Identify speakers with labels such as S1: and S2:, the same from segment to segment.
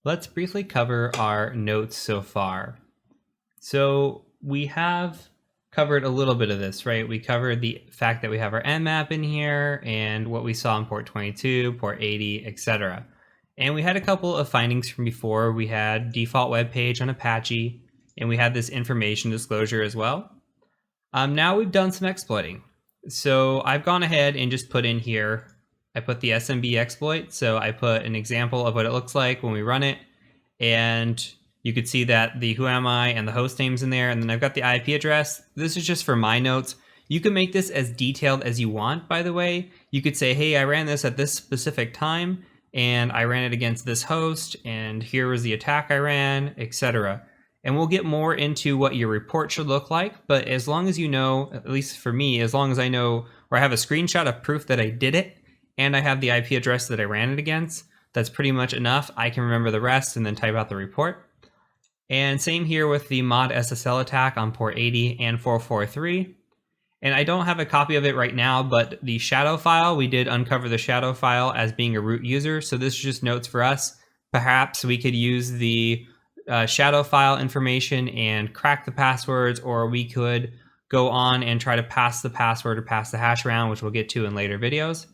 S1: Let's briefly cover our notes so far. So we have covered a little bit of this, right? We covered the fact that we have our nmap in here and what we saw in port 22, port 80, etc. And we had a couple of findings from before. We had default web page on Apache, and we had this information disclosure as well. Now we've done some exploiting. So I've gone ahead and just put in here, I put the SMB exploit. So I put an example of what it looks like when we run it. And you could see that the who am I and the host name's in there. And then I've got the IP address. This is just for my notes. You can make this as detailed as you want, by the way. You could say, hey, I ran this at this specific time and I ran it against this host and here was the attack I ran, etc. And we'll get more into what your report should look like. But as long as you know, at least for me, as long as I know, or I have a screenshot of proof that I did it and I have the IP address that I ran it against, that's pretty much enough. I can remember the rest and then type out the report. And same here with the mod SSL attack on port 80 and 443. And I don't have a copy of it right now, but the shadow file, we did uncover the shadow file as being a root user. So this is just notes for us. Perhaps we could use the shadow file information and crack the passwords, or we could go on and try to pass the password or pass the hash around, which we'll get to in later videos.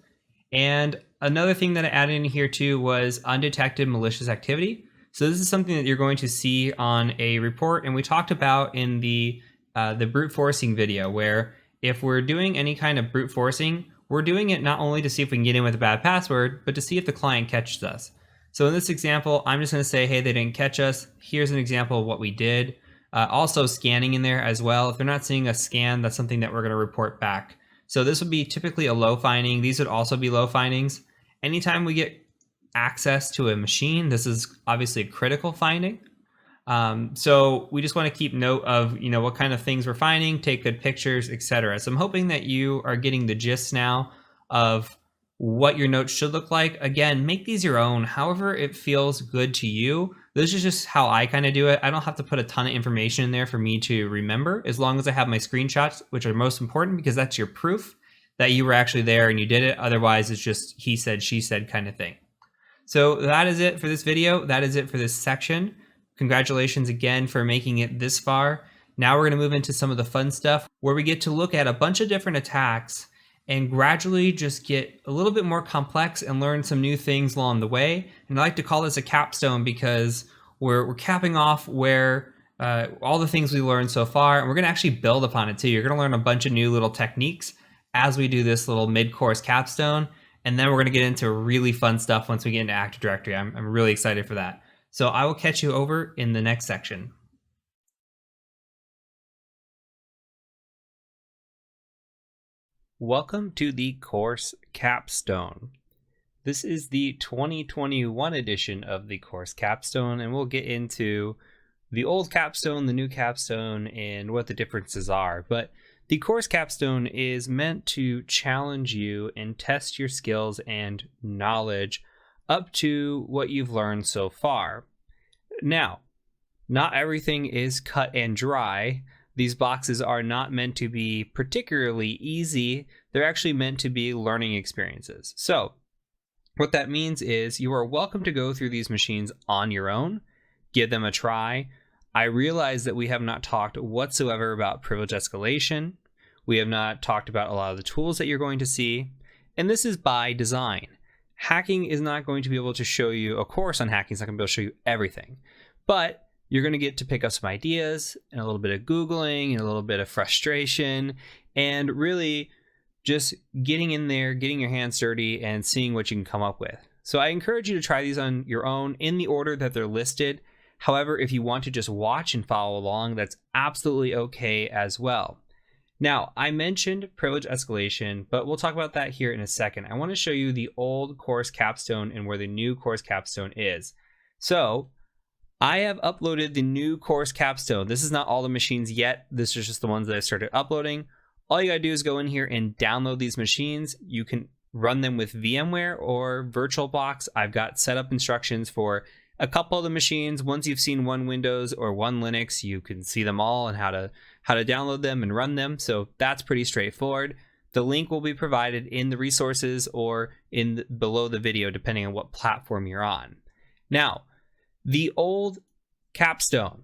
S1: And another thing that I added in here too was undetected malicious activity. So this is something that you're going to see on a report, and we talked about in the brute forcing video, where if we're doing any kind of brute forcing, we're doing it not only to see if we can get in with a bad password, but to see if the client catches us. So in this example, I'm just going to say, hey, they didn't catch us. Here's an example of what we did. Also scanning in there as well. If they're not seeing a scan, that's something that we're going to report back. So this would be typically a low finding. These would also be low findings. Anytime we get access to a machine, this is obviously a critical finding. So we just want to keep note of, what kind of things we're finding, take good pictures, etc. So I'm hoping that you are getting the gist now of what your notes should look like. Again, make these your own, however it feels good to you. This is just how I kind of do it. I don't have to put a ton of information in there for me to remember, as long as I have my screenshots, which are most important because that's your proof that you were actually there and you did it. Otherwise, it's just he said, she said kind of thing. So that is it for this video. That is it for this section. Congratulations again for making it this far. Now we're going to move into some of the fun stuff where we get to look at a bunch of different attacks and gradually just get a little bit more complex and learn some new things along the way. And I like to call this a capstone because we're capping off where all the things we learned so far, and we're going to actually build upon it too. You're going to learn a bunch of new little techniques as we do this little mid-course capstone. And then we're going to get into really fun stuff once we get into Active Directory. I'm really excited for that. So I will catch you over in the next section. Welcome to the course capstone. This is the 2021 edition of the course capstone, and we'll get into the old capstone, the new capstone, and what the differences are. But the course capstone is meant to challenge you and test your skills and knowledge up to what you've learned so far. Now, not everything is cut and dry. These boxes are not meant to be particularly easy. They're actually meant to be learning experiences. So what that means is you are welcome to go through these machines on your own, give them a try. I realize that we have not talked whatsoever about privilege escalation. We have not talked about a lot of the tools that you're going to see, and this is by design. Hacking is not going to be able to show you, a course on hacking is not going to be able to show you everything, but you're going to get to pick up some ideas and a little bit of Googling and a little bit of frustration and really just getting in there, getting your hands dirty and seeing what you can come up with. So I encourage you to try these on your own in the order that they're listed. However, if you want to just watch and follow along, that's absolutely okay as well. Now, I mentioned privilege escalation, but we'll talk about that here in a second. I want to show you the old course capstone and where the new course capstone is. So I have uploaded the new course capstone. This is not all the machines yet. This is just the ones that I started uploading. All you gotta do is go in here and download these machines. You can run them with VMware or VirtualBox. I've got setup instructions for a couple of the machines. Once you've seen one Windows or one Linux, you can see them all and how to download them and run them. So that's pretty straightforward. The link will be provided in the resources or below the video, depending on what platform you're on. Now, The old capstone.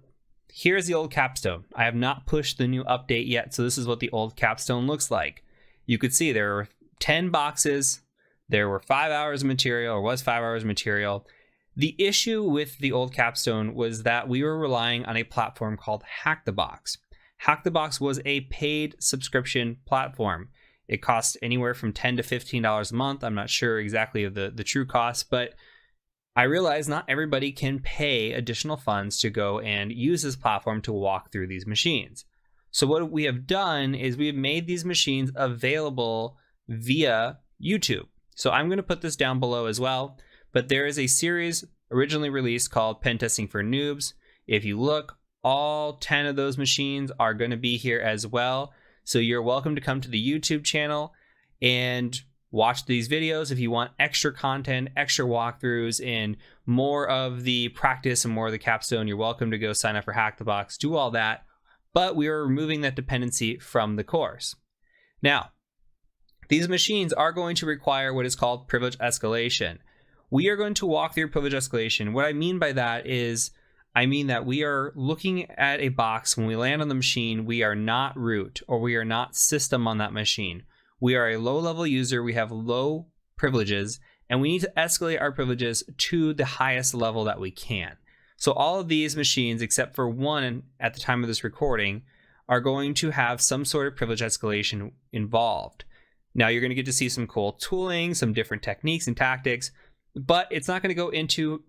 S1: Here's the old capstone. I have not pushed the new update yet, so this is what the old capstone looks like. You could see there were 10 boxes, there were 5 hours of material, or was 5 hours of material. The issue with the old capstone was that we were relying on a platform called Hack the Box. Hack the Box was a paid subscription platform. It cost anywhere from $10 to $15 a month. I'm not sure exactly of the true cost, but I realize not everybody can pay additional funds to go and use this platform to walk through these machines. So what we have done is we have made these machines available via YouTube. So I'm going to put this down below as well, but there is a series originally released called Pen Testing for Noobs. If you look, all 10 of those machines are going to be here as well. So you're welcome to come to the YouTube channel and watch these videos. If you want extra content, extra walkthroughs, and more of the practice and more of the capstone, you're welcome to go sign up for Hack the Box, do all that. But we are removing that dependency from the course. Now, these machines are going to require what is called privilege escalation. We are going to walk through privilege escalation. What I mean by that is, I mean that we are looking at a box. When we land on the machine, we are not root, or we are not system on that machine. We are a low-level user, we have low privileges, and we need to escalate our privileges to the highest level that we can. So all of these machines, except for one at the time of this recording, are going to have some sort of privilege escalation involved. Now you're going to get to see some cool tooling, some different techniques and tactics, but it's not going to go into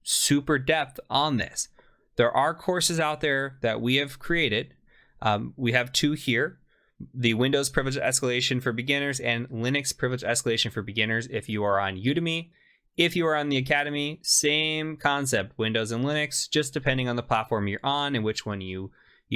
S1: super depth on this. There are courses out there that we have created. We have 2 here. The Windows Privilege Escalation for Beginners and Linux Privilege Escalation for Beginners if you are on Udemy. If you are on the Academy, same concept, Windows and Linux, just depending on the platform you're on and which one you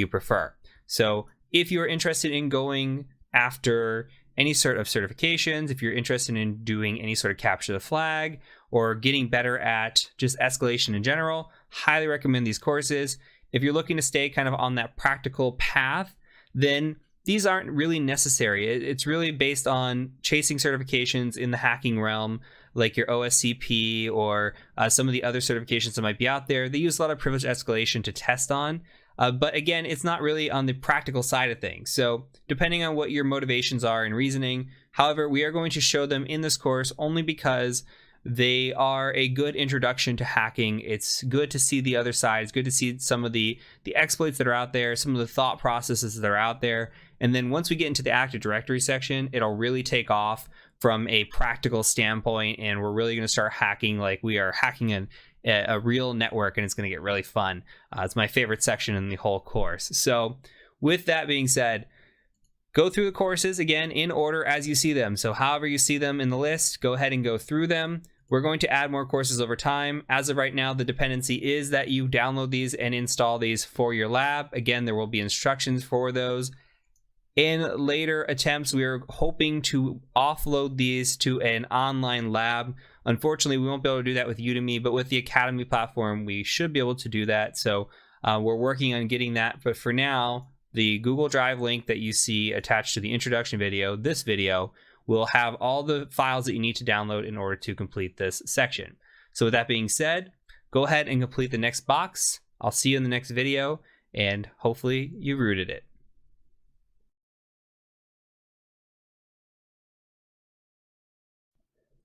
S1: prefer. So if you're interested in going after any sort of certifications, if you're interested in doing any sort of capture the flag or getting better at just escalation in general, highly recommend these courses. If you're looking to stay kind of on that practical path, then these aren't really necessary. It's really based on chasing certifications in the hacking realm, like your OSCP or some of the other certifications that might be out there. They use a lot of privilege escalation to test on. But again, it's not really on the practical side of things. So depending on what your motivations are and reasoning, however, we are going to show them in this course only because they are a good introduction to hacking. It's good to see the other side. It's good to see some of the exploits that are out there, some of the thought processes that are out there. And then once we get into the Active Directory section, it'll really take off from a practical standpoint, and we're really going to start hacking like we are hacking a real network, and it's going to get really fun. It's my favorite section in the whole course. So with that being said, go through the courses again in order as you see them. So however you see them in the list, go ahead and go through them. We're going to add more courses over time. As of right now, the dependency is that you download these and install these for your lab. Again, there will be instructions for those. In later attempts, we are hoping to offload these to an online lab. Unfortunately, we won't be able to do that with Udemy, but with the Academy platform, we should be able to do that. So we're working on getting that. But for now, the Google Drive link that you see attached to the introduction video, this video, will have all the files that you need to download in order to complete this section. So with that being said, go ahead and complete the next box. I'll see you in the next video, and hopefully you rooted it.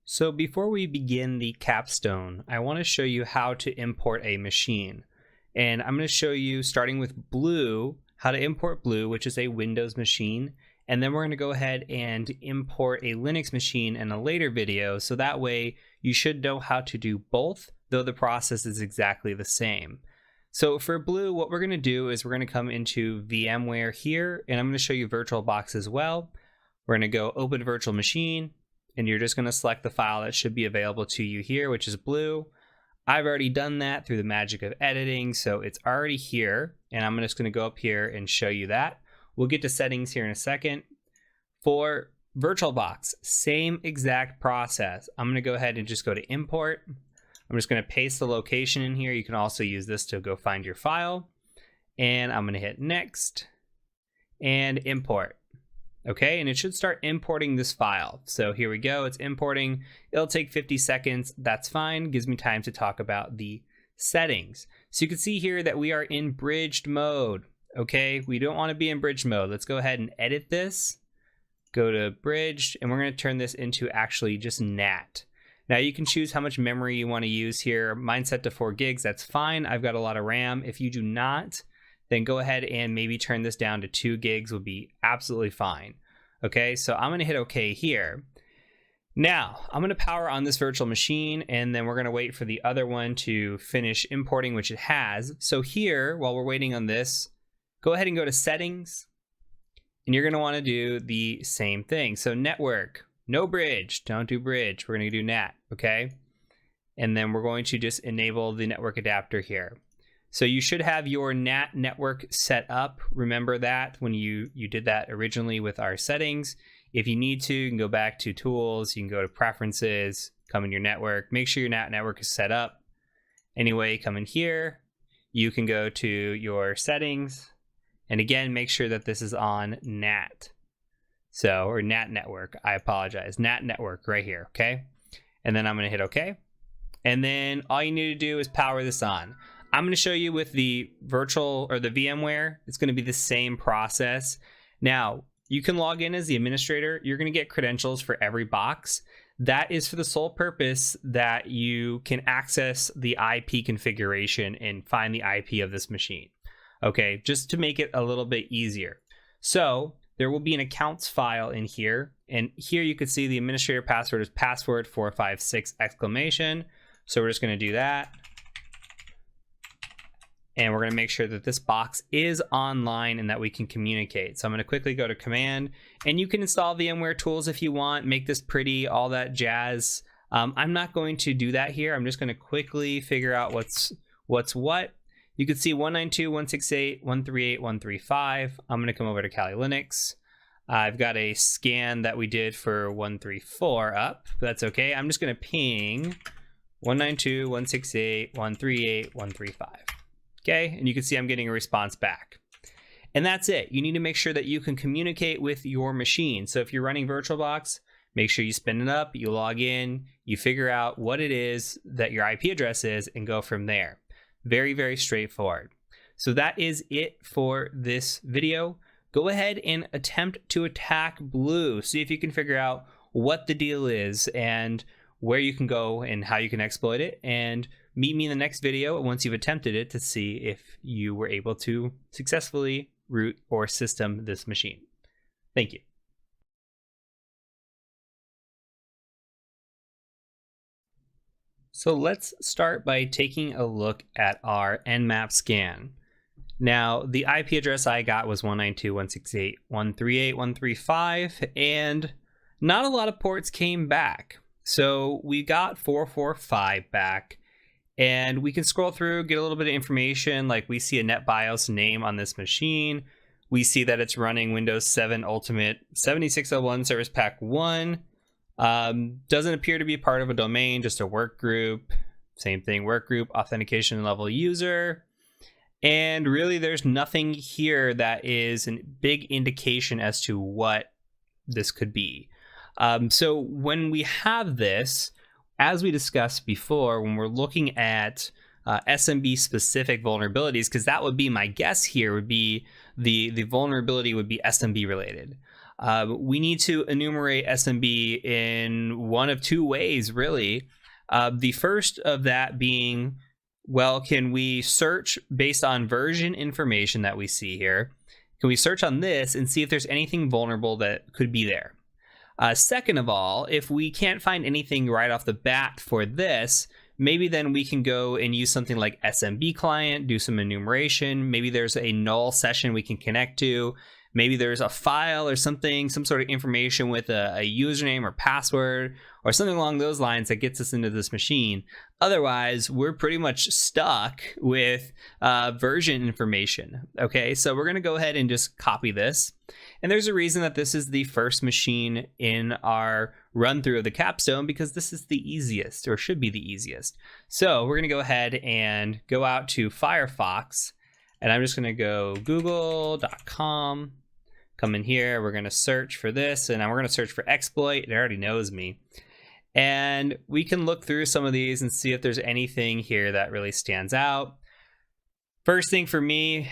S1: So before we begin the capstone, I want to show you how to import a machine. And I'm going to show you, starting with Blue, how to import Blue, which is a Windows machine. And then we're going to go ahead and import a Linux machine in a later video. So that way you should know how to do both, though the process is exactly the same. So for Blue, what we're going to do is we're going to come into VMware here, and I'm going to show you VirtualBox as well. We're going to go Open Virtual Machine, and you're just going to select the file that should be available to you here, which is Blue. I've already done that through the magic of editing, so it's already here, and I'm just going to go up here and show you that. We'll get to settings here in a second. For VirtualBox, same exact process. I'm going to go ahead and just go to Import. I'm just going to paste the location in here. You can also use this to go find your file. And I'm going to hit Next and Import. Okay, and it should start importing this file. So here we go, it's importing. It'll take 50 seconds. That's fine. Gives me time to talk about the settings. So you can see here that we are in bridged mode. Okay, we don't want to be in bridged mode. Let's go ahead and edit this. Go to bridged, and we're going to turn this into actually just NAT. Now you can choose how much memory you want to use here. Mine's set to 4 gigs. That's fine. I've got a lot of RAM. If you do not, then go ahead and maybe turn this down to 2 gigs would be absolutely fine. Okay, so I'm going to hit OK here. Now I'm going to power on this virtual machine, and then we're going to wait for the other one to finish importing, which it has. So here, while we're waiting on this, go ahead and go to settings, and you're going to want to do the same thing. So network, no bridge, don't do bridge. We're going to do NAT, okay? And then we're going to just enable the network adapter here. So you should have your NAT network set up. Remember that when you did that originally with our settings. If you need to, you can go back to tools, you can go to preferences, come in your network, make sure your NAT network is set up. Anyway, come in here, you can go to your settings, and again, make sure that this is on NAT. So, or NAT network, I apologize, NAT network right here, okay? And then I'm gonna hit okay. And then all you need to do is power this on. I'm gonna show you with the virtual or the VMware, it's gonna be the same process. Now, you can log in as the administrator. You're going to get credentials for every box. That is for the sole purpose that you can access the IP configuration and find the IP of this machine. Okay, just to make it a little bit easier. So there will be an accounts file in here. And here you can see the administrator password is password456 exclamation. So we're just going to do that. And we're going to make sure that this box is online and that we can communicate. So I'm going to quickly go to command, and you can install VMware tools if you want, make this pretty, all that jazz. I'm not going to do that here. I'm just going to quickly figure out what's what. You can see 192.168.138.135. I'm going to come over to Kali Linux. I've got a scan that we did for 134 up, but that's okay. I'm just going to ping 192.168.138.135. Okay, and you can see I'm getting a response back. And that's it. You need to make sure that you can communicate with your machine. So if you're running VirtualBox, make sure you spin it up, you log in, you figure out what it is that your IP address is, and go from there. Very, very straightforward. So that is it for this video. Go ahead and attempt to attack Blue. See if you can figure out what the deal is and where you can go and how you can exploit it. And meet me in the next video once you've attempted it to see if you were able to successfully root or system this machine. Thank you. So let's start by taking a look at our Nmap scan. Now, the IP address I got was 192.168.138.135, and not a lot of ports came back. So we got 445 back. And we can scroll through, get a little bit of information, like we see a NetBIOS name on this machine. We see that it's running Windows 7 Ultimate 7601 Service Pack 1. Doesn't appear to be part of a domain, just a work group. Same thing, work group, authentication level user. And really there's nothing here that is a big indication as to what this could be. So when we have this, as we discussed before, when we're looking at SMB specific vulnerabilities, because that would be my guess here, would be the vulnerability would be SMB related. We need to enumerate SMB in one of two ways, really. The first of that being, well, can we search based on version information that we see here? Can we search on this and see if there's anything vulnerable that could be there? Second of all, if we can't find anything right off the bat for this, maybe then we can go and use something like SMB client, do some enumeration. Maybe there's a null session we can connect to. Maybe there's a file or something, some sort of information with a username or password or something along those lines that gets us into this machine. Otherwise, we're pretty much stuck with version information. Okay, so we're going to go ahead and just copy this. And there's a reason that this is the first machine in our run through of the capstone, because this is the easiest, or should be the easiest. So we're going to go ahead and go out to Firefox, and I'm just going to go google.com. Come in here, we're going to search for this, and we're going to search for exploit. It already knows me. And we can look through some of these and see if there's anything here that really stands out. First thing for me,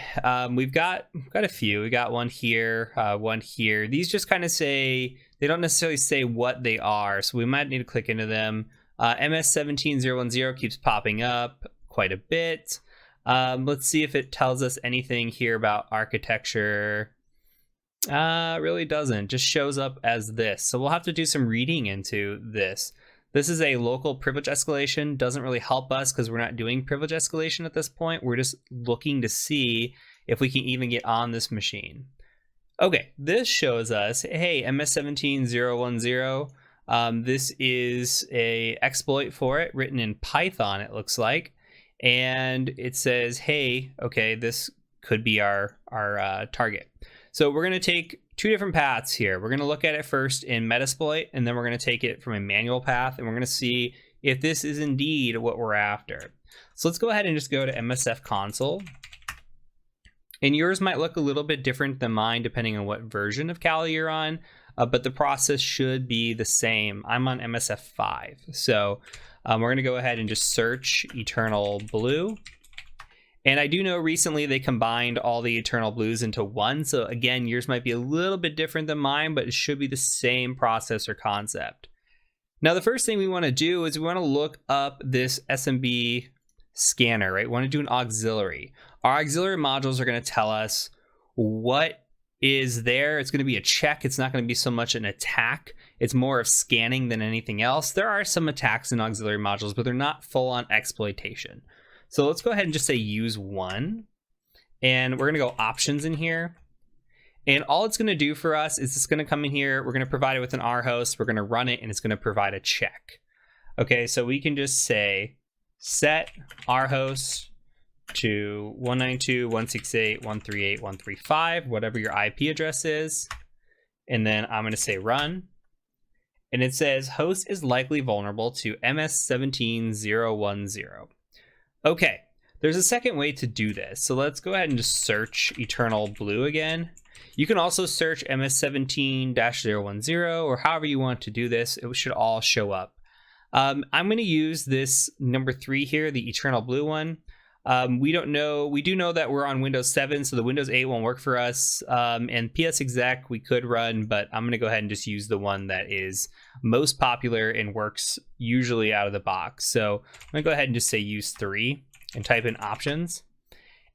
S1: we've got a few. We got one here, one here. These just kind of say, they don't necessarily say what they are, so we might need to click into them. MS17010 keeps popping up quite a bit. Let's see if it tells us anything here about architecture. It really doesn't, just shows up as this. So we'll have to do some reading into this. This is a local privilege escalation. Doesn't really help us because we're not doing privilege escalation at this point. We're just looking to see if we can even get on this machine. Okay, this shows us, hey, MS17010. This is a exploit for it written in Python, it looks like. And it says, hey, okay, this could be our target. So we're going to take two different paths here. We're going to look at it first in Metasploit, and then we're going to take it from a manual path, and we're going to see if this is indeed what we're after. So let's go ahead and just go to MSF console. And yours might look a little bit different than mine depending on what version of Kali you're on, but the process should be the same. I'm on MSF 5. So we're going to go ahead and just search Eternal Blue. And I do know recently they combined all the Eternal Blues into one. So again, yours might be a little bit different than mine, but it should be the same process or concept. Now, the first thing we want to do is we want to look up this SMB scanner, right? We want to do an auxiliary. Our auxiliary modules are going to tell us what is there. It's going to be a check. It's not going to be so much an attack. It's more of scanning than anything else. There are some attacks in auxiliary modules, but they're not full on exploitation. So let's go ahead and just say use one, and we're going to go options in here. And all it's going to do for us is it's going to come in here. We're going to provide it with an rhost. We're going to run it, and it's going to provide a check. Okay, so we can just say set rhost to 192.168.138.135, whatever your IP address is. And then I'm going to say run. And it says host is likely vulnerable to MS17010. Okay, there's a second way to do this. So let's go ahead and just search Eternal Blue again. You can also search MS17-010 or however you want to do this. It should all show up. I'm going to use this number 3 here, the Eternal Blue one. We do know that we're on Windows 7, so the Windows 8 won't work for us. And PSExec we could run, but I'm going to go ahead and just use the one that is most popular and works usually out of the box. So I'm going to go ahead and just say use 3 and type in options.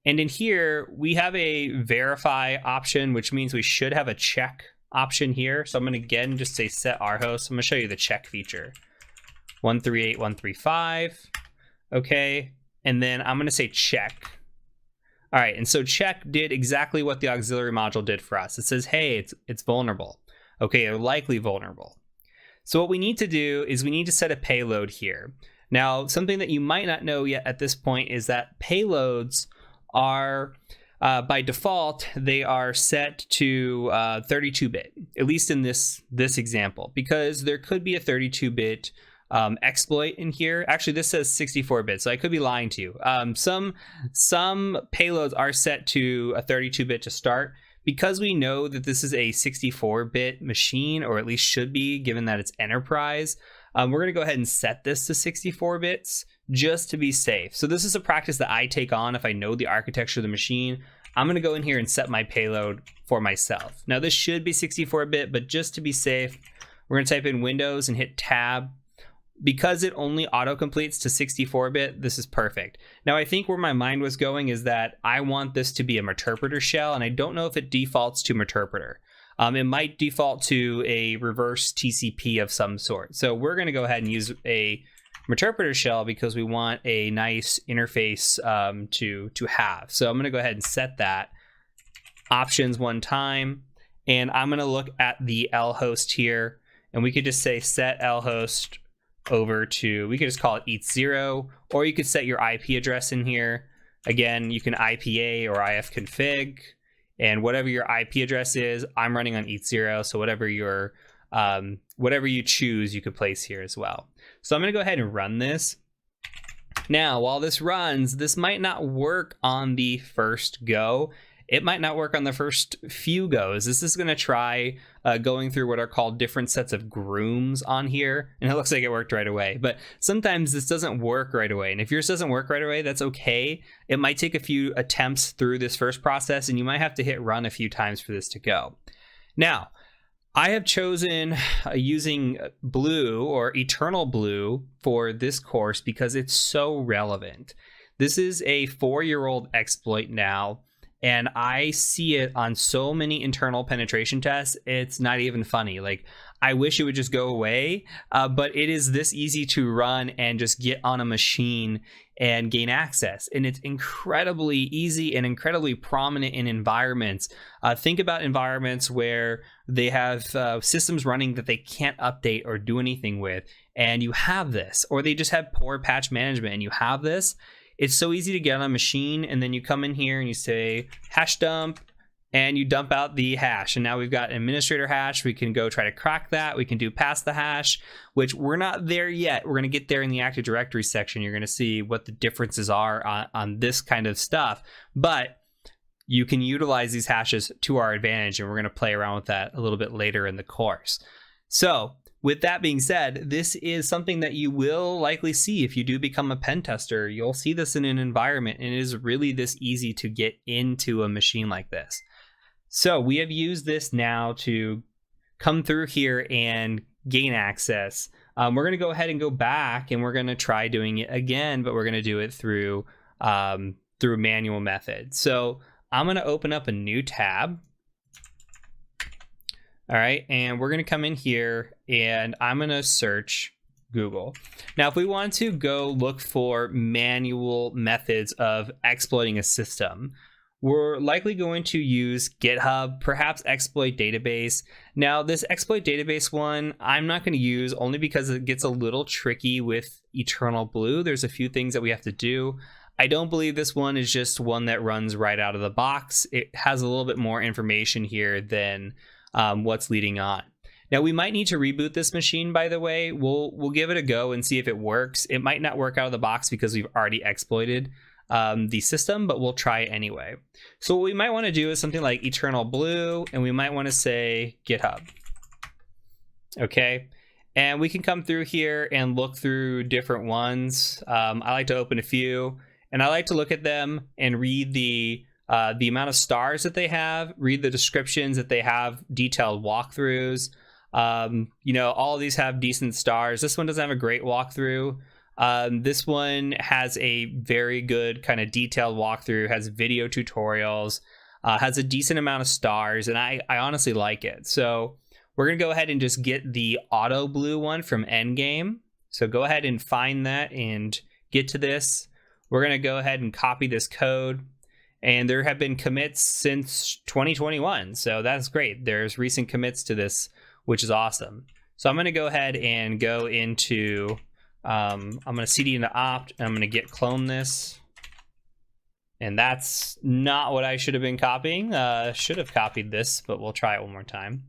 S1: And in here, we have a verify option, which means we should have a check option here. So I'm going to again just say set rhost. I'm going to show you the check feature. 138.135. Okay. And then I'm going to say check. All right, and so check did exactly what the auxiliary module did for us. It says, hey, it's vulnerable. Okay, or likely vulnerable. So what we need to do is we need to set a payload here. Now, something that you might not know yet at this point is that payloads are, by default, they are set to 32-bit, at least in this example, because there could be a 32-bit exploit in here. Actually, this says 64-bit, so I could be lying to you. Some payloads are set to a 32-bit to start. Because we know that this is a 64-bit machine, or at least should be, given that it's enterprise, we're going to go ahead and set this to 64 bits just to be safe. So this is a practice that I take on if I know the architecture of the machine. I'm going to go in here and set my payload for myself. Now this should be 64-bit, but just to be safe, we're going to type in Windows and hit Tab. Because it only autocompletes to 64-bit, this is perfect. Now, I think where my mind was going is that I want this to be a Meterpreter shell, and I don't know if it defaults to Meterpreter. It might default to a reverse TCP of some sort. So we're going to go ahead and use a Meterpreter shell because we want a nice interface to have. So I'm going to go ahead and set that options one time, and I'm going to look at the lhost here, and we could just say set lhost over to, we could just call it ETH0, or you could set your IP address in here. Again, you can IPA or ifconfig, and whatever your IP address is, I'm running on ETH0, so whatever you choose, you could place here as well. So I'm going to go ahead and run this. Now, while this runs, this might not work on the first go. it might not work on the first few goes. This is going to try going through what are called different sets of grooms on here, and it looks like it worked right away. But sometimes this doesn't work right away, and if yours doesn't work right away, that's okay. It might take a few attempts through this first process, and you might have to hit run a few times for this to go. Now, I have chosen using Blue or Eternal Blue for this course because it's so relevant. This is a 4-year-old exploit now, and I see it on so many internal penetration tests. It's not even funny. Like, I wish it would just go away, but it is this easy to run and just get on a machine and gain access. And it's incredibly easy and incredibly prominent in environments. Think about environments where they have systems running that they can't update or do anything with, and you have this, or they just have poor patch management and you have this. It's so easy to get on a machine, and then you come in here and you say hash dump, and you dump out the hash. And now we've got administrator hash. We can go try to crack that. We can do pass the hash, which we're not there yet. We're going to get there in the Active Directory section. You're going to see what the differences are on this kind of stuff. But you can utilize these hashes to our advantage, and we're going to play around with that a little bit later in the course. So with that being said, this is something that you will likely see if you do become a pen tester. You'll see this in an environment, and it is really this easy to get into a machine like this. So we have used this now to come through here and gain access. We're going to go ahead and go back, and we're going to try doing it again, but we're going to do it through manual method. So I'm going to open up a new tab. All right, and we're going to come in here, and I'm going to search Google. Now, if we want to go look for manual methods of exploiting a system, we're likely going to use GitHub, perhaps exploit database. Now, this exploit database one, I'm not going to use only because it gets a little tricky with Eternal Blue. There's a few things that we have to do. I don't believe this one is just one that runs right out of the box. It has a little bit more information here than what's leading on. Now, we might need to reboot this machine, by the way. We'll give it a go and see if it works. It might not work out of the box because we've already exploited the system, but we'll try it anyway. So what we might want to do is something like Eternal Blue, and we might want to say GitHub. Okay, and we can come through here and look through different ones. I like to open a few, and I like to look at them and read the amount of stars that they have, read the descriptions that they have, detailed walkthroughs. You know, all of these have decent stars. This one doesn't have a great walkthrough. This one has a very good kind of detailed walkthrough, has video tutorials, has a decent amount of stars, and I honestly like it. So we're going to go ahead and just get the Auto Blue one from Endgame. So go ahead and find that and get to this. We're going to go ahead and copy this code. And there have been commits since 2021. So that's great. There's recent commits to this, which is awesome. So I'm going to go ahead and go into, I'm going to cd into opt, and I'm going to git clone this. And that's not what I should have been copying. Should have copied this, but we'll try it one more time.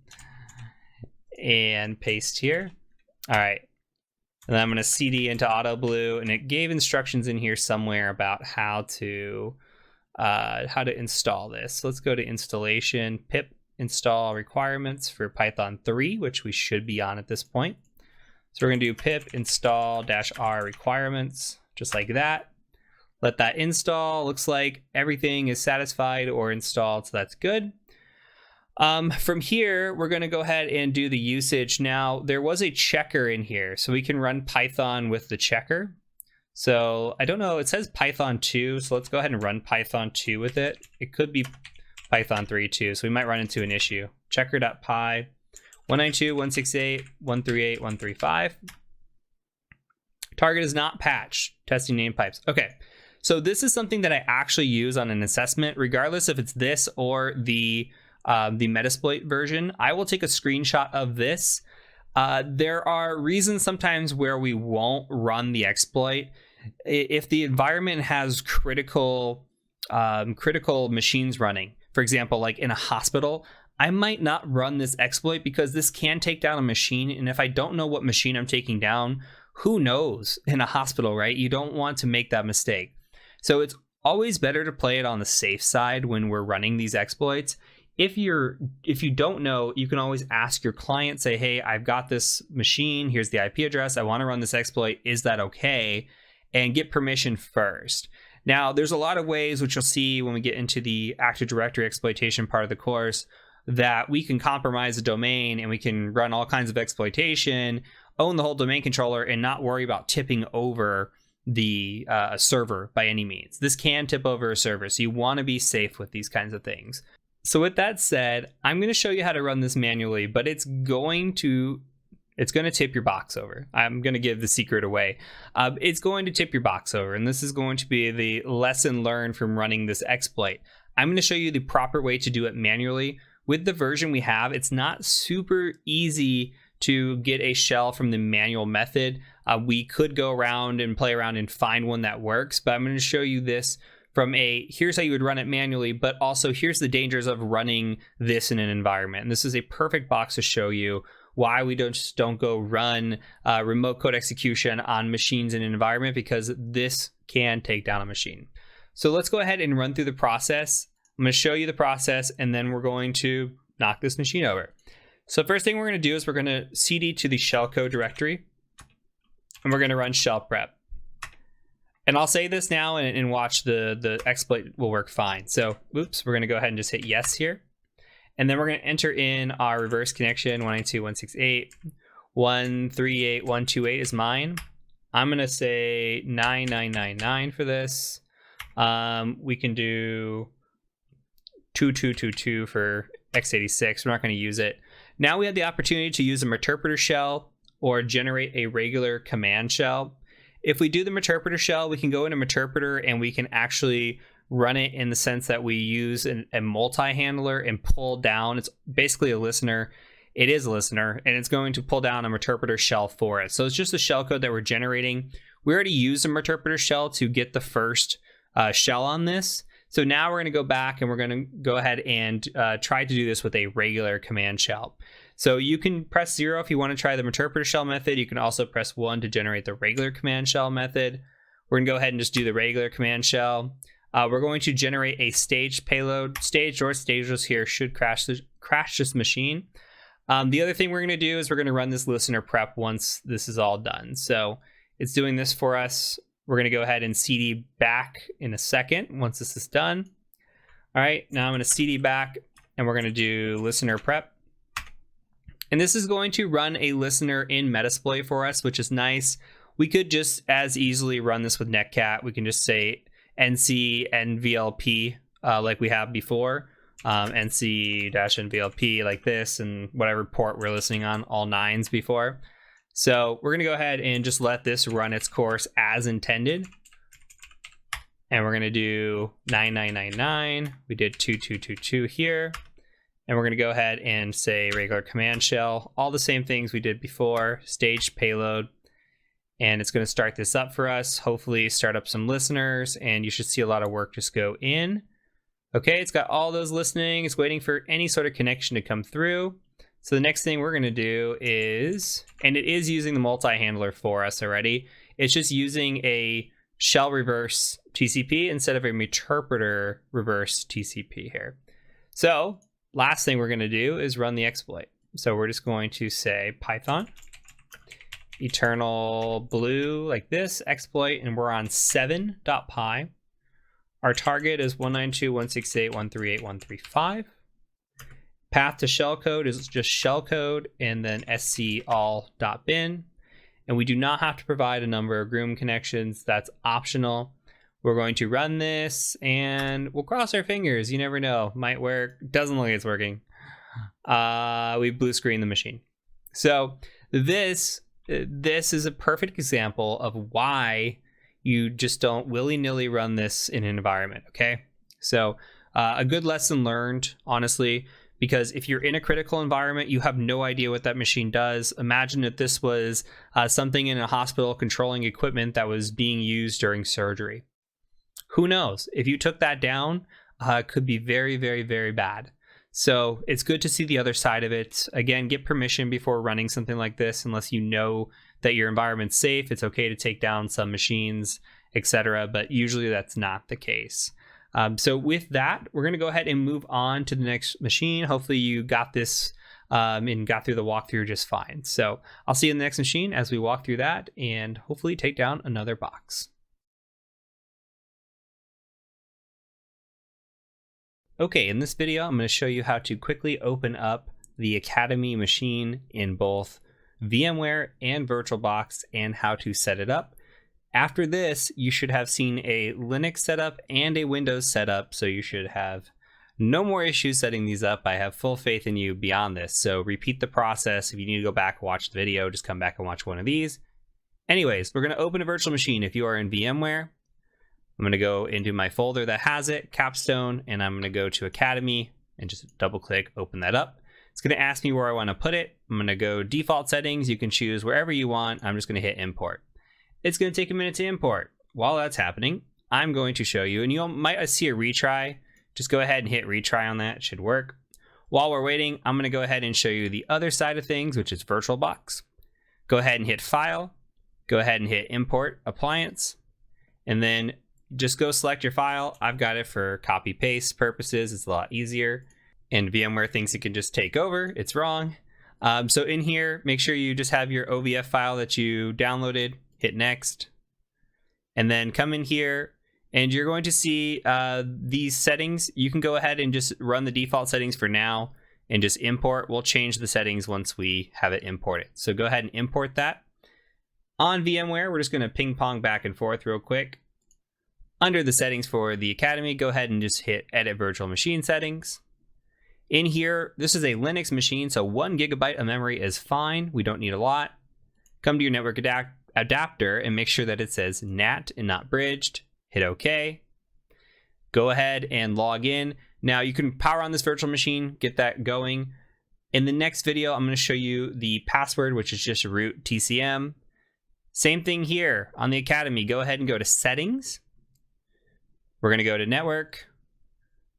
S1: And paste here. All right. And then I'm going to cd into Auto Blue, and it gave instructions in here somewhere about how to install this. So let's go to installation, pip install requirements for Python 3, which we should be on at this point. So we're going to do pip install -r requirements, just like that. Let that install. Looks like everything is satisfied or installed, so that's good. From here, we're going to go ahead and do the usage. Now, there was a checker in here, so we can run Python with the checker. So I don't know, it says Python 2, so let's go ahead and run Python 2 with it. It could be Python 3 too, so we might run into an issue. Checker.py 192.168.138.135. Target is not patched. Testing name pipes. Okay, so this is something that I actually use on an assessment, regardless if it's this or the Metasploit version. I will take a screenshot of this. There are reasons sometimes where we won't run the exploit. If the environment has critical machines running, for example, like in a hospital, I might not run this exploit because this can take down a machine. And if I don't know what machine I'm taking down, who knows in a hospital, right? You don't want to make that mistake. So it's always better to play it on the safe side when we're running these exploits. If you don't know, you can always ask your client, say, hey, I've got this machine, here's the IP address, I want to run this exploit, is that okay? And get permission first. Now, there's a lot of ways, which you'll see when we get into the Active Directory exploitation part of the course, that we can compromise a domain and we can run all kinds of exploitation, own the whole domain controller, and not worry about tipping over the server by any means. This can tip over a server, so you want to be safe with these kinds of things. So with that said, I'm going to show you how to run this manually, but it's going to tip your box over. I'm going to give the secret away. It's going to tip your box over, and this is going to be the lesson learned from running this exploit. I'm going to show you the proper way to do it manually. With the version we have, it's not super easy to get a shell from the manual method. We could go around and play around and find one that works, but I'm going to show you this from here's how you would run it manually, but also here's the dangers of running this in an environment. And this is a perfect box to show you why we don't go run remote code execution on machines in an environment, because this can take down a machine. So let's go ahead and run through the process. I'm going to show you the process, and then we're going to knock this machine over. So first thing we're going to do is we're going to cd to the shellcode directory, and we're going to run shell prep. And I'll say this now and watch the exploit will work fine. So, oops, we're going to go ahead and just hit yes here. And then we're going to enter in our reverse connection, 192.168.138.128 is mine. I'm going to say 9999 for this. We can do 2222 for x86. We're not going to use it. Now we have the opportunity to use a Meterpreter shell or generate a regular command shell. If we do the Meterpreter shell, we can go into Meterpreter and we can actually run it in the sense that we use a multi-handler and pull down. It's basically a listener. It is a listener, and it's going to pull down a Meterpreter shell for it. So it's just a shell code that we're generating. We already used a Meterpreter shell to get the first shell on this. So now we're going to go back and we're going to go ahead and try to do this with a regular command shell. So you can press 0 if you want to try the Meterpreter shell method. You can also press 1 to generate the regular command shell method. We're going to go ahead and just do the regular command shell. We're going to generate a staged payload. Staged or stageless here should crash this machine. The other thing we're going to do is we're going to run this listener prep once this is all done. So it's doing this for us. We're going to go ahead and cd back in a second once this is done. All right, now I'm going to cd back and we're going to do listener prep. And this is going to run a listener in Metasploit for us, which is nice. We could just as easily run this with Netcat. We can just say nc nvlp like we have before, nc-nvlp like this, and whatever port we're listening on, all 9s before. So we're going to go ahead and just let this run its course as intended. And we're going to do 9999. We did 2222 here. And we're going to go ahead and say regular command shell, all the same things we did before, staged payload. And it's going to start this up for us, hopefully start up some listeners, and you should see a lot of work just go in. Okay, it's got all those listening. It's waiting for any sort of connection to come through. So the next thing we're going to do is, and it is using the multi-handler for us already, it's just using a shell reverse TCP instead of a Meterpreter reverse TCP here. So last thing we're going to do is run the exploit. So we're just going to say Python eternal blue like this exploit, and we're on 7.py. Our target is 192.168.138.135. Path to shellcode is just shellcode and then scall.bin. And we do not have to provide a number of Groom connections. That's optional. We're going to run this and we'll cross our fingers. You never know. Might work. Doesn't look like it's working. We blue screen the machine. So this is a perfect example of why you just don't willy-nilly run this in an environment, okay? So a good lesson learned, honestly, because if you're in a critical environment, you have no idea what that machine does. Imagine if this was something in a hospital controlling equipment that was being used during surgery. Who knows? If you took that down, it could be very, very, very bad. So it's good to see the other side of it. Again, get permission before running something like this, unless you know that your environment's safe. It's okay to take down some machines etc. But usually that's not the case. So with that, we're going to go ahead and move on to the next machine. Hopefully you got this and got through the walkthrough just fine. So I'll see you in the next machine as we walk through that and hopefully take down another box. Okay, in this video, I'm going to show you how to quickly open up the Academy machine in both VMware and VirtualBox and how to set it up. After this, you should have seen a Linux setup and a Windows setup, so you should have no more issues setting these up. I have full faith in you beyond this, so repeat the process. If you need to go back and watch the video, just come back and watch one of these. Anyways, we're going to open a virtual machine. If you are in VMware, I'm going to go into my folder that has it, Capstone, and I'm going to go to Academy and just double click, open that up. It's going to ask me where I want to put it. I'm going to go default settings. You can choose wherever you want. I'm just going to hit import. It's going to take a minute to import. While that's happening, I'm going to show you, and you might see a retry. Just go ahead and hit retry on that. It should work. While we're waiting, I'm going to go ahead and show you the other side of things, which is VirtualBox. Go ahead and hit File. Go ahead and hit Import Appliance. And then just go select your file. I've got it for copy paste purposes. It's a lot easier. And VMware thinks it can just take over. It's wrong. So in here, make sure you just have your OVF file that you downloaded. Hit next, and then come in here and you're going to see these settings. You can go ahead and just run the default settings for now and just import. We'll change the settings once we have it imported. So go ahead and import that. On VMware, we're just going to ping pong back and forth real quick. Under the settings for the Academy, go ahead and just hit edit virtual machine settings. In here, this is a Linux machine, so 1 GB of memory is fine. We don't need a lot. Come to your network adapter and make sure that it says NAT and not bridged. Hit OK. Go ahead and log in. Now you can power on this virtual machine, get that going. In the next video, I'm going to show you the password, which is just root TCM. Same thing here on the Academy. Go ahead and go to settings. We're going to go to network.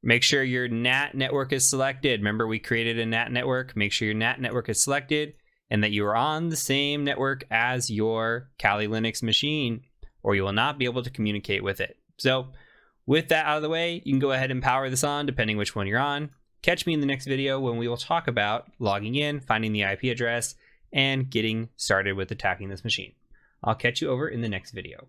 S1: Make sure your NAT network is selected. Remember, we created a NAT network. Make sure your NAT network is selected and that you are on the same network as your Kali Linux machine, or you will not be able to communicate with it. So with that out of the way, you can go ahead and power this on, depending which one you're on. Catch me in the next video when we will talk about logging in, finding the IP address, and getting started with attacking this machine. I'll catch you over in the next video.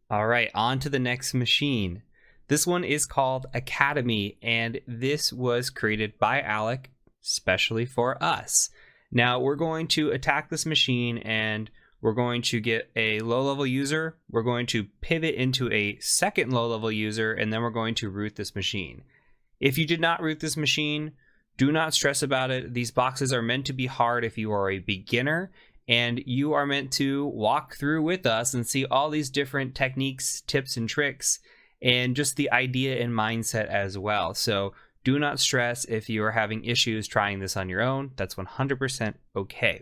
S1: All right, on to the next machine. This one is called Academy, and this was created by Alec, especially for us. Now, we're going to attack this machine, and we're going to get a low-level user. We're going to pivot into a second low-level user, and then we're going to root this machine. If you did not root this machine, do not stress about it. These boxes are meant to be hard if you are a beginner, and you are meant to walk through with us and see all these different techniques, tips, and tricks, and just the idea and mindset as well. So do not stress if you are having issues trying this on your own. That's 100% okay.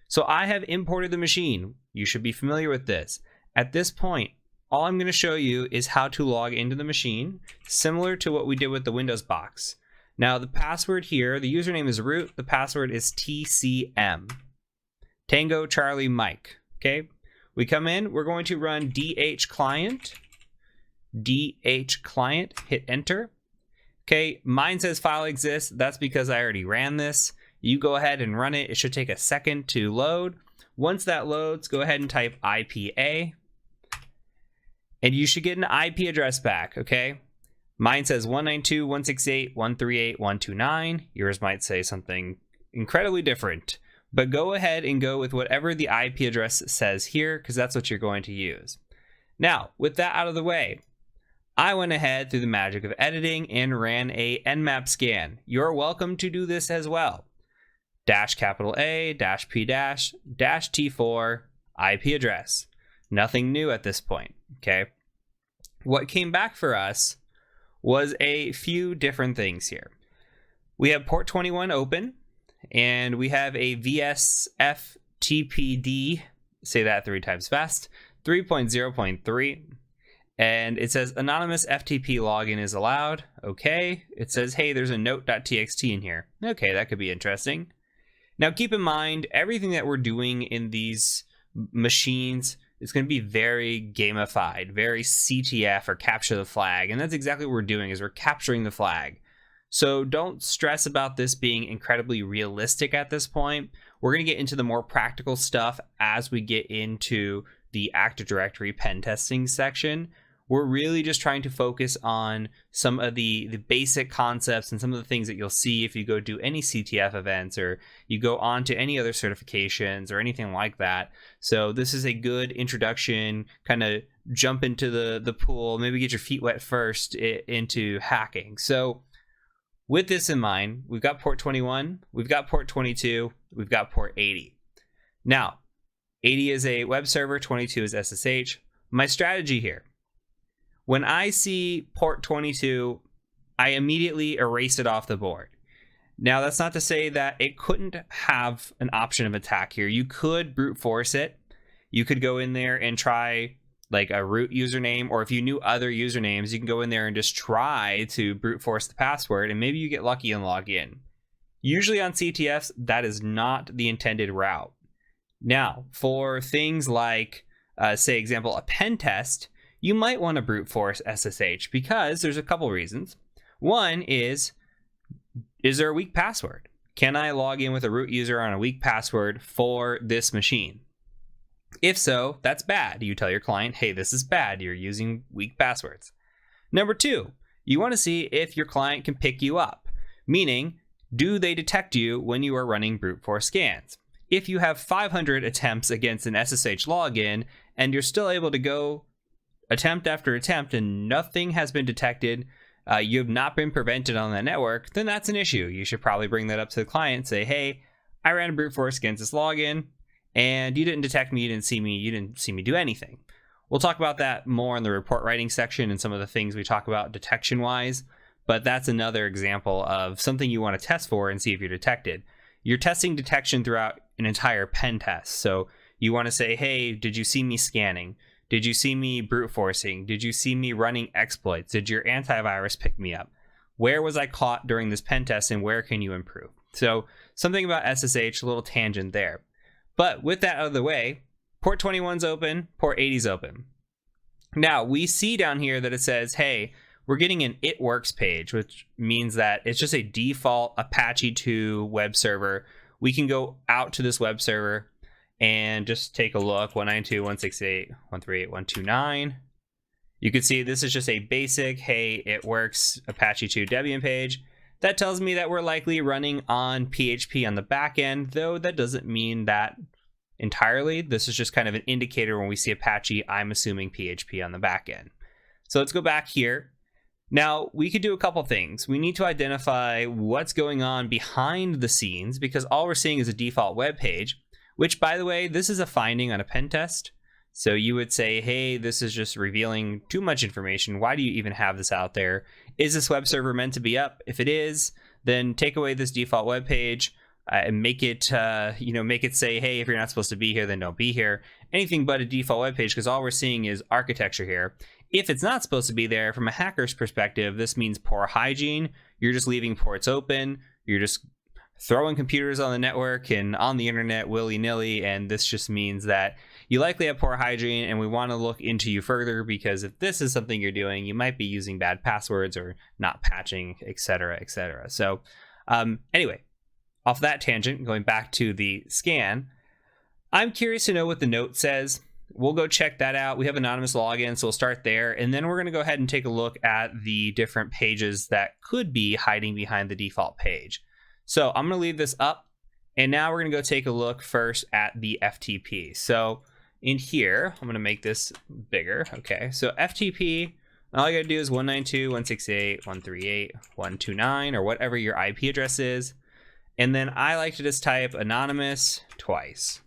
S1: So I have imported the machine. You should be familiar with this. At this point, all I'm going to show you is how to log into the machine, similar to what we did with the Windows box. Now the password here, the username is root, the password is TCM. Tango Charlie Mike. Okay, we come in, we're going to run DH client, hit enter. Okay, mine says file exists. That's because I already ran this. You go ahead and run it. It should take a second to load. Once that loads, go ahead and type IPA, and you should get an IP address back. Okay, mine says 192.168.138.129. Yours might say something incredibly different. But go ahead and go with whatever the IP address says here, because that's what you're going to use. Now, with that out of the way, I went ahead through the magic of editing and ran a Nmap scan. You're welcome to do this as well. -A, -P, -T4, IP address. Nothing new at this point, okay? What came back for us was a few different things here. We have port 21 open, and we have a VSFTPD, say that 3 times fast, 3.0.3, and it says anonymous FTP login is allowed. Okay. It says, hey, there's a note.txt in here. Okay, that could be interesting. Now, keep in mind, everything that we're doing in these machines is going to be very gamified, very CTF or capture the flag. And that's exactly what we're doing, is we're capturing the flag. So don't stress about this being incredibly realistic at this point. We're going to get into the more practical stuff as we get into the Active Directory pen testing section. We're really just trying to focus on some of the basic concepts and some of the things that you'll see if you go do any CTF events or you go on to any other certifications or anything like that. So this is a good introduction, kind of jump into the pool, maybe get your feet wet first into hacking. So with this in mind, we've got port 21, we've got port 22, we've got port 80. Now, 80 is a web server, 22 is SSH. My strategy here: when I see port 22, I immediately erase it off the board. Now, that's not to say that it couldn't have an option of attack here. You could brute force it. You could go in there and try like a root username, or if you knew other usernames, you can go in there and just try to brute force the password, and maybe you get lucky and log in. Usually on CTFs, that is not the intended route. Now, for things like, say, example, a pen test, you might want to brute force SSH because there's a couple reasons. One is there a weak password? Can I log in with a root user on a weak password for this machine? If so, that's bad. You tell your client, hey, this is bad. You're using weak passwords. Number two, you want to see if your client can pick you up, meaning, do they detect you when you are running brute force scans? If you have 500 attempts against an SSH login and you're still able to go attempt after attempt and nothing has been detected, you have not been prevented on that network, then that's an issue. You should probably bring that up to the client and say, hey, I ran a brute force against this login and you didn't detect me, you didn't see me do anything. We'll talk about that more in the report writing section and some of the things we talk about detection wise, but that's another example of something you want to test for and see if you're detected. You're testing detection throughout an entire pen test. So you want to say, hey, did you see me scanning? Did you see me brute forcing? Did you see me running exploits? Did your antivirus pick me up? Where was I caught during this pen test and where can you improve? So something about SSH, a little tangent there. But with that out of the way, port 21's open, port 80's open. Now we see down here that it says, hey, we're getting an it works page, which means that it's just a default Apache 2 web server. We can go out to this web server and just take a look. 192.168.138.129. You can see this is just a basic, hey, it works Apache 2 Debian page. That tells me that we're likely running on PHP on the back end, though that doesn't mean that entirely. This is just kind of an indicator. When we see Apache, I'm assuming PHP on the back end. So let's go back here. Now, we could do a couple things. We need to identify what's going on behind the scenes, because all we're seeing is a default web page, which, by the way, this is a finding on a pen test. So you would say, hey, this is just revealing too much information. Why do you even have this out there? Is this web server meant to be up? If it is, then take away this default web page and make it, make it say, hey, if you're not supposed to be here, then don't be here. Anything but a default web page, because all we're seeing is architecture here. If it's not supposed to be there, from a hacker's perspective, this means poor hygiene. You're just leaving ports open. You're just throwing computers on the network and on the internet willy-nilly, and this just means that you likely have poor hygiene, and we want to look into you further, because if this is something you're doing, you might be using bad passwords or not patching, etc., etc. So anyway, off that tangent, going back to the scan, I'm curious to know what the note says. We'll go check that out. We have anonymous login, so we'll start there, and then we're going to go ahead and take a look at the different pages that could be hiding behind the default page. So I'm going to leave this up, and now we're going to go take a look first at the FTP. So in here, I'm going to make this bigger. Okay, so FTP, all you got to do is 192.168.138.129, or whatever your IP address is. And then I like to just type anonymous twice.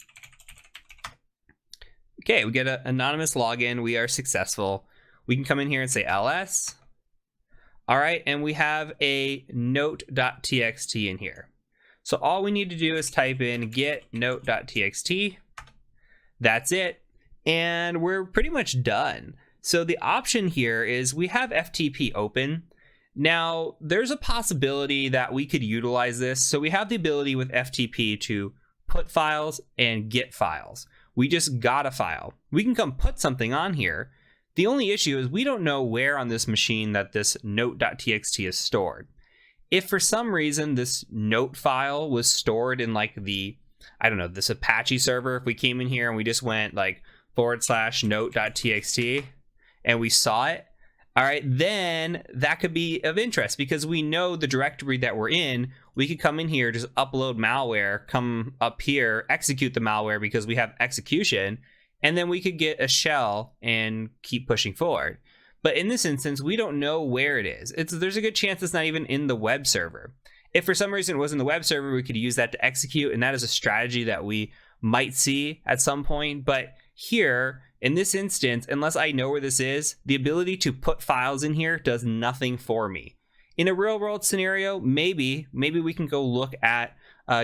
S1: Okay, we get an anonymous login. We are successful. We can come in here and say ls. All right, and we have a note.txt in here. So all we need to do is type in get note.txt. That's it, and we're pretty much done. So the option here is we have FTP open. Now, there's a possibility that we could utilize this. So we have the ability with FTP to put files and get files. We just got a file. We can come put something on here. The only issue is we don't know where on this machine that this note.txt is stored. If for some reason this note file was stored in like the, I don't know, this Apache server, if we came in here and we just went like /note.txt and we saw it, all right, then that could be of interest because we know the directory that we're in. We could come in here, just upload malware, come up here, execute the malware because we have execution, and then we could get a shell and keep pushing forward. But in this instance, we don't know where it is. There's a good chance it's not even in the web server. If for some reason it was in the web server, we could use that to execute, and that is a strategy that we might see at some point. But here, in this instance, unless I know where this is, the ability to put files in here does nothing for me. In a real world scenario, maybe we can go look at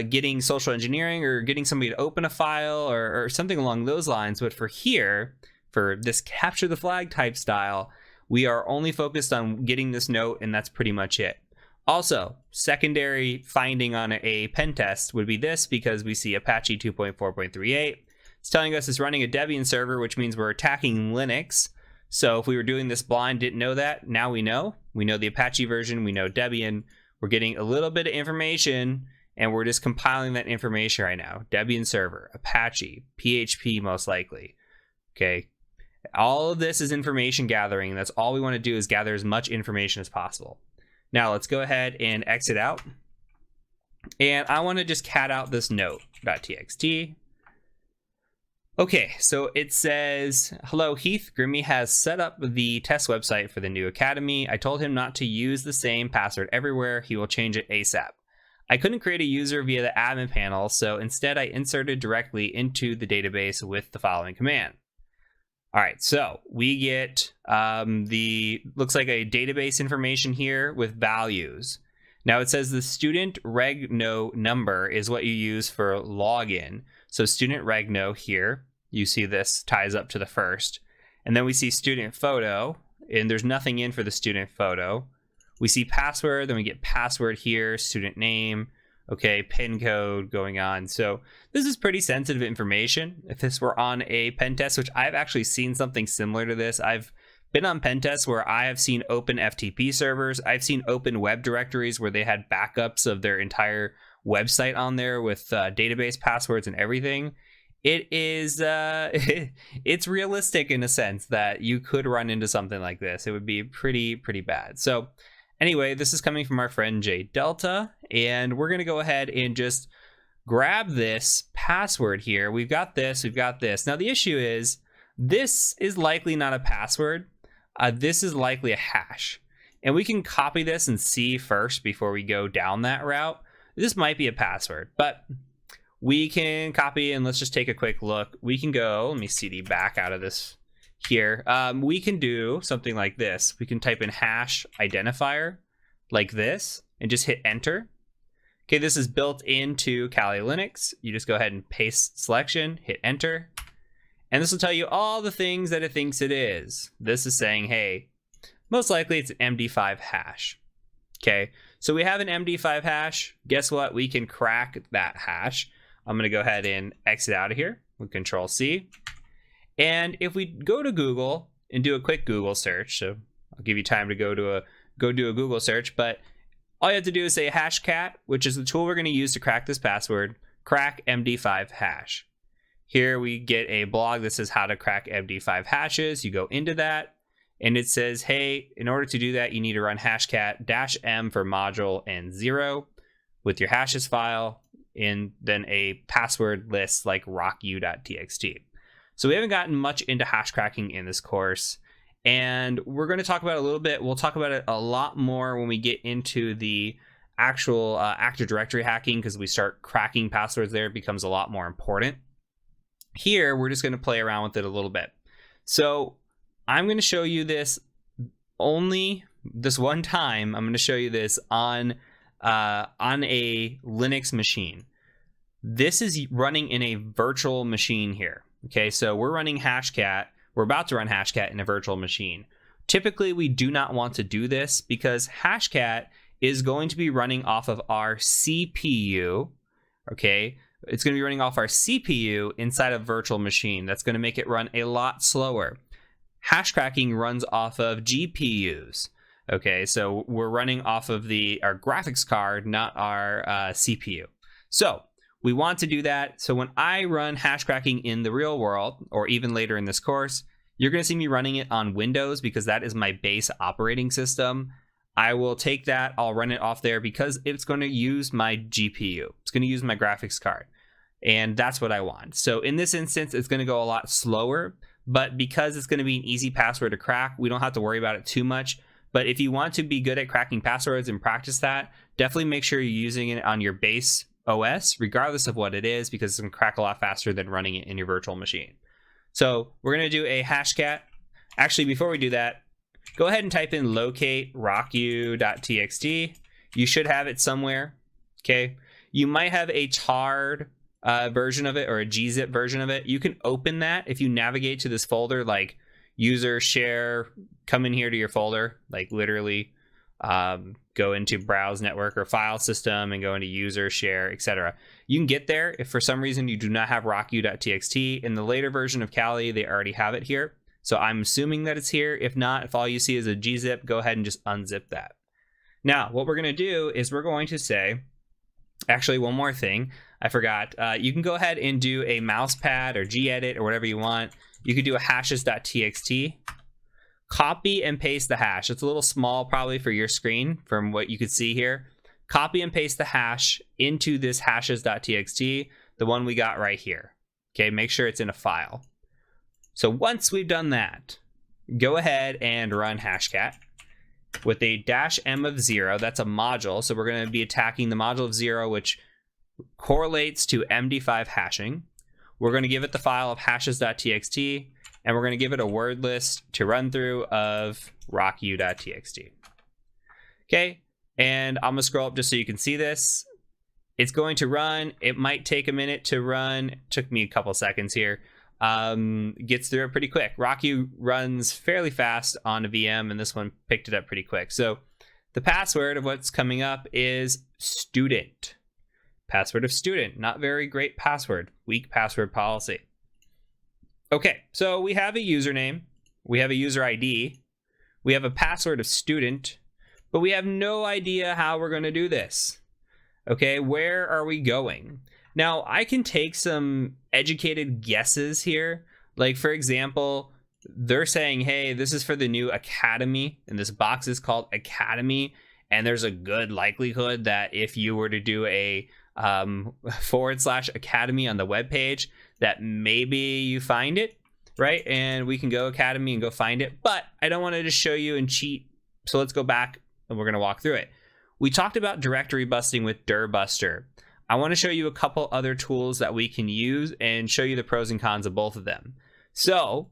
S1: getting social engineering or getting somebody to open a file or something along those lines. But for here, for this capture the flag type style, we are only focused on getting this note, and that's pretty much it. Also, secondary finding on a pen test would be this, because we see Apache 2.4.38. It's telling us it's running a Debian server, which means we're attacking Linux. So if we were doing this blind, didn't know that, now we know. We know the Apache version, we know Debian. We're getting a little bit of information, and we're just compiling that information right now. Debian server, Apache, PHP most likely. Okay, all of this is information gathering, and that's all we want to do is gather as much information as possible. Now let's go ahead and exit out. And I want to just cat out this note.txt. Okay, so it says, hello Heath, Grimmy has set up the test website for the new academy. I told him not to use the same password everywhere. He will change it ASAP. I couldn't create a user via the admin panel, so instead I inserted directly into the database with the following command. All right, so we get looks like a database information here with values. Now it says the student regno number is what you use for login. So student regno here, you see this ties up to the first. And then we see student photo, and there's nothing in for the student photo. We see password, then we get password here, student name, okay, pin code going on. So this is pretty sensitive information. If this were on a pen test, which I've actually seen something similar to this, I've been on pen tests where I have seen open FTP servers. I've seen open web directories where they had backups of their entire website on there with database passwords and everything. It is it's realistic in a sense that you could run into something like this. It would be pretty bad. So anyway, this is coming from our friend J Delta, and we're gonna go ahead and just grab this password here. We've got this. Now the issue is this is likely not a password. This is likely a hash, and we can copy this and see first before we go down that route. This might be a password, but we can copy, and let's just take a quick look. We can go, let me cd back out of this here. We can do something like this. We can type in hash identifier like this and just hit enter. Okay, this is built into Kali Linux. You just go ahead and paste selection, hit enter. And this will tell you all the things that it thinks it is. This is saying, hey, most likely it's an MD5 hash. Okay, so we have an MD5 hash. Guess what? We can crack that hash. I'm going to go ahead and exit out of here with Control C. And if we go to Google and do a quick Google search, so I'll give you time to go do a Google search, but all you have to do is say hashcat, which is the tool we're going to use to crack this password, crack MD5 hash. Here we get a blog that says how to crack MD5 hashes. You go into that, and it says, hey, in order to do that, you need to run hashcat -m for module and 0 with your hashes file, and then a password list like rocku.txt. So we haven't gotten much into hash cracking in this course, and we're going to talk about it a little bit. We'll talk about it a lot more when we get into the actual Active Directory hacking, because we start cracking passwords there. It becomes a lot more important. Here, we're just going to play around with it a little bit. So I'm going to show you this only this one time. I'm going to show you this on a Linux machine. This is running in a virtual machine here. Okay, so we're running hashcat. We're about to run hashcat in a virtual machine.
S2: Typically, we do not want to do this because Hashcat is going to be running off of our CPU, okay? It's going to be running off our CPU inside a virtual machine. That's going to make it run a lot slower. Hashcracking runs off of GPUs. Okay, so we're running off of our graphics card, not our CPU. So we want to do that. So when I run hashcracking in the real world, or even later in this course, you're going to see me running it on Windows because that is my base operating system. I will take that, I'll run it off there because it's going to use my GPU. It's going to use my graphics card. And that's what I want. So in this instance, it's going to go a lot slower, but because it's going to be an easy password to crack, we don't have to worry about it too much. But if you want to be good at cracking passwords and practice that, definitely make sure you're using it on your base OS, regardless of what it is, because it's going to crack a lot faster than running it in your virtual machine. So we're going to do a hashcat. Actually, before we do that, go ahead and type in locate rocku.txt. You should have it somewhere. Okay. You might have a tarred version of it or a gzip version of it. You can open that if you navigate to this folder, like user share, come in here to your folder, like literally go into browse network or file system and go into user share, etc. You can get there if for some reason you do not have rocku.txt. In the later version of Kali, they already have it here. So I'm assuming that it's here. If not, if all you see is a gzip, go ahead and just unzip that. Now, what we're going to do is we're going to say, actually, one more thing I forgot. You can go ahead and do a mousepad or gedit or whatever you want. You could do a hashes.txt. Copy and paste the hash. It's a little small probably for your screen from what you could see here. Copy and paste the hash into this hashes.txt, the one we got right here. Okay, make sure it's in a file. So once we've done that, go ahead and run hashcat with a -m of 0. That's a module. So we're going to be attacking the module of 0, which correlates to MD5 hashing. We're going to give it the file of hashes.txt, and we're going to give it a word list to run through of rocku.txt. Okay, and I'm going to scroll up just so you can see this. It's going to run. It might take a minute to run. It took me a couple seconds here. Gets through it pretty quick. Rocku runs fairly fast on a VM, and this one picked it up pretty quick. So the password of what's coming up is student. Password of student. Not very great password. Weak password policy. Okay, so we have a username. We have a user ID. We have a password of student, but we have no idea how we're going to do this. Okay, where are we going? Now, I can take some educated guesses here. Like, for example, they're saying, hey, this is for the new Academy, and this box is called Academy, and there's a good likelihood that if you were to do a /Academy on the web page, that maybe you find it, right? And we can go Academy and go find it, but I don't want to just show you and cheat. So let's go back and we're going to walk through it. We talked about directory busting with dirbuster. I want to show you a couple other tools that we can use and show you the pros and cons of both of them. So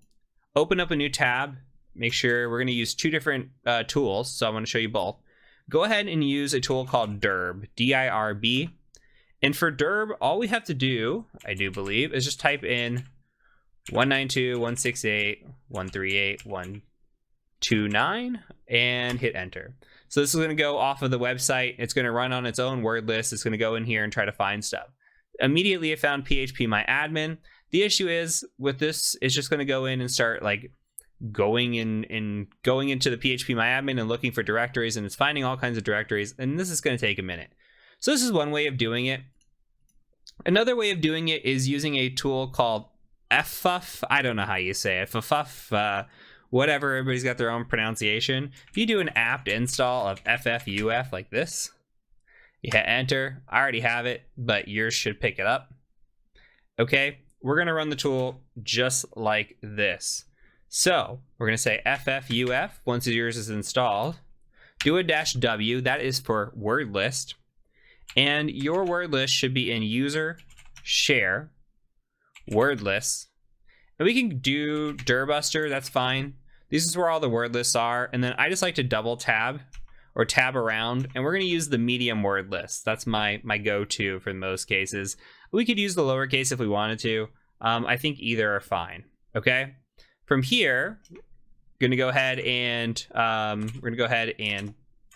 S2: open up a new tab. Make sure we're going to use two different tools. So I want to show you both. Go ahead and use a tool called dirb, D-I-R-B. And for dirb, all we have to do, I do believe, is just type in 192.168.138.129 and hit enter. So this is going to go off of the website. It's going to run on its own word list. It's going to go in here and try to find stuff. Immediately, it found phpMyAdmin. The issue is with this, it's just going to go in and start like going into the phpMyAdmin and looking for directories, and it's finding all kinds of directories. And this is going to take a minute. So this is one way of doing it. Another way of doing it is using a tool called ffuf. I don't know how you say it. ffuf. Whatever, everybody's got their own pronunciation. If you do an apt install of ffuf like this, you hit enter. I already have it, but yours should pick it up. Okay, we're going to run the tool just like this. So we're going to say ffuf once yours is installed. Do a -w, that is for word list. And your word list should be in user share word lists. And we can do dirbuster, that's fine. This is where all the word lists are. And then I just like to double tab or tab around, and we're going to use the medium word list. That's my go-to for most cases. We could use the lowercase if we wanted to. I think either are fine. Okay. From here, Gonna go ahead and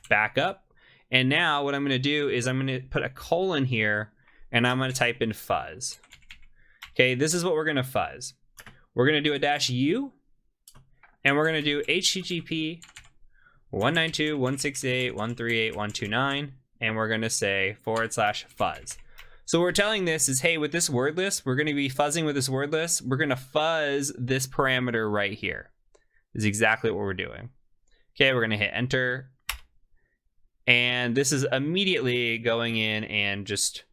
S2: back up. And now what I'm gonna do is I'm gonna put a colon here and I'm gonna type in fuzz. Okay, this is what we're gonna fuzz. We're gonna do a -u and we're gonna do HTTP 192.168.138.129 and we're gonna say /fuzz. So what we're telling this is, hey, with this word list, we're gonna be fuzzing with this word list. We're gonna fuzz this parameter right here. This is exactly what we're doing. Okay, we're gonna hit enter. And this is immediately going in and just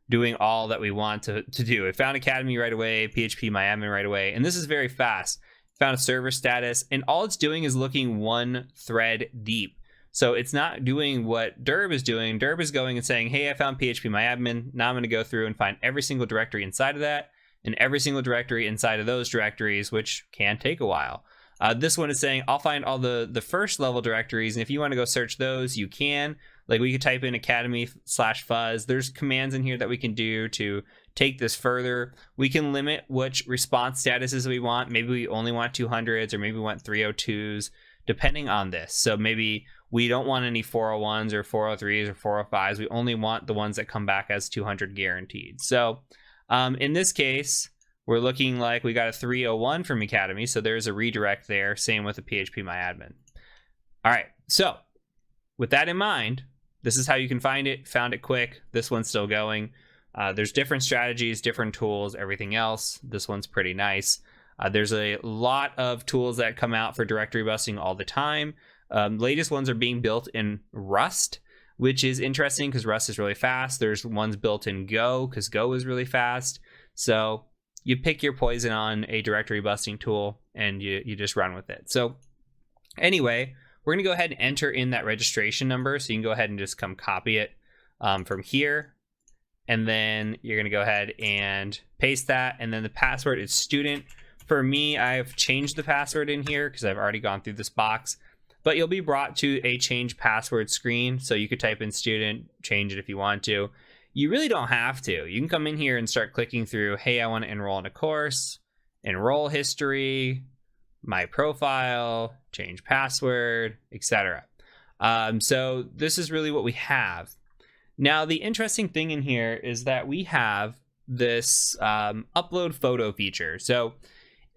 S2: doing all that we want to do. It found Academy right away, phpMyAdmin right away, and this is very fast. Found a server status, and all it's doing is looking one thread deep. So it's not doing what Derb is doing. Derb is going and saying, hey, I found phpMyAdmin. Now I'm going to go through and find every single directory inside of that and every single directory inside of those directories, which can take a while. This one is saying, I'll find all the first level directories, and if you want to go search those, you can. Like we could type in academy/fuzz. There's commands in here that we can do to take this further. We can limit which response statuses we want. Maybe we only want 200s or maybe we want 302s, depending on this. So maybe we don't want any 401s or 403s or 405s. We only want the ones that come back as 200 guaranteed. So in this case, we're looking like we got a 301 from Academy. So there's a redirect there. Same with the phpMyAdmin. All right. So with that in mind, this is how you can find it. Found it quick. This one's still going. There's different strategies, different tools, everything else. This one's pretty nice. There's a lot of tools that come out for directory busting all the time. Latest ones are being built in Rust, which is interesting because Rust is really fast. There's ones built in Go because Go is really fast. So you pick your poison on a directory busting tool and you just run with it. So anyway, we're going to go ahead and enter in that registration number. So you can go ahead and just come copy it from here. And then you're going to go ahead and paste that. And then the password is student. For me, I've changed the password in here because I've already gone through this box. But you'll be brought to a change password screen. So you could type in student, change it if you want to. You really don't have to. You can come in here and start clicking through, hey, I want to enroll in a course, enroll history, my profile, change password, etc. So this is really what we have. Now, the interesting thing in here is that we have this upload photo feature. So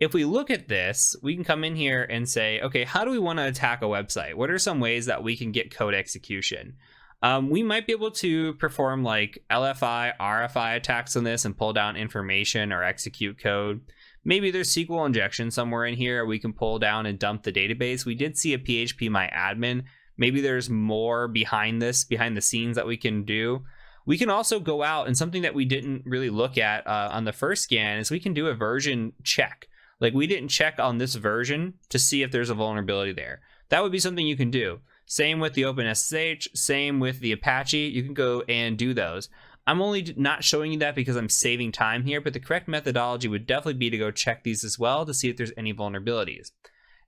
S2: if we look at this, we can come in here and say, okay, how do we want to attack a website? What are some ways that we can get code execution? We might be able to perform like LFI, RFI attacks on this and pull down information or execute code. Maybe there's SQL injection somewhere in here. We can pull down and dump the database. We did see a phpMyAdmin. Maybe there's more behind this, behind the scenes that we can do. We can also go out, and something that we didn't really look at on the first scan is we can do a version check. Like we didn't check on this version to see if there's a vulnerability there. That would be something you can do. Same with the OpenSSH, same with the Apache. You can go and do those. I'm only not showing you that because I'm saving time here, but the correct methodology would definitely be to go check these as well to see if there's any vulnerabilities.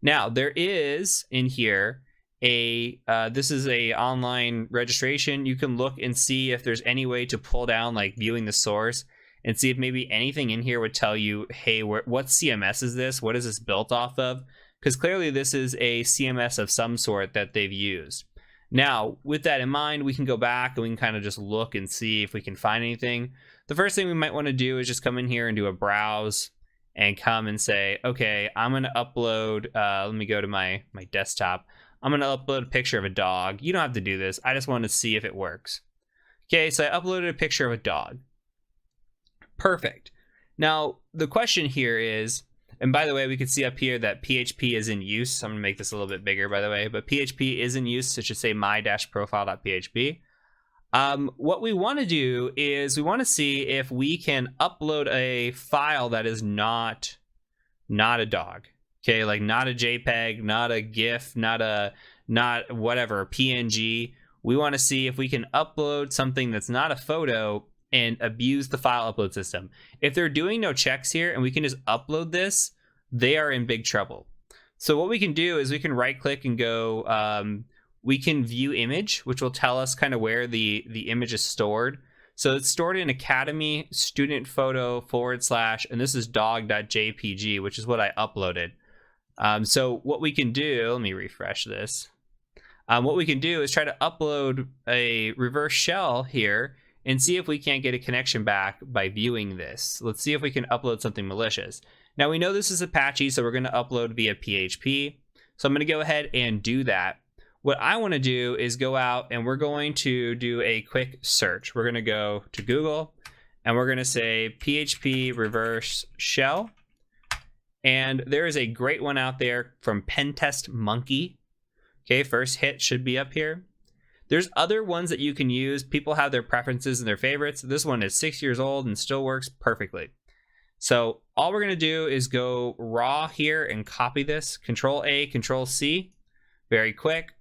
S2: Now, there is in here this is a online registration. You can look and see if there's any way to pull down like viewing the source and see if maybe anything in here would tell you, hey, what CMS is this? What is this built off of? Because clearly this is a CMS of some sort that they've used. Now, with that in mind, we can go back and we can kind of just look and see if we can find anything. The first thing we might want to do is just come in here and do a browse and come and say, okay, I'm going to upload, let me go to my desktop. I'm going to upload a picture of a dog. You don't have to do this. I just wanted to see if it works. Okay, so I uploaded a picture of a dog. Perfect. Now, the question here is, and by the way, we can see up here that PHP is in use. So I'm going to make this a little bit bigger, by the way, but PHP is in use. So it should say my-profile.php. What we want to do is we want to see if we can upload a file that is not a dog. Okay, like not a JPEG, not a GIF, not whatever, PNG. We want to see if we can upload something that's not a photo and abuse the file upload system. If they're doing no checks here and we can just upload this, they are in big trouble. So what we can do is we can right click and go, we can view image, which will tell us kind of where the image is stored. So it's stored in Academy student photo / and this is dog.jpg, which is what I uploaded. So what we can do, let me refresh this. What we can do is try to upload a reverse shell here and see if we can't get a connection back by viewing this. Let's see if we can upload something malicious. Now we know this is Apache, so we're going to upload via PHP. So I'm going to go ahead and do that. What I want to do is go out and we're going to do a quick search. We're going to go to Google and we're going to say PHP reverse shell. And there is a great one out there from Pentest Monkey. Okay, first hit should be up here. There's other ones that you can use. People have their preferences and their favorites. This one is 6 years old and still works perfectly. So all we're going to do is go raw here and copy this. Control A, Control C, very quick.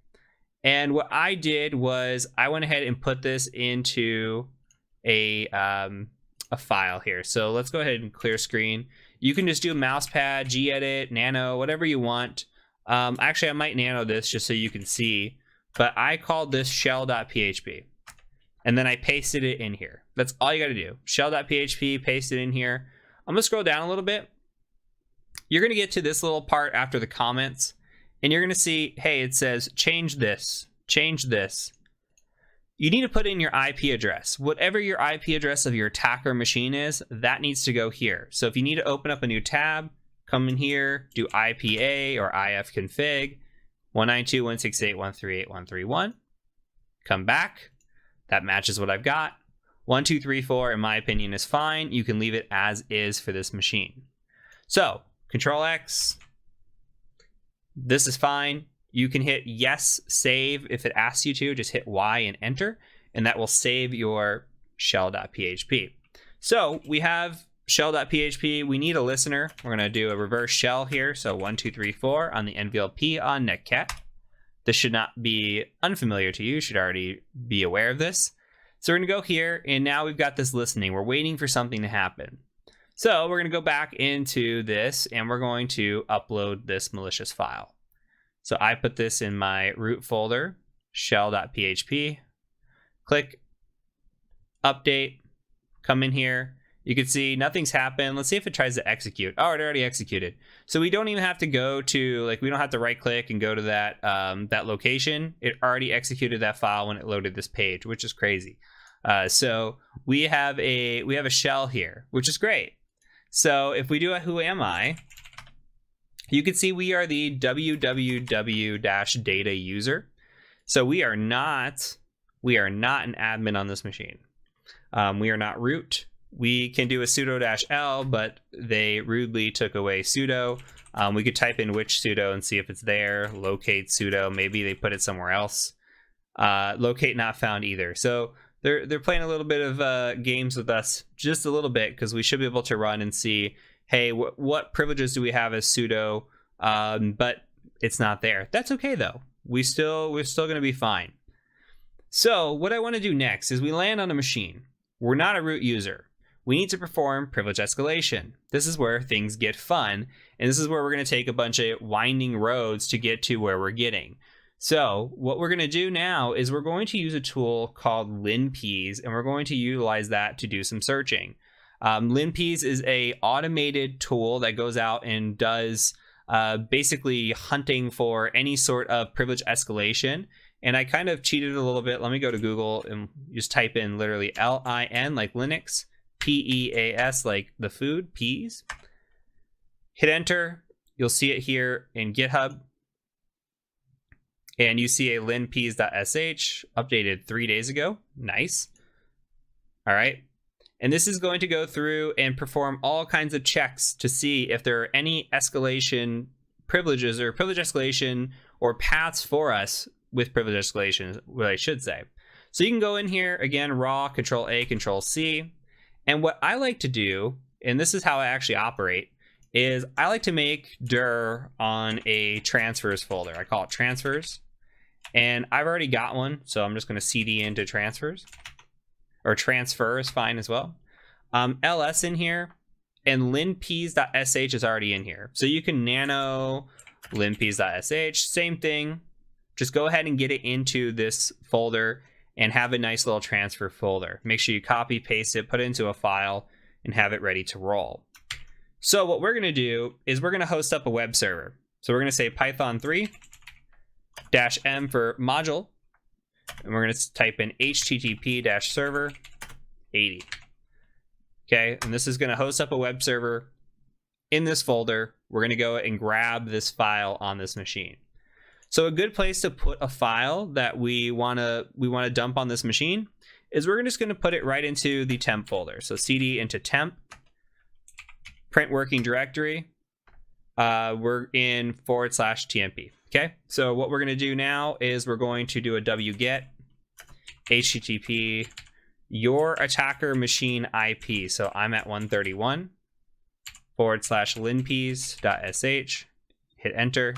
S2: And what I did was I went ahead and put this into a file here. So let's go ahead and clear screen. You can just do mousepad, gedit, nano, whatever you want. Actually, I might nano this just so you can see, but I called this shell.php and then I pasted it in here. That's all you got to do. Shell.php, paste it in here. I'm going to scroll down a little bit. You're going to get to this little part after the comments and you're going to see, hey, it says change this, change this. You need to put in your IP address. Whatever your IP address of your attacker machine is, that needs to go here. So if you need to open up a new tab, come in here, do IPA or ifconfig 192.168.138.131. Come back. That matches what I've got. 1234, in my opinion, is fine. You can leave it as is for this machine. So, Control X. This is fine. You can hit yes, save if it asks you to. Just hit Y and enter, and that will save your shell.php. So, we have shell.php. We need a listener. We're going to do a reverse shell here. So 1234 on the NVLP on Netcat. This should not be unfamiliar to you. You should already be aware of this. So we're going to go here and now we've got this listening. We're waiting for something to happen. So we're going to go back into this and we're going to upload this malicious file. So I put this in my root folder, shell.php. Click update, come in here. You can see nothing's happened. Let's see if it tries to execute. Oh, it already executed. So we don't even have to go to, like, we don't have to right click and go to that that location. It already executed that file when it loaded this page, which is crazy. So we have a shell here, which is great. So if we do a who am I, you can see we are the www-data user. So we are not an admin on this machine. We are not root. We can do a sudo-l, but they rudely took away sudo. We could type in which sudo and see if it's there. Locate sudo. Maybe they put it somewhere else. Locate not found either. So they're playing a little bit of games with us, just a little bit, because we should be able to run and see, hey, what privileges do we have as sudo? But it's not there. That's okay though. We're still going to be fine. So what I want to do next is we land on a machine. We're not a root user. We need to perform privilege escalation. This is where things get fun, and this is where we're going to take a bunch of winding roads to get to where we're getting. So what we're going to do now is we're going to use a tool called LinPeas, and we're going to utilize that to do some searching. LinPeas is a automated tool that goes out and does basically hunting for any sort of privilege escalation. And I kind of cheated a little bit. Let me go to Google and just type in literally LIN, like Linux, PEAS, like the food, peas. Hit enter. You'll see it here in GitHub. And you see a linpeas.sh updated 3 days ago. Nice. All right. And this is going to go through and perform all kinds of checks to see if there are any escalation privileges or privilege escalation or paths for us with privilege escalation, what I should say. So you can go in here, again, raw, Control A, Control C. And what I like to do, and this is how I actually operate, is I like to make dir on a transfers folder. I call it transfers. And I've already got one, so I'm just going to cd into transfers. Or transfer is fine as well. ls in here, and linpeas.sh is already in here. So you can nano linpeas.sh, same thing. Just go ahead and get it into this folder and have a nice little transfer folder. Make sure you copy, paste it, put it into a file, and have it ready to roll. So what we're going to do is we're going to host up a web server. So we're going to say Python 3 -m for module, and we're going to type in http-server 80. Okay, and this is going to host up a web server in this folder. We're going to go and grab this file on this machine. So a good place to put a file that we want to dump on this machine is we're just going to put it right into the temp folder. So cd into temp, print working directory. We're in /tmp. Okay, so what we're going to do now is we're going to do a wget http your attacker machine IP. So I'm at 131 /linpeas.sh. Hit enter.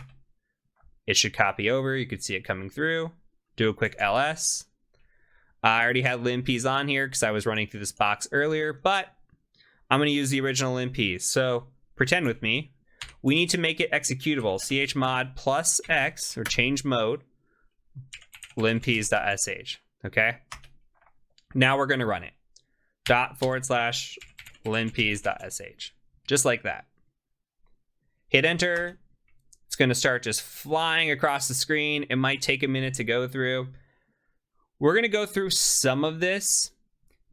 S2: It should copy over. You could see it coming through. Do a quick ls. I already had linpeas on here because I was running through this box earlier, but I'm going to use the original linpeas. So pretend with me. We need to make it executable. chmod +x, or change mode, linpeas.sh. Okay. Now we're going to run it. ./linpeas.sh. Just like that. Hit enter. It's going to start just flying across the screen. It might take a minute to go through. We're going to go through some of this,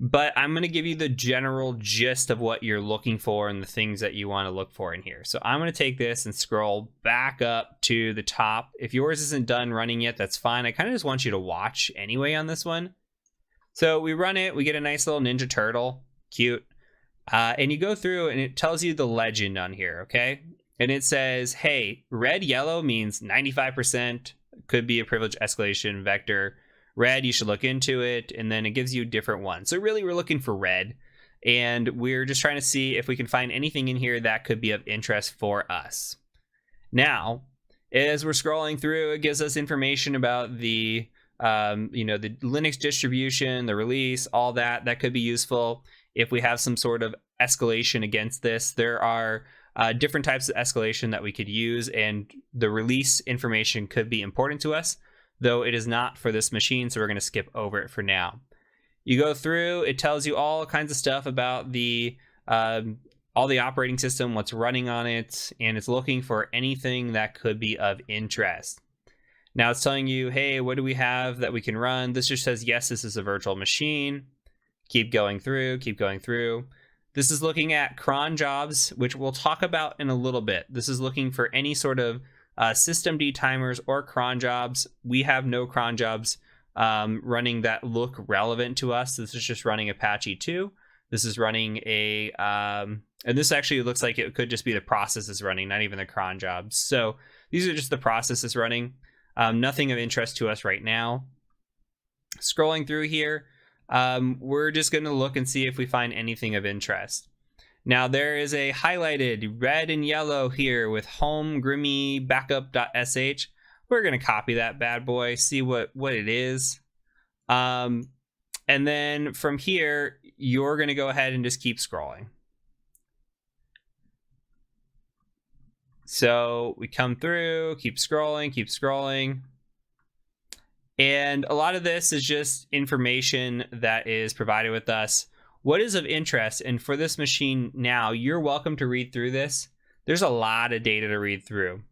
S2: but I'm going to give you the general gist of what you're looking for and the things that you want to look for in here. So I'm going to take this and scroll back up to the top. If yours isn't done running yet, that's fine. I kind of just want you to watch anyway on this one. So we run it. We get a nice little Ninja Turtle. Cute. And you go through and it tells you the legend on here, okay? And it says, hey, red, yellow means 95%. Could be a privilege escalation vector. Red, you should look into it. And then it gives you different ones. So really, we're looking for red. And we're just trying to see if we can find anything in here that could be of interest for us. Now, as we're scrolling through, it gives us information about the, the Linux distribution, the release, all that. That could be useful if we have some sort of escalation against this. There are different types of escalation that we could use, and the release information could be important to us, though it is not for this machine, so we're going to skip over it for now. You go through, it tells you all kinds of stuff about the all the operating system, what's running on it, and it's looking for anything that could be of interest. Now it's telling you, hey, what do we have that we can run? This just says, yes, this is a virtual machine. Keep going through, keep going through. This is looking at cron jobs, which we'll talk about in a little bit. This is looking for any sort of systemd timers or cron jobs. We have no cron jobs running that look relevant to us. This is just running Apache 2. This is running a, and this actually looks like it could just be the processes running, not even the cron jobs. So these are just the processes running. Nothing of interest to us right now. Scrolling through here, we're just going to look and see if we find anything of interest. Now there is a highlighted red and yellow here with home grimy backup.sh. We're going to copy that bad boy, see what it is. And then from here, you're going to go ahead and just keep scrolling. So we come through, keep scrolling. And a lot of this is just information that is provided with us. What is of interest, and for this machine now, you're welcome to read through this. There's a lot of data to read through.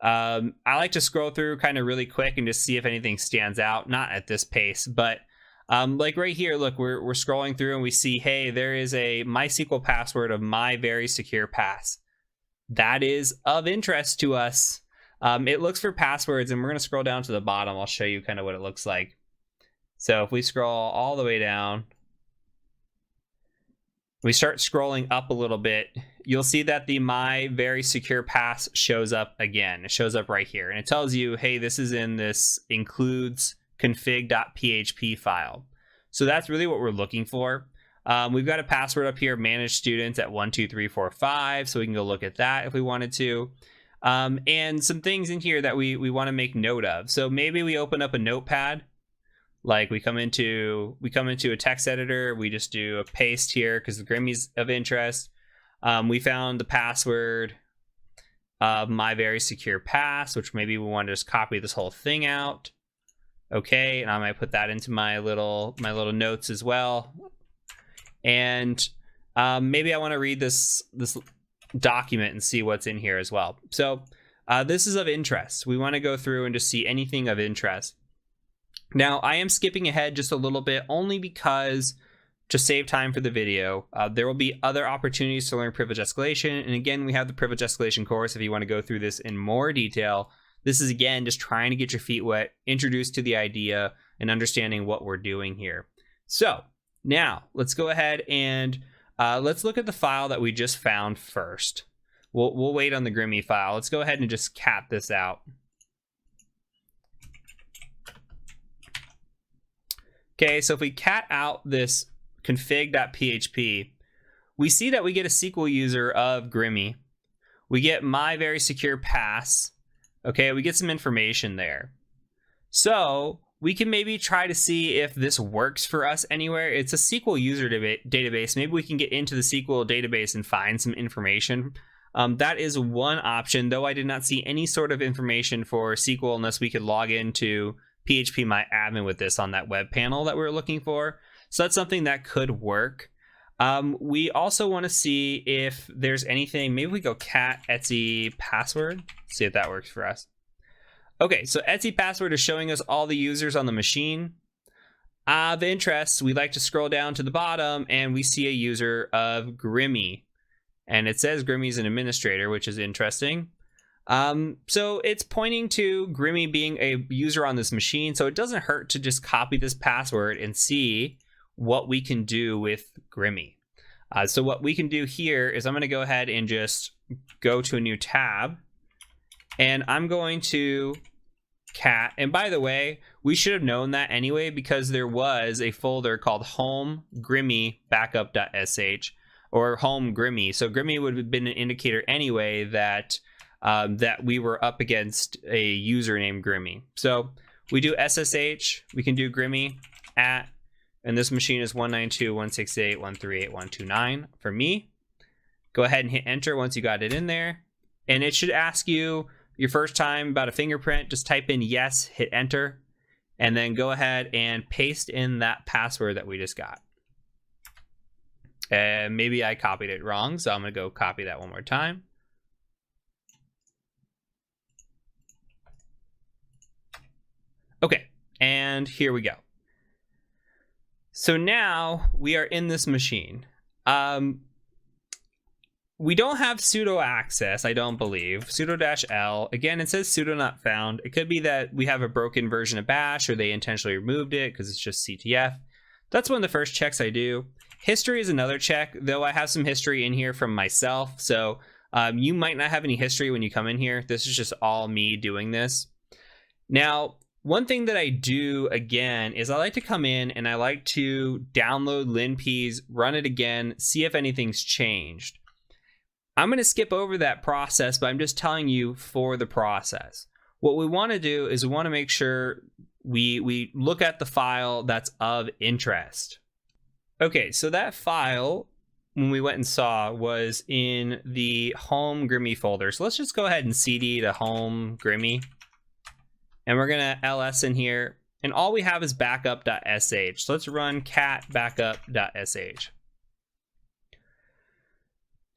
S2: I like to scroll through kind of really quick and just see if anything stands out. Not at this pace, but like right here, look, we're scrolling through and we see, hey, there is a MySQL password of my very secure pass. That is of interest to us. It looks for passwords, and we're going to scroll down to the bottom. I'll show you kind of what it looks like. So if we scroll all the way down, we start scrolling up a little bit, you'll see that the my very secure pass shows up again. It shows up right here, and it tells you, hey, this is in this includes config.php file. So that's really what we're looking for. We've got a password up here, manage students at 12345, so we can go look at that if we wanted to. And some things in here that we want to make note of. So maybe we open up a notepad, like we come into a text editor, we just do a paste here because the Grimy's of interest. We found the password of my very secure pass, which maybe we want to just copy this whole thing out. Okay, and I might put that into my little notes as well. And maybe I want to read this document and see what's in here as well. So this is of interest. We want to go through and just see anything of interest. Now, I am skipping ahead just a little bit only because to save time for the video, there will be other opportunities to learn privilege escalation. And again, we have the privilege escalation course if you want to go through this in more detail. This is, again, just trying to get your feet wet, introduced to the idea, and understanding what we're doing here. So now let's go ahead and let's look at the file that we just found first. We'll wait on the Grimmy file. Let's go ahead and just cat this out. Okay, so if we cat out this config.php, we see that we get a SQL user of Grimmy. We get my very secure pass. Okay, we get some information there. So we can maybe try to see if this works for us anywhere. It's a SQL user database. Maybe we can get into the SQL database and find some information. That is one option, though I did not see any sort of information for SQL unless we could log into PHPMyAdmin with this on that web panel that we were looking for. So that's something that could work. We also want to see if there's anything. Maybe we go cat Etsy password, see if that works for us. Okay, so Etsy password is showing us all the users on the machine. Of interest, we like to scroll down to the bottom and we see a user of Grimmy. And it says Grimmy's an administrator, which is interesting. So it's pointing to Grimmy being a user on this machine. So it doesn't hurt to just copy this password and see what we can do with Grimmy. So what we can do here is I'm going to go ahead and just go to a new tab. And I'm going to cat. And by the way, we should have known that anyway, because there was a folder called home Grimmy backup.sh or home Grimmy. So Grimmy would have been an indicator anyway that that we were up against a user named Grimmy. So we do SSH, we can do Grimmy at, and this machine is 192.168.138.129 for me. Go ahead and hit enter once you got it in there. And it should ask you your first time about a fingerprint, just type in yes, hit enter, and then go ahead and paste in that password that we just got. And maybe I copied it wrong, so I'm gonna go copy that one more time. Okay, and here we go. So now we are in this machine. We don't have sudo access, I don't believe. Sudo-L. Again, it says sudo not found. It could be that we have a broken version of bash or they intentionally removed it because it's just CTF. That's one of the first checks I do. History is another check, though I have some history in here from myself. So you might not have any history when you come in here. This is just all me doing this. Now, one thing that I do again is I like to come in and I like to download LinPs, run it again, see if anything's changed. I'm going to skip over that process, but I'm just telling you for the process. What we want to do is we want to make sure we look at the file that's of interest. Okay, so that file, when we went and saw, was in the home Grimmy folder. So let's just go ahead and cd to home Grimmy. And we're going to ls in here. And all we have is backup.sh. So let's run cat backup.sh.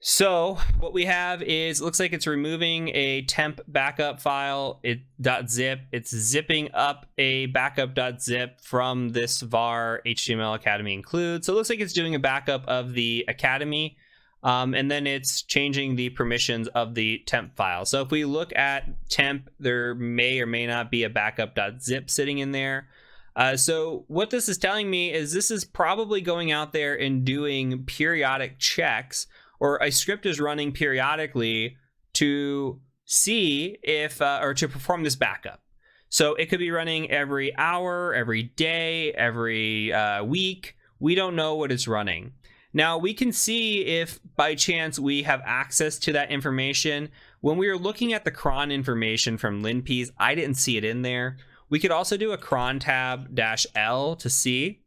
S2: So what we have is, looks like it's removing a temp backup file, .zip. It's zipping up a backup.zip from this var HTML Academy include. So it looks like it's doing a backup of the Academy, and then it's changing the permissions of the temp file. So if we look at temp, there may or may not be a backup.zip sitting in there. So what this is telling me is this is probably going out there and doing periodic checks, or a script is running periodically to see if, or to perform this backup. So it could be running every hour, every day, every week. We don't know what it's running. Now we can see if by chance we have access to that information. When we were looking at the cron information from LinPs, I didn't see it in there. We could also do a cron tab -L to see.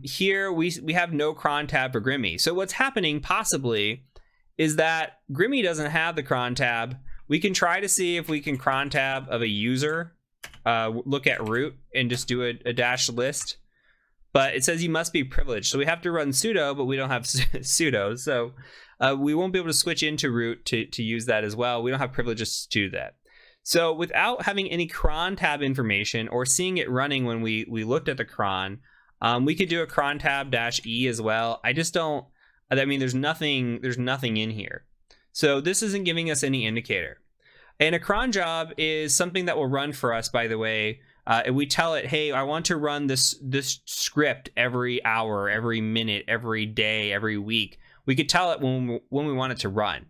S2: Here we have no cron tab for Grimmy. So what's happening possibly is that Grimmy doesn't have the cron tab. We can try to see if we can cron tab of a user, look at root and just do a dash list. but it says you must be privileged. So we have to run sudo, but we don't have sudo. So we won't be able to switch into root to use that as well. We don't have privileges to do that. So without having any cron tab information or seeing it running when we looked at the cron, we could do a cron tab -e as well. I just don't, I mean, there's nothing in here. So this isn't giving us any indicator. And a cron job is something that will run for us, by the way. And we tell it, hey, I want to run this script every hour, every minute, every day, every week. We could tell it when we want it to run.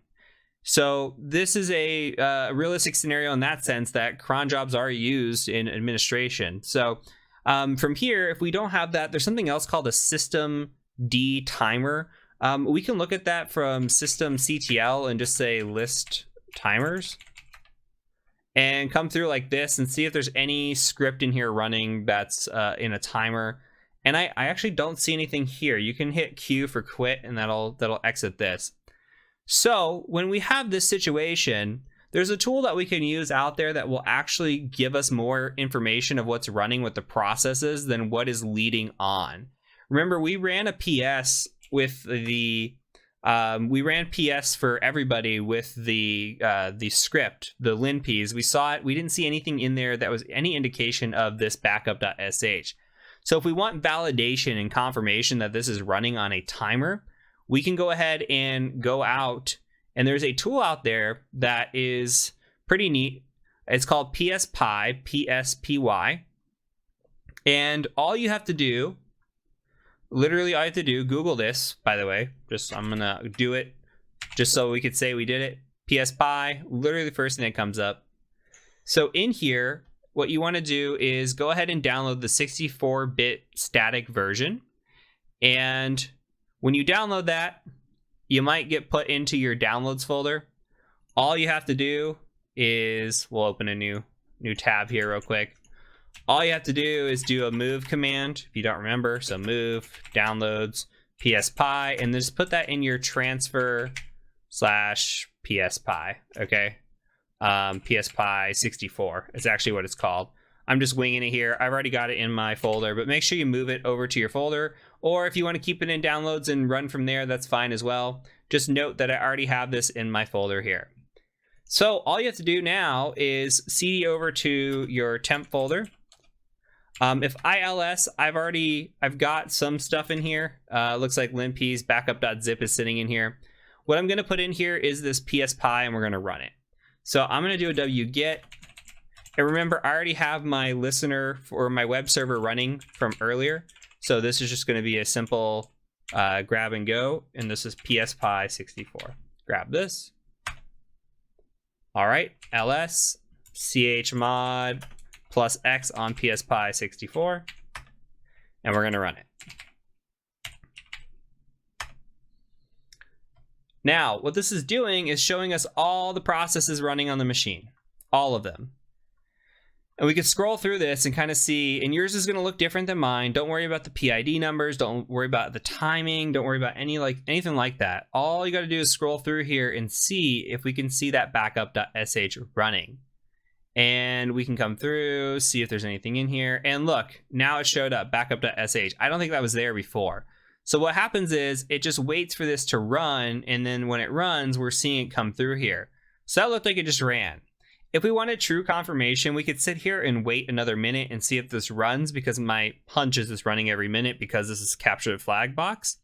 S2: So this is a realistic scenario in that sense that cron jobs are used in administration. So from here, if we don't have that, there's something else called a system D timer. We can look at that from systemctl and just say list timers and come through like this and see if there's any script in here running that's in a timer. And I actually don't see anything here. You can hit Q for quit and that'll exit this. So when we have this situation, there's a tool that we can use out there that will actually give us more information of what's running with the processes than what is leading on. Remember, we ran a PS with the we ran PS for everybody with the script, the linps. We saw it. We didn't see anything in there that was any indication of this backup.sh. So if we want validation and confirmation that this is running on a timer, we can go ahead and go out, and there's a tool out there that is pretty neat. It's called PSPy, PSPY. And all you have to do, literally all you have to do, Google this, by the way, I'm gonna do it just so we could say we did it. PSPy, literally the first thing that comes up. So in here, what you wanna do is go ahead and download the 64-bit static version. And when you download that, you might get put into your downloads folder. All you have to do is, we'll open a new tab here real quick. All you have to do is do a move command, if you don't remember. So move, downloads, PSPy, and then just put that in your transfer /PSPy, okay? PSPy 64 is actually what it's called. I'm just winging it here. I've already got it in my folder, but make sure you move it over to your folder. Or if you want to keep it in downloads and run from there, that's fine as well. Just note that I already have this in my folder here. So all you have to do now is cd over to your temp folder. If ILS, I've got some stuff in here. Looks like linps backup.zip is sitting in here. What I'm going to put in here is this PSPy, and we're going to run it. So I'm going to do a wget. And remember, I already have my listener for my web server running from earlier. So this is just going to be a simple grab and go. And this is PSPy 64. Grab this. All right, ls chmod +x on PSPy 64. And we're going to run it. Now, what this is doing is showing us all the processes running on the machine. All of them. And we could scroll through this and kind of see, and yours is going to look different than mine. Don't worry about the PID numbers. Don't worry about the timing. Don't worry about anything like that. All you got to do is scroll through here and see if we can see that backup.sh running. And we can come through, see if there's anything in here. And look, now it showed up, backup.sh. I don't think that was there before. So what happens is it just waits for this to run. And then when it runs, we're seeing it come through here. So that looked like it just ran. If we wanted true confirmation, we could sit here and wait another minute and see if this runs, because my hunch is it's running every minute because this is capture the flag box.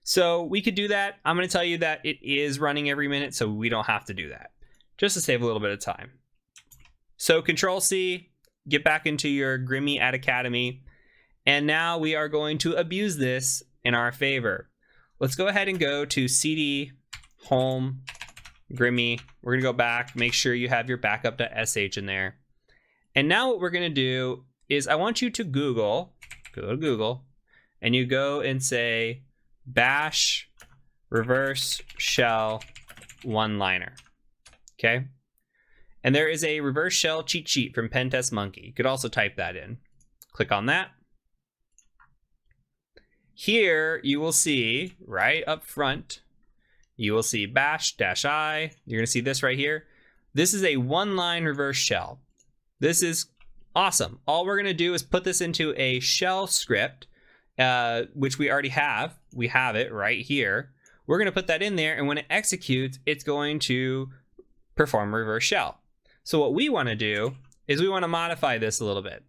S2: So we could do that. I'm going to tell you that it is running every minute, so we don't have to do that, just to save a little bit of time. So Control-C, get back into your Grimy at Academy, and now we are going to abuse this in our favor. Let's go ahead and go to cd home Grimy. We're going to go back, make sure you have your backup.sh in there. And now what we're going to do is I want you to go to Google, and you go and say bash reverse shell one-liner. Okay? And there is a reverse shell cheat sheet from Pentest Monkey. You could also type that in. Click on that. Here you will see right up front, you will see bash-i. You're going to see this right here. This is a one-line reverse shell. This is awesome. All we're going to do is put this into a shell script, which we already have. We have it right here. We're going to put that in there, and when it executes, it's going to perform reverse shell. So what we want to do is we want to modify this a little bit.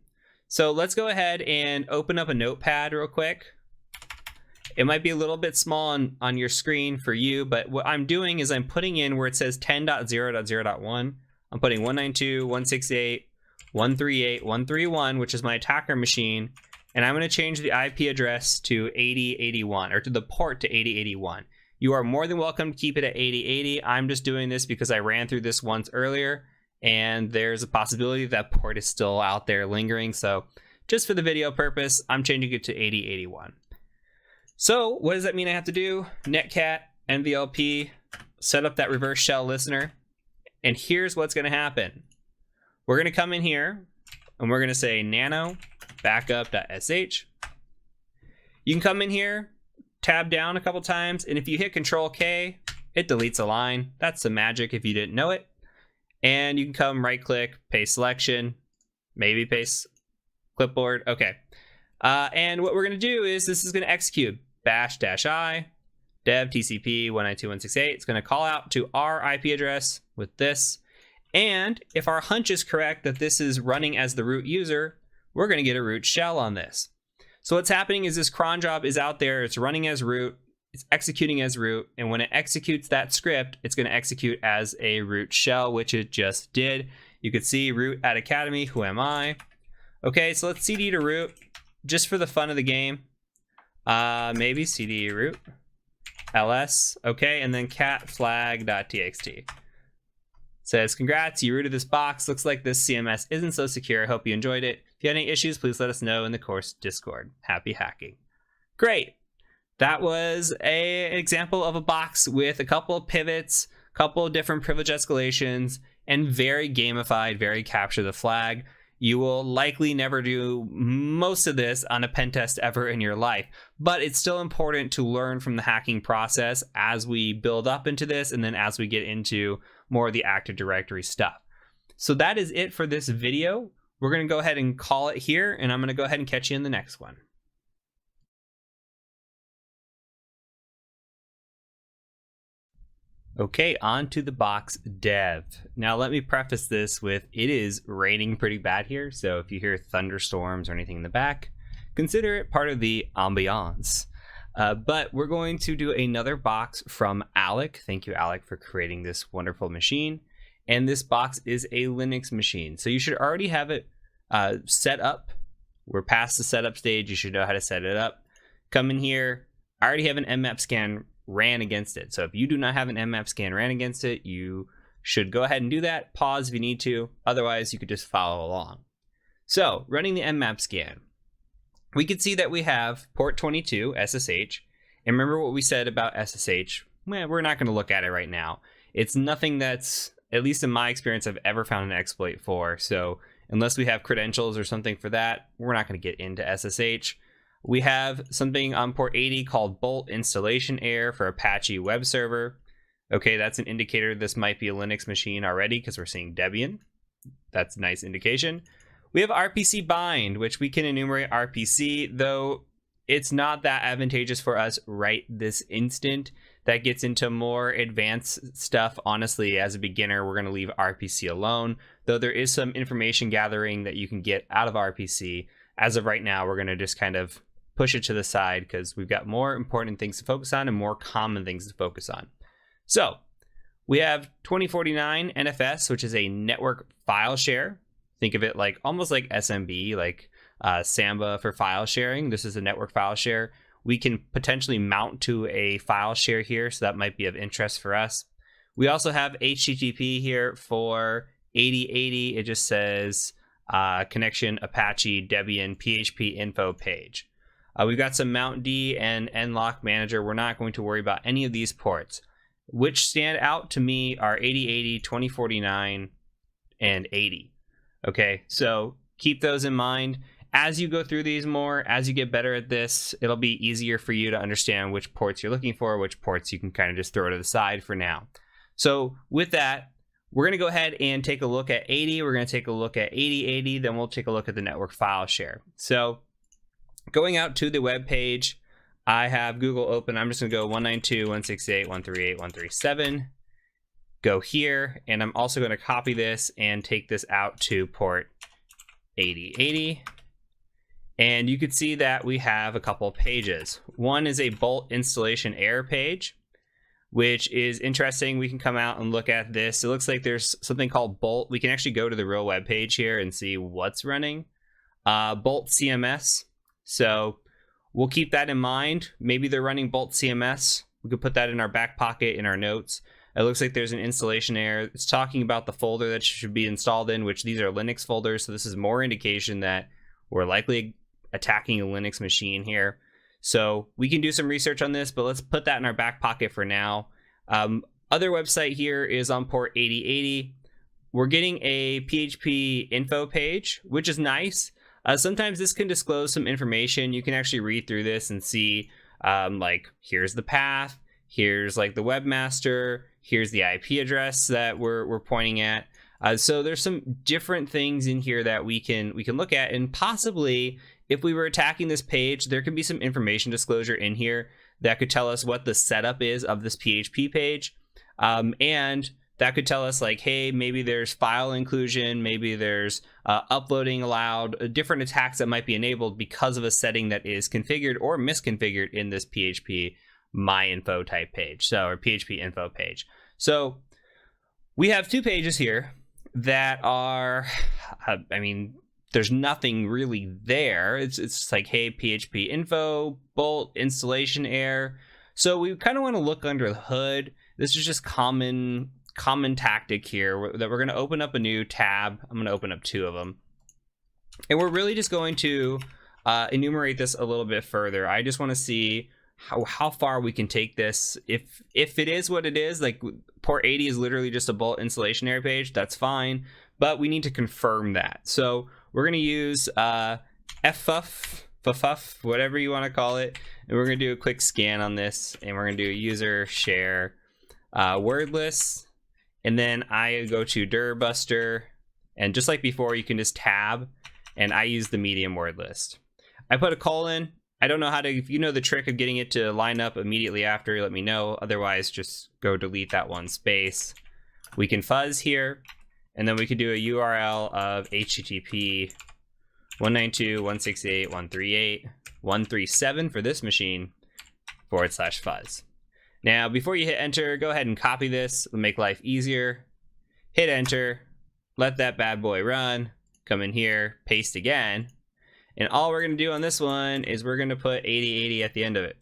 S2: So let's go ahead and open up a notepad real quick. It might be a little bit small on your screen for you, but what I'm doing is I'm putting in where it says 10.0.0.1. I'm putting 192.168.138.131, which is my attacker machine, and I'm going to change the IP address to 8081, or to the port to 8081. You are more than welcome to keep it at 8080. I'm just doing this because I ran through this once earlier, and there's a possibility that port is still out there lingering. So just for the video purpose, I'm changing it to 8081. So what does that mean I have to do? Netcat, NVLP, set up that reverse shell listener. And here's what's going to happen. We're going to come in here and we're going to say nano backup.sh. You can come in here, tab down a couple times, and if you hit Control K, it deletes a line. That's the magic if you didn't know it. And you can come right click, paste selection, maybe paste clipboard. Okay. And what we're going to do is this is going to execute bash-i dev tcp 192.168. It's going to call out to our IP address with this. And if our hunch is correct that this is running as the root user, we're going to get a root shell on this. So what's happening is this cron job is out there. It's running as root. It's executing as root. And when it executes that script, it's going to execute as a root shell, which it just did. You could see root at academy. Who am I? Okay, so let's cd to root just for the fun of the game. Maybe cd root ls. Okay, and then cat flag.txt. Says, congrats, you rooted this box. Looks like this CMS isn't so secure. I hope you enjoyed it. If you had any issues, please let us know in the course Discord. Happy hacking. Great. That was an example of a box with a couple of pivots, a couple of different privilege escalations, and very gamified, very capture the flag. You will likely never do most of this on a pen test ever in your life, but it's still important to learn from the hacking process as we build up into this and then as we get into more of the Active Directory stuff. So that is it for this video. We're going to go ahead and call it here, and I'm going to go ahead and catch you in the next one. Okay, on to the box dev. Now let me preface this with it is raining pretty bad here, so if you hear thunderstorms or anything in the back, consider it part of the ambiance. But we're going to do another box from Alec. Thank you, Alec, for creating this wonderful machine. And this box is a Linux machine, so you should already have it set up. We're past the setup stage. You should know how to set it up. Come in here. I already have an nmap scan ran against it. So if you do not have an nmap scan ran against it, you should go ahead and do that. Pause if you need to. Otherwise, you could just follow along. So running the nmap scan, we can see that we have port 22 SSH. And remember what we said about SSH? Well, we're not going to look at it right now. It's nothing that's, at least in my experience, I've ever found an exploit for. So unless we have credentials or something for that, we're not going to get into SSH. We have something on port 80 called Bolt installation error for Apache web server. Okay, that's an indicator this might be a Linux machine already because we're seeing Debian. That's a nice indication. We have RPC bind, which we can enumerate RPC, though it's not that advantageous for us right this instant. That gets into more advanced stuff. Honestly, as a beginner, we're going to leave RPC alone, though there is some information gathering that you can get out of RPC. As of right now, we're going to just kind of push it to the side because we've got more important things to focus on and more common things to focus on. So we have 2049 NFS, which is a network file share. Think of it like almost like SMB, like Samba for file sharing. This is a network file share. We can potentially mount to a file share here, so that might be of interest for us. We also have HTTP here for 8080. It just says connection Apache Debian PHP info page. We've got some Mount D and nlock manager. We're not going to worry about any of these ports. Which stand out to me are 8080, 2049, and 80. Okay, so keep those in mind. As you go through these more, as you get better at this, it'll be easier for you to understand which ports you're looking for, which ports you can kind of just throw to the side for now. So with that, we're going to go ahead and take a look at 80. We're going to take a look at 8080. Then we'll take a look at the network file share. So Going out to the web page, I have Google open. I'm just going to go 192.168.138.137. Go here, and I'm also going to copy this and take this out to port 8080. And you can see that we have a couple pages. One is a Bolt installation error page, which is interesting. We can come out and look at this. It looks like there's something called Bolt. We can actually go to the real web page here and see what's running. Bolt CMS. So we'll keep that in mind. Maybe they're running Bolt CMS. We could put that in our back pocket in our notes. It looks like there's an installation error. It's talking about the folder that should be installed in, which these are Linux folders. So this is more indication that we're likely attacking a Linux machine here. So we can do some research on this, but let's put that in our back pocket for now. Other website here is on port 8080. We're getting a PHP info page, which is nice. Sometimes this can disclose some information. You can actually read through this and see, like, here's the path, here's like the webmaster, here's the IP address that we're pointing at. So there's some different things in here that we can look at, and possibly if we were attacking this page, there could be some information disclosure in here that could tell us what the setup is of this PHP page, and that could tell us, like, hey, maybe there's file inclusion, maybe there's uploading allowed, different attacks that might be enabled because of a setting that is configured or misconfigured in this PHP myinfo type page, or PHP info page. So we have two pages here that are, I mean, there's nothing really there. It's just like, hey, PHP info, Bolt, installation error. So we kind of want to look under the hood. This is just common tactic here that we're going to open up a new tab. I'm going to open up two of them. And we're really just going to enumerate this a little bit further. I just want to see how far we can take this. If it is what it is, like port 80 is literally just a Bolt installation error page, that's fine. But we need to confirm that. So we're going to use FFuff, whatever you want to call it. And we're going to do a quick scan on this. And we're going to do a user share wordless. And then I go to Dirbuster, and just like before, you can just tab, and I use the medium word list. I put a colon. I don't know how to, if you know the trick of getting it to line up immediately after, let me know. Otherwise, just go delete that one space. We can fuzz here, and then we could do a URL of HTTP 192.168.138.137 for this machine /fuzz. Now, before you hit enter, go ahead and copy this. It'll make life easier. Hit enter, let that bad boy run, come in here, paste again. And all we're going to do on this one is we're going to put 8080 at the end of it.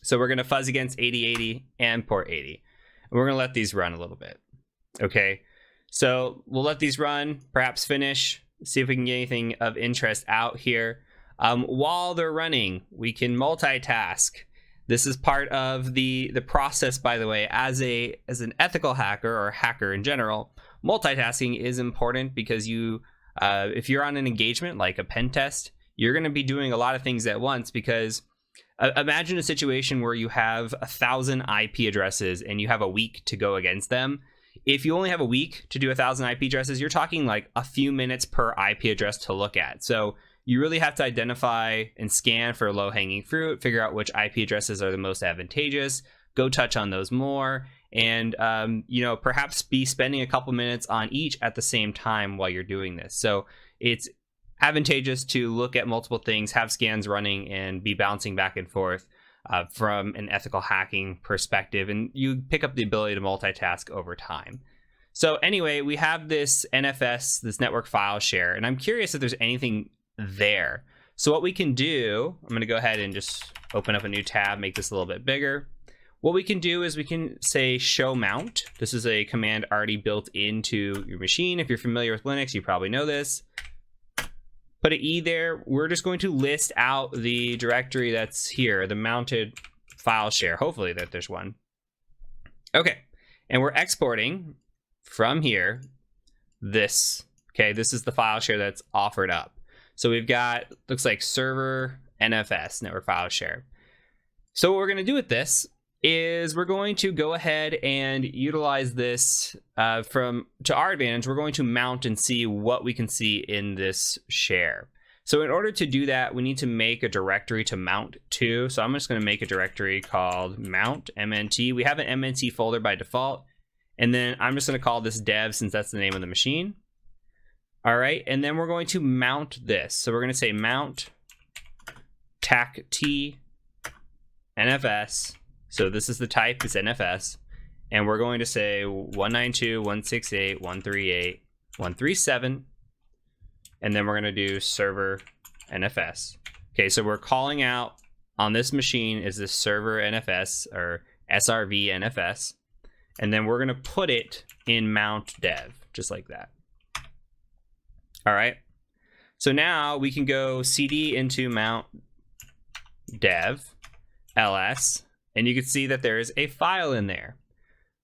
S2: So we're going to fuzz against 8080 and port 80. And we're going to let these run a little bit. Okay, so we'll let these run, perhaps finish, see if we can get anything of interest out here. While they're running, we can multitask. This is part of the process, by the way. As an ethical hacker, or hacker in general, multitasking is important because you, if you're on an engagement like a pen test, you're going to be doing a lot of things at once. Because imagine a situation where you have 1,000 IP addresses and you have a week to go against them. If you only have a week to do 1,000 IP addresses, you're talking like a few minutes per IP address to look at. So you really have to identify and scan for low-hanging fruit, figure out which IP addresses are the most advantageous, go touch on those more, and perhaps be spending a couple minutes on each at the same time while you're doing this. So it's advantageous to look at multiple things, have scans running, and be bouncing back and forth from an ethical hacking perspective, and you pick up the ability to multitask over time. So anyway, we have this NFS, this network file share, and I'm curious if there's anything there. So what we can do, I'm going to go ahead and just open up a new tab, make this a little bit bigger. What we can do is we can say show mount. This is a command already built into your machine. If you're familiar with Linux, you probably know this. Put an E there. We're just going to list out the directory that's here, the mounted file share. Hopefully that there's one. Okay, and we're exporting from here this. Okay, this is the file share that's offered up. So we've got, looks like server NFS, network file share. So what we're going to do with this is we're going to go ahead and utilize this to our advantage. We're going to mount and see what we can see in this share. So in order to do that, we need to make a directory to mount to. So I'm just going to make a directory called mount, MNT. We have an MNT folder by default. And then I'm just going to call this dev since that's the name of the machine. All right. And then we're going to mount this. So we're going to say mount tact NFS. So this is the type, it's NFS. And we're going to say 192.168.138.137. And then we're going to do server NFS. Okay, so we're calling out on this machine is this server NFS or SRV NFS. And then we're going to put it in mount dev, just like that. All right. So now we can go cd into mount dev ls, and you can see that there is a file in there.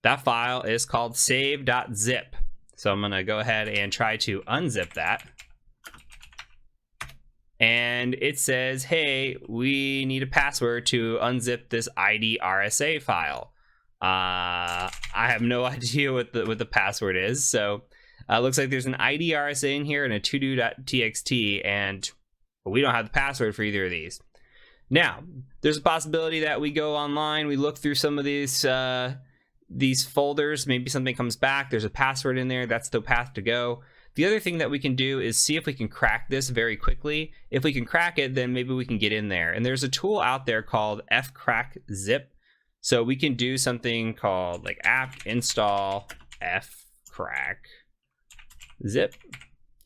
S2: That file is called save.zip. So I'm going to go ahead and try to unzip that. And it says, hey, we need a password to unzip this ID RSA file. I have no idea what the password is. So it looks like there's an ID RSA in here and a todo.txt, and we don't have the password for either of these. Now, there's a possibility that we go online, we look through some of these folders, maybe something comes back, there's a password in there, that's the path to go. The other thing that we can do is see if we can crack this very quickly. If we can crack it, then maybe we can get in there. And there's a tool out there called fcrackzip. So we can do something called like apt install fcrackzip,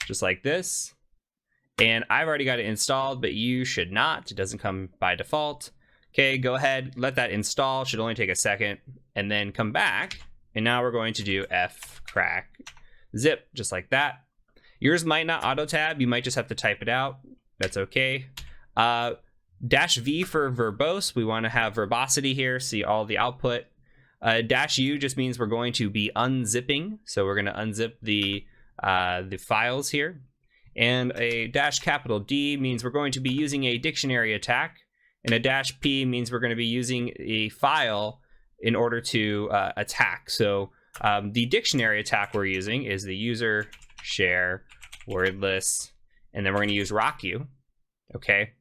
S2: just like this. And I've already got it installed, but you should not. It doesn't come by default. Okay, go ahead, let that install. Should only take a second, and then come back. And now we're going to do fcrackzip, just like that. Yours might not auto tab. You might just have to type it out. That's okay. -V for verbose. We want to have verbosity here. See all the output. -U just means we're going to be unzipping. So we're going to unzip the files here. And a -D means we're going to be using a dictionary attack. And a -P means we're going to be using a file in order to attack. So the dictionary attack we're using is the user share wordless, and then we're going to use rocku. Okay.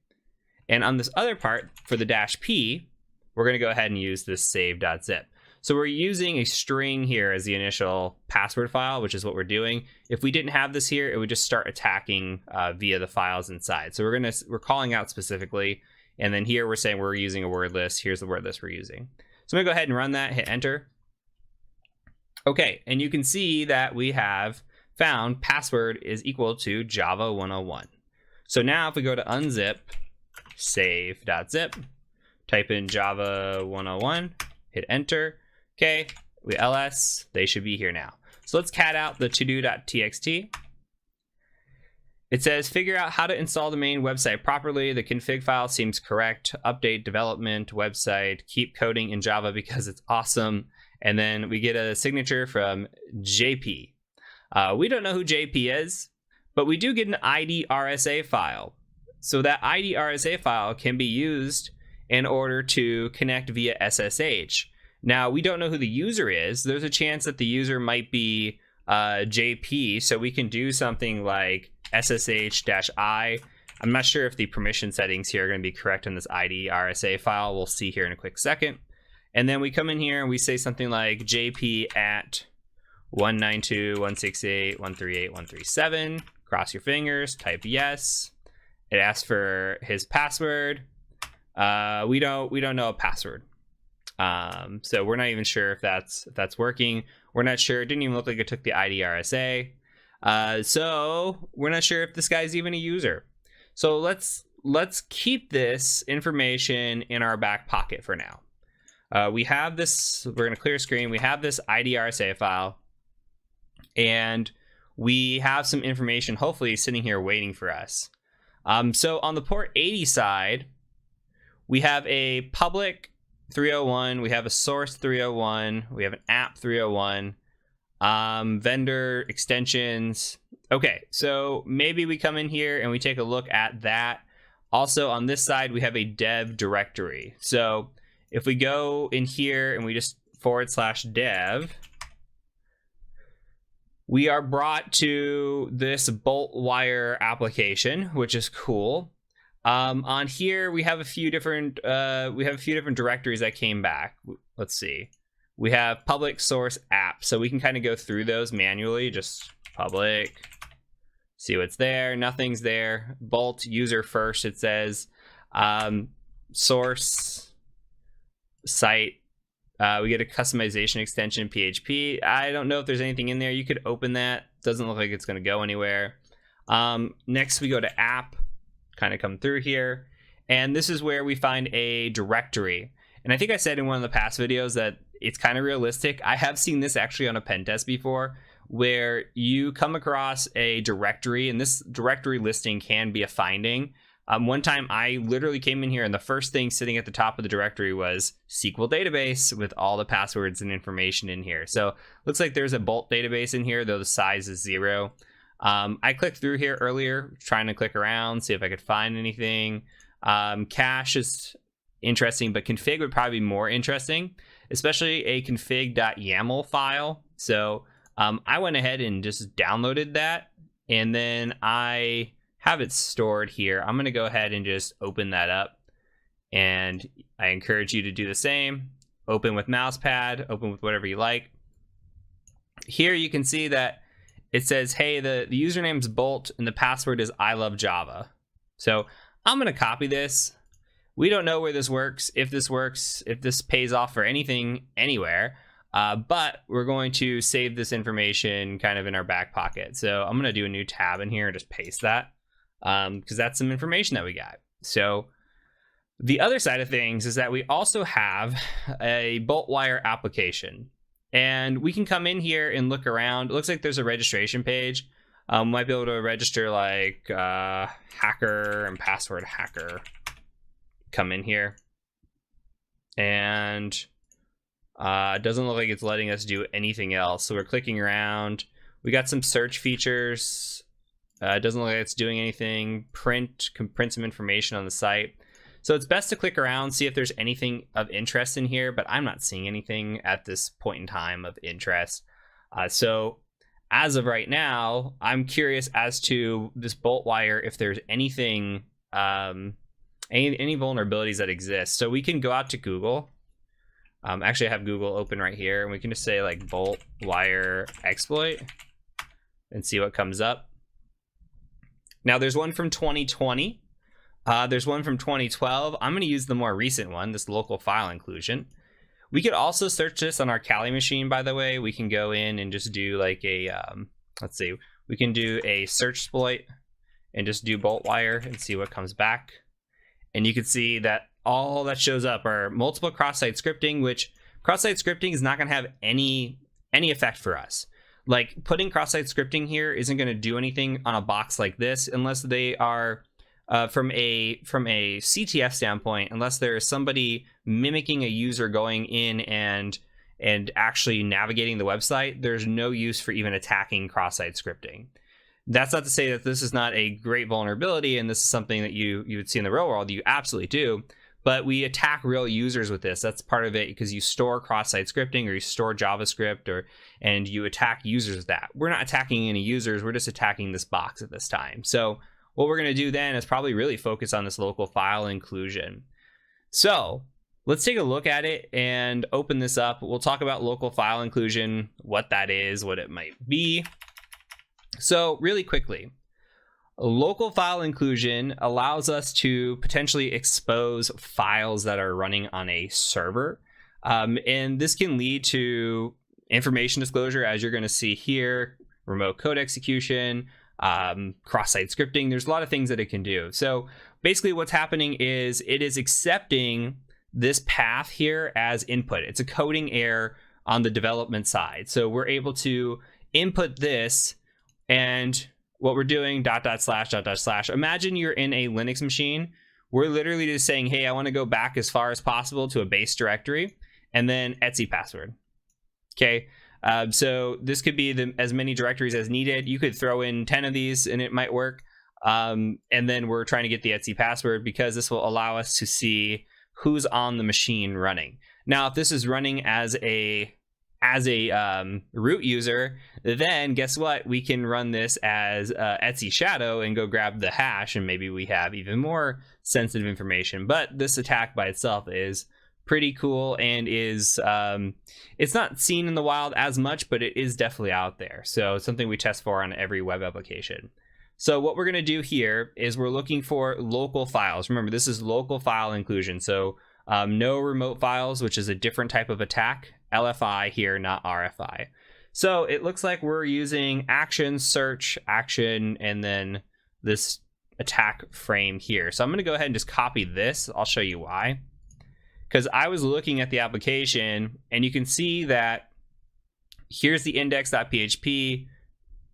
S2: And on this other part, for the -P, we're going to go ahead and use this save.zip. So we're using a string here as the initial password file, which is what we're doing. If we didn't have this here, it would just start attacking via the files inside. So we're calling out specifically, and then here we're saying we're using a word list. Here's the word list we're using. So I'm gonna go ahead and run that, hit enter. Okay, and you can see that we have found password is equal to Java 101. So now if we go to unzip save.zip, type in Java 101, hit enter. Okay, we ls, they should be here now. So let's cat out the todo.txt. It says, figure out how to install the main website properly. The config file seems correct. Update development website. Keep coding in Java because it's awesome. And then we get a signature from JP. We don't know who JP is, but we do get an ID RSA file. So that ID RSA file can be used in order to connect via SSH. Now, we don't know who the user is. There's a chance that the user might be JP, so we can do something like SSH-I. I'm not sure if the permission settings here are going to be correct in this ID RSA file. We'll see here in a quick second. And then we come in here and we say something like JP at 192.168.138.137. Cross your fingers, type yes. It asks for his password. We don't know a password. So we're not even sure if that's working. We're not sure. It didn't even look like it took the ID RSA. So we're not sure if this guy's even a user. So let's keep this information in our back pocket for now. We have this, we're gonna clear screen. We have this ID RSA file, and we have some information hopefully sitting here waiting for us. So on the port 80 side, we have a public 301, we have a source 301, we have an app 301, vendor extensions. Okay, so maybe we come in here and we take a look at that. Also on this side, we have a dev directory. So if we go in here and we just /dev, we are brought to this BoltWire application, which is cool. On here, we have a few different directories that came back. Let's see. We have public source app, so we can kind of go through those manually. Just public, see what's there. Nothing's there. Bolt user first. It says source site. We get a customization extension PHP. I don't know if there's anything in there. You could open that. Doesn't look like it's going to go anywhere. Next, we go to app. Kind of come through here, and this is where we find a directory. And I think I said in one of the past videos that it's kind of realistic. I have seen this actually on a pen test before, where you come across a directory, and this directory listing can be a finding. One time I literally came in here, and the first thing sitting at the top of the directory was SQL database with all the passwords and information in here. So looks like there's a Bolt database in here, though the size is 0. I clicked through here earlier, trying to click around, see if I could find anything. Cache is interesting, but config would probably be more interesting, especially a config.yaml file. So I went ahead and just downloaded that, and then I have it stored here. I'm going to go ahead and just open that up, and I encourage you to do the same. Open with mousepad, open with whatever you like. Here you can see that it says, hey, the username's Bolt and the password is I love Java. So I'm going to copy this. We don't know where this works, if this pays off for anything anywhere, but we're going to save this information kind of in our back pocket. So I'm going to do a new tab in here and just paste that because that's some information that we got. So the other side of things is that we also have a BoltWire application. And we can come in here and look around. It looks like there's a registration page. Might be able to register like hacker and password hacker. Come in here. And it doesn't look like it's letting us do anything else. So we're clicking around. We got some search features. It doesn't look like it's doing anything. Can print some information on the site. So it's best to click around, see if there's anything of interest in here, but I'm not seeing anything at this point in time of interest. So as of right now, I'm curious as to this BoltWire, if there's anything, any vulnerabilities that exist. So we can go out to Google. Actually, I have Google open right here, and we can just say like BoltWire exploit and see what comes up. Now there's one from 2020. There's one from 2012. I'm going to use the more recent one, this local file inclusion. We could also search this on our Kali machine, by the way. We can go in and just do like a, let's see, we can do a search exploit and just do BoltWire and see what comes back. And you can see that all that shows up are multiple cross-site scripting, which cross-site scripting is not going to have any effect for us. Like putting cross-site scripting here isn't going to do anything on a box like this unless they are from a CTF standpoint, unless there is somebody mimicking a user going in and actually navigating the website, there's no use for even attacking cross-site scripting. That's not to say that this is not a great vulnerability and this is something that you would see in the real world. You absolutely do. But we attack real users with this. That's part of it, because you store cross-site scripting or you store JavaScript and you attack users with that. We're not attacking any users. We're just attacking this box at this time. So what we're going to do then is probably really focus on this local file inclusion. So let's take a look at it and open this up. We'll talk about local file inclusion, what that is, what it might be. So really quickly, local file inclusion allows us to potentially expose files that are running on a server. And this can lead to information disclosure, as you're going to see here, remote code execution, cross-site scripting. There's a lot of things that it can do. So basically what's happening is it is accepting this path here as input. It's a coding error on the development side. So we're able to input this, and what we're doing, .. // imagine you're in a Linux machine. We're literally just saying, hey, I want to go back as far as possible to a base directory, and then etc password. Okay. So this could be as many directories as needed. You could throw in 10 of these and it might work. And then we're trying to get the etc password because this will allow us to see who's on the machine running. Now, if this is running as a as a root user, then guess what? We can run this as Etsy Shadow and go grab the hash, and maybe we have even more sensitive information. But this attack by itself is pretty cool and is it's not seen in the wild as much, but it is definitely out there. So it's something we test for on every web application. So what we're going to do here is we're looking for local files. Remember, this is local file inclusion. So no remote files, which is a different type of attack. LFI here, not RFI. So it looks like we're using action, search, action, and then this attack frame here. So I'm going to go ahead and just copy this. I'll show you why. Because I was looking at the application, and you can see that here's the index.php,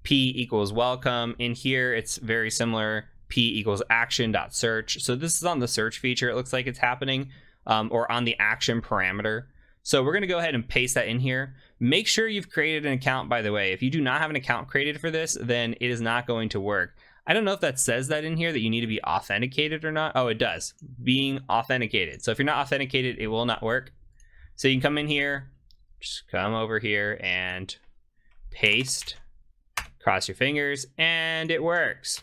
S2: p equals welcome. In here, it's very similar, p equals action.search. So this is on the search feature, it looks like it's happening, or on the action parameter. So we're going to go ahead and paste that in here. Make sure you've created an account, by the way. If you do not have an account created for this, then it is not going to work. I don't know if that says that in here, that you need to be authenticated or not. Oh, it does. Being authenticated. So if you're not authenticated, it will not work. So you can come in here, just come over here and paste, cross your fingers, and it works.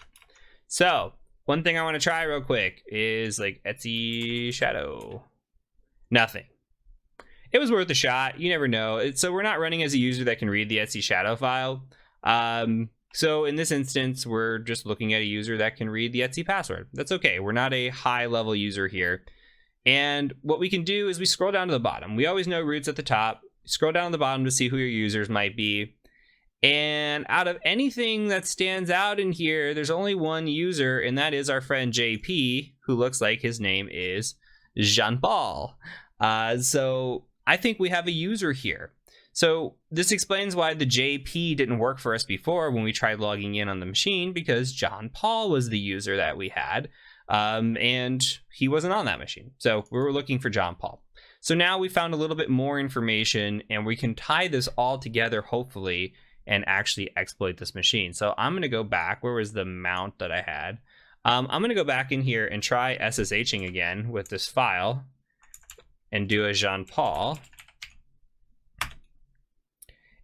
S2: So one thing I want to try real quick is like Etsy Shadow. Nothing. It was worth a shot. You never know. So we're not running as a user that can read the Etsy Shadow file. So in this instance, we're just looking at a user that can read the Etsy password. That's okay. We're not a high level user here. And what we can do is we scroll down to the bottom. We always know root's at the top. Scroll down to the bottom to see who your users might be. And out of anything that stands out in here, there's only one user, and that is our friend JP, who looks like his name is Jean-Paul. So I think we have a user here. So this explains why the JP didn't work for us before when we tried logging in on the machine, because John Paul was the user that we had, and he wasn't on that machine. So we were looking for John Paul. So now we found a little bit more information, and we can tie this all together, hopefully, and actually exploit this machine. So I'm going to go back. Where was the mount that I had? I'm going to go back in here and try SSHing again with this file and do a Jean Paul.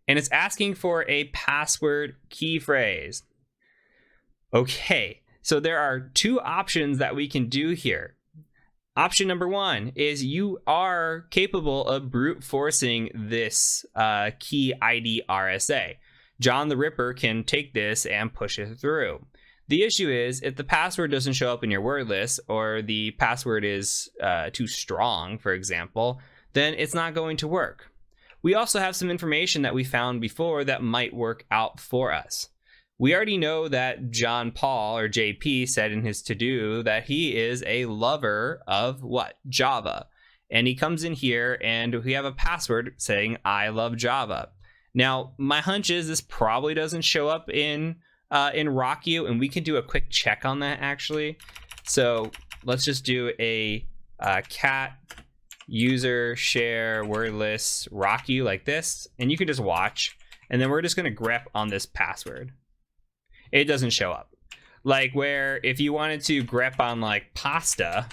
S2: And it's asking for a password key phrase. Okay, so there are two options that we can do here. Option number one is you are capable of brute forcing this key ID RSA. John the Ripper can take this and push it through. The issue is if the password doesn't show up in your word list, or the password is too strong, for example, then it's not going to work. We also have some information that we found before that might work out for us. We already know that John Paul, or JP, said in his to-do that he is a lover of what? Java. And he comes in here and we have a password saying, I love Java. Now, my hunch is this probably doesn't show up in RockU, and we can do a quick check on that actually. So let's just do a cat user share word list RockU like this, and you can just watch, and then we're just going to grep on this password. It doesn't show up. Like where if you wanted to grep on like pasta,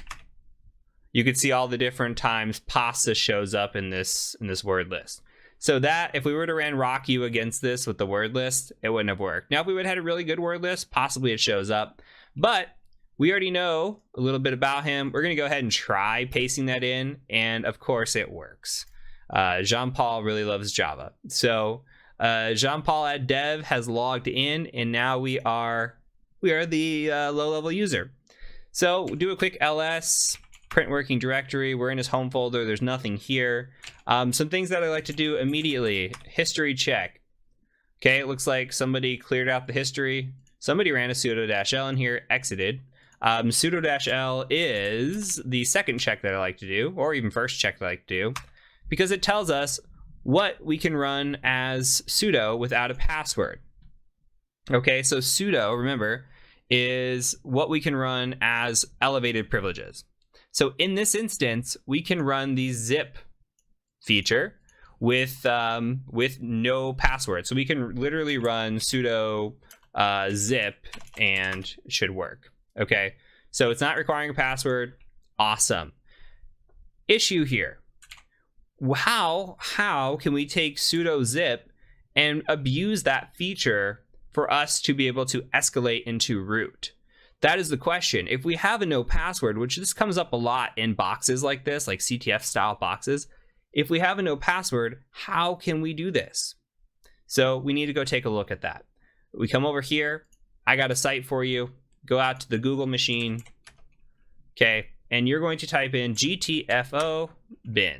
S2: you could see all the different times pasta shows up in this word list. So that if we were to run RockU against this with the word list, it wouldn't have worked. Now if we would have had a really good word list, possibly it shows up, but we already know a little bit about him. We're going to go ahead and try pasting that in, and of course it works. Jean-Paul really loves Java. So Jean-Paul at dev has logged in, and now we are the low-level user. So we'll do a quick ls, print working directory. We're in his home folder. There's nothing here. Some things that I like to do immediately. History check. Okay, it looks like somebody cleared out the history. Somebody ran a sudo-l in here, exited. Sudo-l is the second check that I like to do, or even first check that I like to do, because it tells us what we can run as sudo without a password. Okay, so sudo, remember, is what we can run as elevated privileges. So in this instance, we can run the zip feature with no password. So we can literally run sudo zip and it should work. Okay, so it's not requiring a password. Awesome. Issue here. how can we take sudo zip and abuse that feature for us to be able to escalate into root? That is the question. If we have a no password, which this comes up a lot in boxes like this, like CTF style boxes, if we have a no password, how can we do this? So we need to go take a look at that. We come over here. I got a site for you. Go out to the Google machine. Okay. And you're going to type in GTFO bin,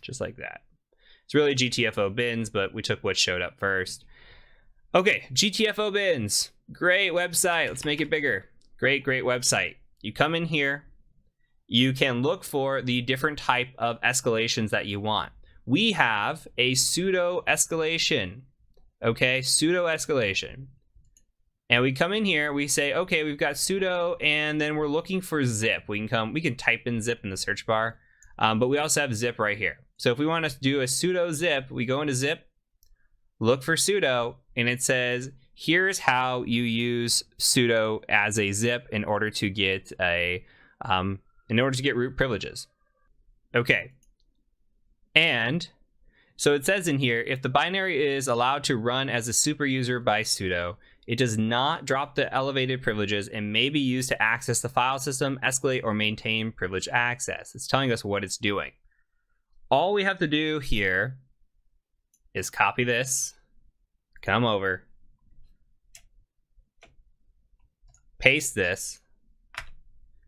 S2: just like that. It's really GTFO bins, but we took what showed up first. Okay, GTFO bins. Great website. Let's make it bigger. Great website. You come in here. You can look for the different type of escalations that you want. We have a sudo escalation. Okay, sudo escalation. And we come in here, we say, okay, we've got sudo, and then we're looking for zip. We can type in zip in the search bar, but we also have zip right here. So if we want to do a sudo zip, we go into zip, look for sudo, and it says, here's how you use sudo as a zip in order to get root privileges. Okay. And so it says in here, if the binary is allowed to run as a super user by sudo, it does not drop the elevated privileges and may be used to access the file system, escalate, or maintain privileged access. It's telling us what it's doing. All we have to do here is copy this, come over, paste this,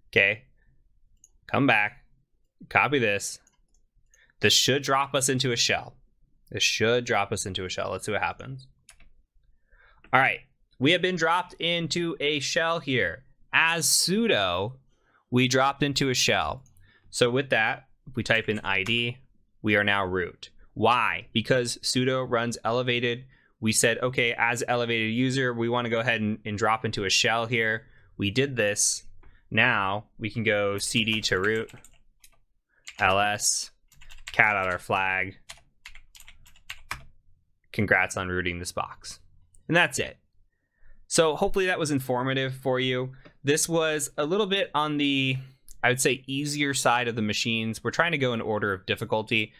S2: okay, come back, copy this. This should drop us into a shell. Let's see what happens. All right. We have been dropped into a shell here. As sudo, we dropped into a shell. So with that, if we type in ID, we are now root. Why? Because sudo runs elevated. We said, okay, as elevated user, we want to go ahead and drop into a shell here. We did this. Now we can go cd to root, ls, cat out our flag. Congrats on rooting this box. And that's it. So hopefully that was informative for you. This was a little bit on the, I would say, easier side of the machines. We're trying to go in order of difficulty.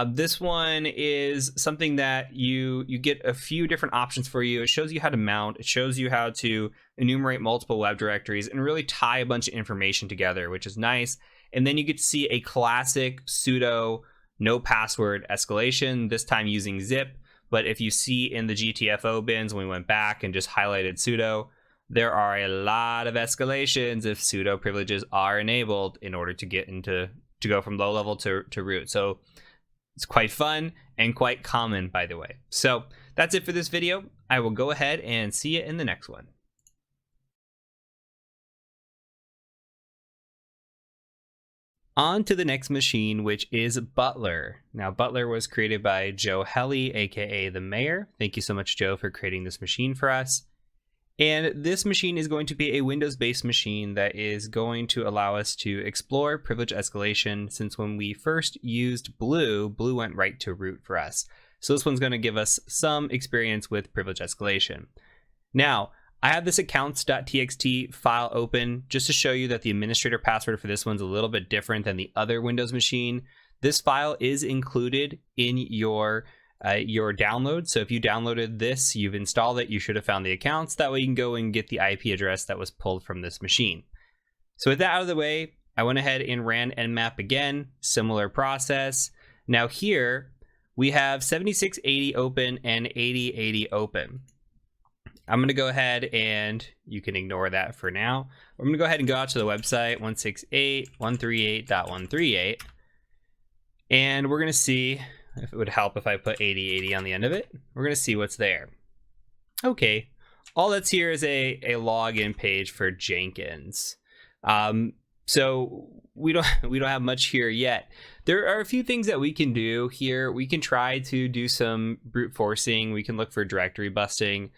S2: This one is something that you get a few different options for you. It shows you how to mount. It shows you how to enumerate multiple web directories and really tie a bunch of information together, which is nice. And then you get to see a classic sudo no password escalation, this time using zip. But if you see in the GTFO bins, when we went back and just highlighted sudo, there are a lot of escalations if sudo privileges are enabled in order to get into, to go from low level to root. So it's quite fun and quite common, by the way. So that's it for this video. I will go ahead and see you in the next one. On to the next machine, which is Butler. Now, Butler was created by Joe Helly, aka the Mayor. Thank you so much, Joe, for creating this machine for us. And this machine is going to be a Windows-based machine that is going to allow us to explore privilege escalation, since when we first used Blue went right to root for us. So this one's going to give us some experience with privilege escalation. Now, I have this accounts.txt file open just to show you that the administrator password for this one's a little bit different than the other Windows machine. This file is included in your download. So if you downloaded this, you've installed it, you should have found the accounts. That way you can go and get the IP address that was pulled from this machine. So with that out of the way, I went ahead and ran nmap again, similar process. Now here we have 7680 open and 8080 open. I'm going to go ahead and you can ignore that for now. I'm going to go ahead and go out to the website 168.138.138. And we're going to see if it would help if I put 8080 on the end of it. We're going to see what's there. Okay. All that's here is a login page for Jenkins. So we don't have much here yet. There are a few things that we can do here. We can try to do some brute forcing. We can look for directory busting.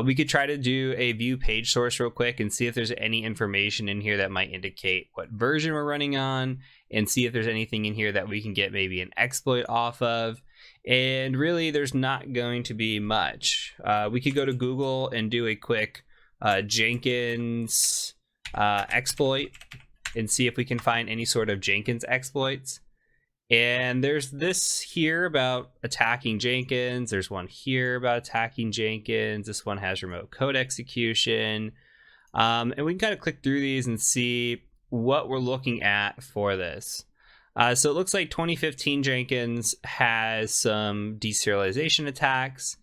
S2: We could try to do a view page source real quick and see if there's any information in here that might indicate what version we're running on, and see if there's anything in here that we can get maybe an exploit off of. And really, there's not going to be much. We could go to Google and do a quick Jenkins exploit and see if we can find any sort of Jenkins exploits. And there's this here about attacking Jenkins. There's one here about attacking Jenkins. This one has remote code execution. And we can kind of click through these and see what we're looking at for this. So it looks like 2015 Jenkins has some deserialization attacks.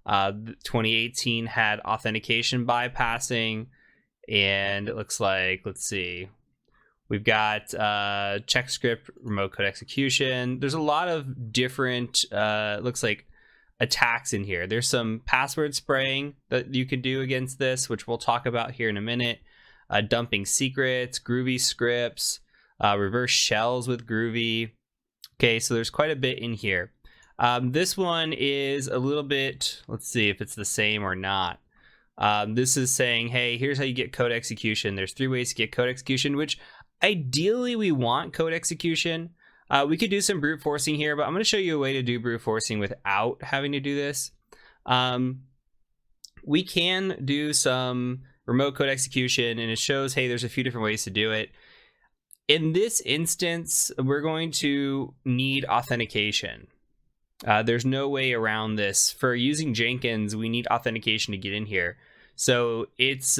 S2: 2018 had authentication bypassing. And it looks like, let's see, we've got check script, remote code execution. There's a lot of different, looks like, attacks in here. There's some password spraying that you could do against this, which we'll talk about here in a minute. Dumping secrets, Groovy scripts, reverse shells with Groovy. Okay, so there's quite a bit in here. This one is a little bit, let's see if it's the same or not. This is saying, hey, here's how you get code execution. There's 3 ways to get code execution, which ideally we want code execution. We could do some brute forcing here, but I'm going to show you a way to do brute forcing without having to do this. We can do some remote code execution, and it shows, hey, there's a few different ways to do it. In this instance, we're going to need authentication. There's no way around this. For using Jenkins, we need authentication to get in here. So it's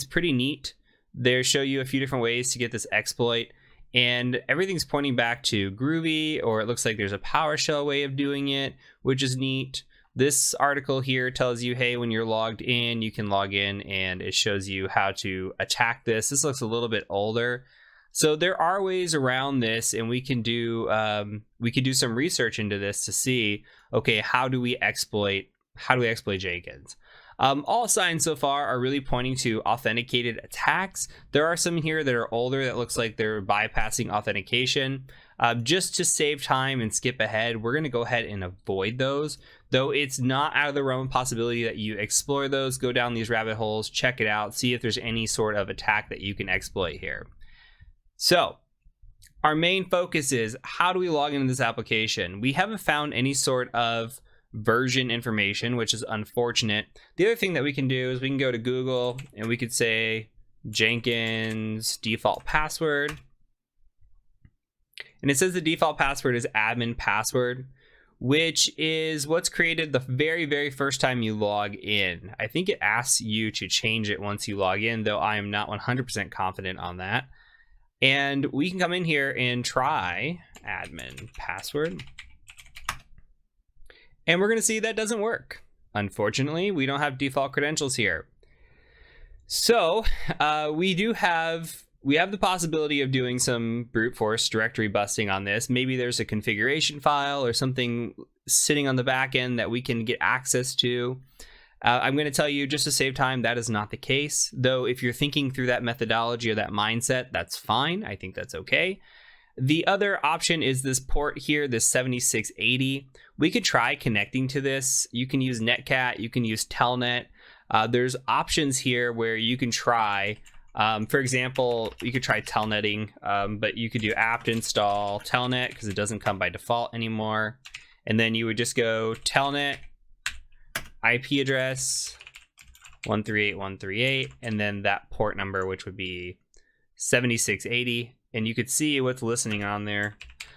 S2: pretty neat. They show you a few different ways to get this exploit, and everything's pointing back to Groovy, or it looks like there's a PowerShell way of doing it, which is neat. This article here tells you, hey, when you're logged in, you can log in, and it shows you how to attack this. This looks a little bit older. So there are ways around this, and we can do some research into this to see, okay, how do we exploit Jenkins? All signs so far are really pointing to authenticated attacks. There are some here that are older that looks like they're bypassing authentication. Just to save time and skip ahead, we're going to go ahead and avoid those, though it's not out of the realm of possibility that you explore those, go down these rabbit holes, check it out, see if there's any sort of attack that you can exploit here. So our main focus is, how do we log into this application? We haven't found any sort of version information, which is unfortunate. The other thing that we can do is we can go to Google and we could say Jenkins default password. And it says the default password is admin password, which is what's created the very, very first time you log in. I think it asks you to change it once you log in, though I am not 100% confident on that. And we can come in here and try admin password. And we're going to see that doesn't work. Unfortunately, we don't have default credentials here. So we have the possibility of doing some brute force directory busting on this. Maybe there's a configuration file or something sitting on the back end that we can get access to. I'm going to tell you, just to save time, that is not the case. Though if you're thinking through that methodology or that mindset, that's fine. I think that's okay. The other option is this port here, this 7680. We could try connecting to this. You can use Netcat, you can use Telnet. There's options here where you can try, for example, you could try telnetting, but you could do apt install telnet because it doesn't come by default anymore. And then you would just go telnet, IP address 138.138, and then that port number, which would be 7680. And you could see what's listening on there.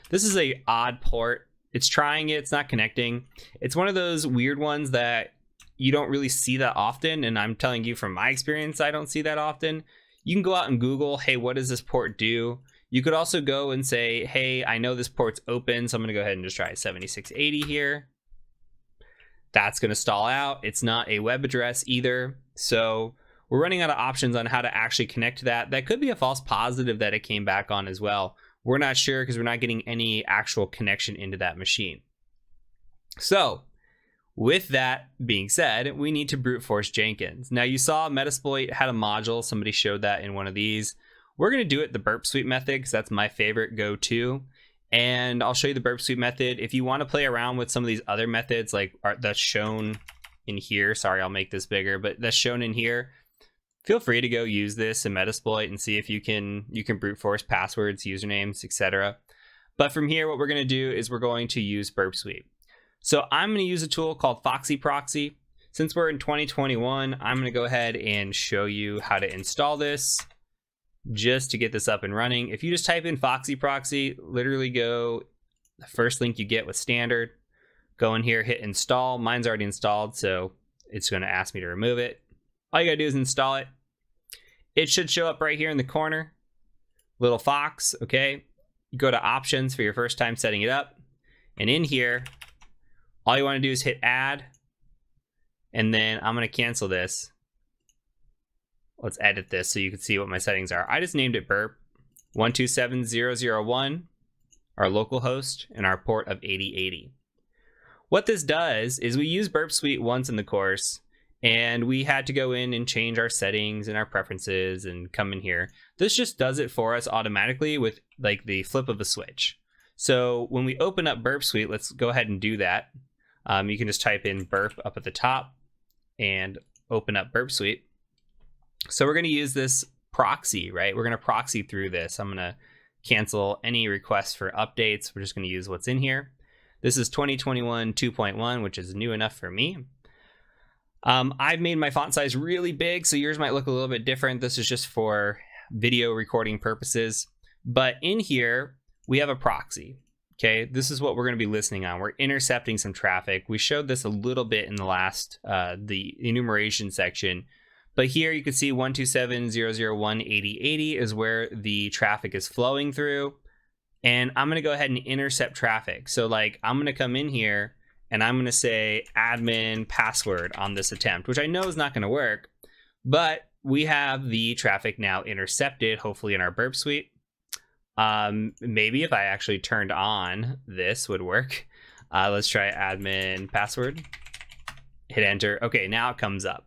S2: This is a odd port. It's trying it, it's not connecting. It's one of those weird ones that you don't really see that often. And I'm telling you from my experience, I don't see that often. You can go out and Google, hey, what does this port do? You could also go and say, hey, I know this port's open, so I'm gonna go ahead and just try 7680 here. That's gonna stall out. It's not a web address either. So we're running out of options on how to actually connect to that. That could be a false positive that it came back on as well. We're not sure because we're not getting any actual connection into that machine. So with that being said, we need to brute force Jenkins. Now you saw Metasploit had a module. Somebody showed that in one of these. We're going to do it the burp suite method because that's my favorite go-to. And I'll show you the burp suite method. If you want to play around with some of these other methods, like that's shown in here. Sorry, I'll make this bigger, but that's shown in here. Feel free to go use this in Metasploit and see if you can brute force passwords, usernames, etc. But from here, what we're going to do is we're going to use burp suite. So I'm going to use a tool called Foxy Proxy. Since we're in 2021, I'm going to go ahead and show you how to install this just to get this up and running. If you just type in Foxy Proxy, literally go the first link you get with standard. Go in here, hit install. Mine's already installed, so it's going to ask me to remove it. All you got to do is install it. It should show up right here in the corner. Little fox, okay? You go to options for your first time setting it up. And in here, all you want to do is hit add. And then I'm going to cancel this. Let's edit this so you can see what my settings are. I just named it burp 127.0.0.1, our local host, and our port of 8080. What this does is we use Burp Suite once in the course, and we had to go in and change our settings and our preferences and come in here. This just does it for us automatically with like the flip of a switch. So when we open up Burp Suite, let's go ahead and do that. You can just type in burp up at the top and open up Burp Suite. So we're going to use this proxy, right? We're going to proxy through this. I'm going to cancel any requests for updates. We're just going to use what's in here. This is 2021 2.1, which is new enough for me. I've made my font size really big, so yours might look a little bit different. This is just for video recording purposes. But in here, we have a proxy. Okay, this is what we're going to be listening on. We're intercepting some traffic. We showed this a little bit in the last, the enumeration section. But here you can see 127.0.0.1.80.80 is where the traffic is flowing through. And I'm going to go ahead and intercept traffic. So like I'm going to come in here and I'm going to say admin password on this attempt, which I know is not going to work. But we have the traffic now intercepted, hopefully in our Burp Suite. Maybe if I actually turned on this would work. Let's try admin password. Hit enter. Okay, now it comes up.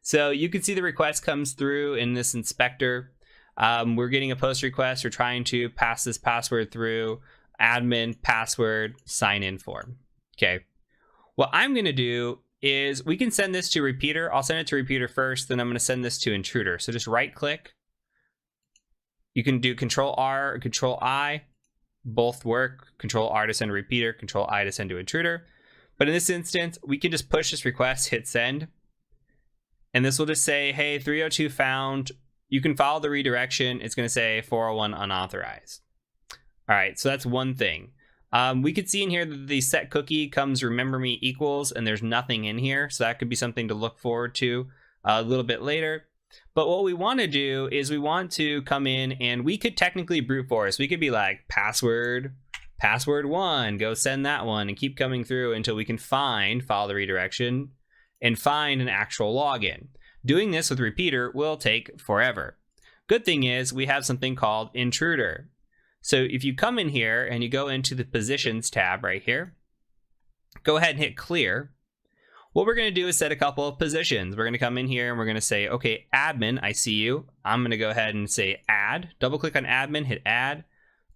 S2: So you can see the request comes through in this inspector. We're getting a post request. We're trying to pass this password through admin password sign in form. Okay. What I'm going to do is we can send this to repeater. I'll send it to repeater first. Then I'm going to send this to intruder. So just right click. You can do Control R or Control I. Both work. Control R to send to repeater. Control I to send to intruder. But in this instance, we can just push this request, hit send. And this will just say, hey, 302 found. You can follow the redirection. It's going to say 401 unauthorized. All right, so that's one thing. We could see in here that the set cookie comes remember me equals, and there's nothing in here. So that could be something to look forward to a little bit later. But what we want to do is we want to come in and we could technically brute force. We could be like password 1, go send that one and keep coming through until we can follow the redirection and find an actual login. Doing this with repeater will take forever. Good thing is we have something called intruder. So if you come in here and you go into the positions tab right here, go ahead and hit clear. What we're going to do is set a couple of positions. We're going to come in here and we're going to say, okay, admin, I see you. I'm going to go ahead and say add. Double click on admin, hit add.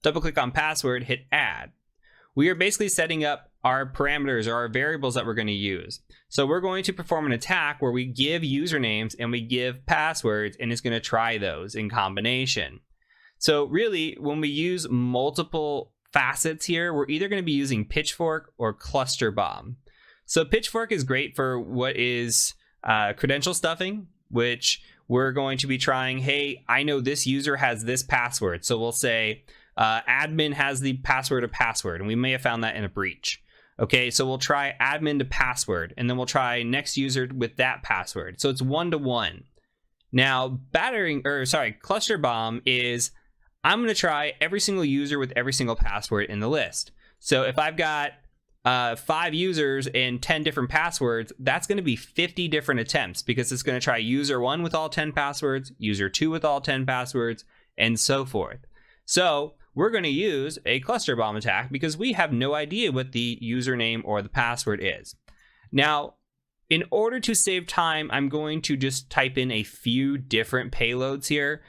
S2: Double click on password, hit add. We are basically setting up our parameters or our variables that we're going to use. So we're going to perform an attack where we give usernames and we give passwords, and it's going to try those in combination. So really, when we use multiple facets here, we're either going to be using Pitchfork or Cluster Bomb. So Pitchfork is great for what is credential stuffing, which we're going to be trying, hey, I know this user has this password. So we'll say admin has the password of password, and we may have found that in a breach. Okay, so we'll try admin to password, and then we'll try next user with that password. So it's 1-to-1. Now, Cluster Bomb is, I'm going to try every single user with every single password in the list. So if I've got 5 users and 10 different passwords, that's going to be 50 different attempts because it's going to try user 1 with all 10 passwords, user 2 with all 10 passwords, and so forth. So we're going to use a cluster bomb attack because we have no idea what the username or the password is. Now, in order to save time, I'm going to just type in a few different payloads here.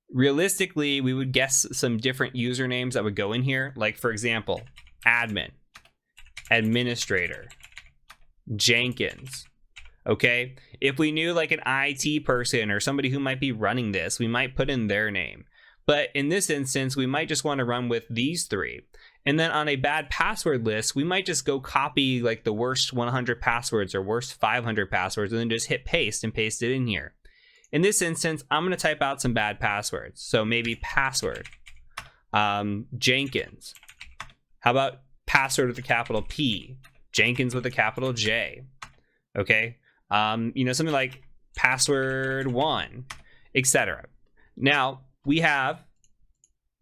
S2: Realistically, we would guess some different usernames that would go in here. Like, for example, admin, administrator, Jenkins. Okay, if we knew like an IT person or somebody who might be running this, we might put in their name. But in this instance, we might just want to run with these 3. And then on a bad password list, we might just go copy like the worst 100 passwords or worst 500 passwords and then just hit paste and paste it in here. In this instance, I'm going to type out some bad passwords. So maybe password, Jenkins. How about password with a capital P, Jenkins with a capital J? Okay, something like password 1, etc. Now we have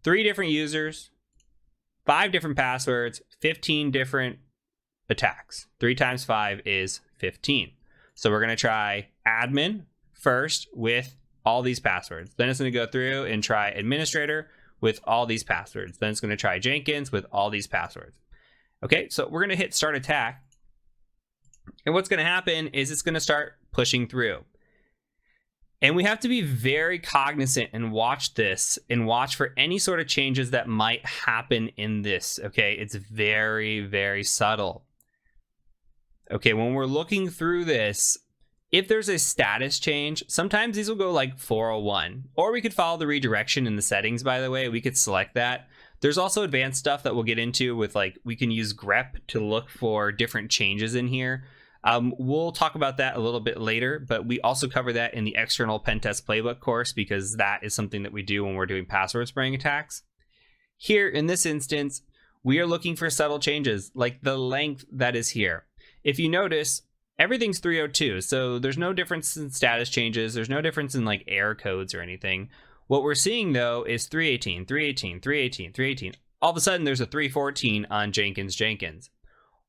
S2: 3 different users, 5 different passwords, 15 different attacks. 3 times 5 is 15. So we're going to try admin first with all these passwords. Then it's going to go through and try administrator with all these passwords. Then it's going to try Jenkins with all these passwords. Okay, so we're going to hit start attack. And what's going to happen is it's going to start pushing through. And we have to be very cognizant and watch this and watch for any sort of changes that might happen in this. Okay, it's very, very subtle. Okay, when we're looking through this, if there's a status change, sometimes these will go like 401, or we could follow the redirection in the settings, by the way. We could select that. There's also advanced stuff that we'll get into with, like, we can use grep to look for different changes in here. We'll talk about that a little bit later, but we also cover that in the external pen test playbook course, because that is something that we do when we're doing password spraying attacks. Here in this instance, we are looking for subtle changes, like the length that is here. If you notice, everything's 302, so there's no difference in status changes. There's no difference in like error codes or anything. What we're seeing though is 318, 318, 318, 318. All of a sudden there's a 314 on Jenkins.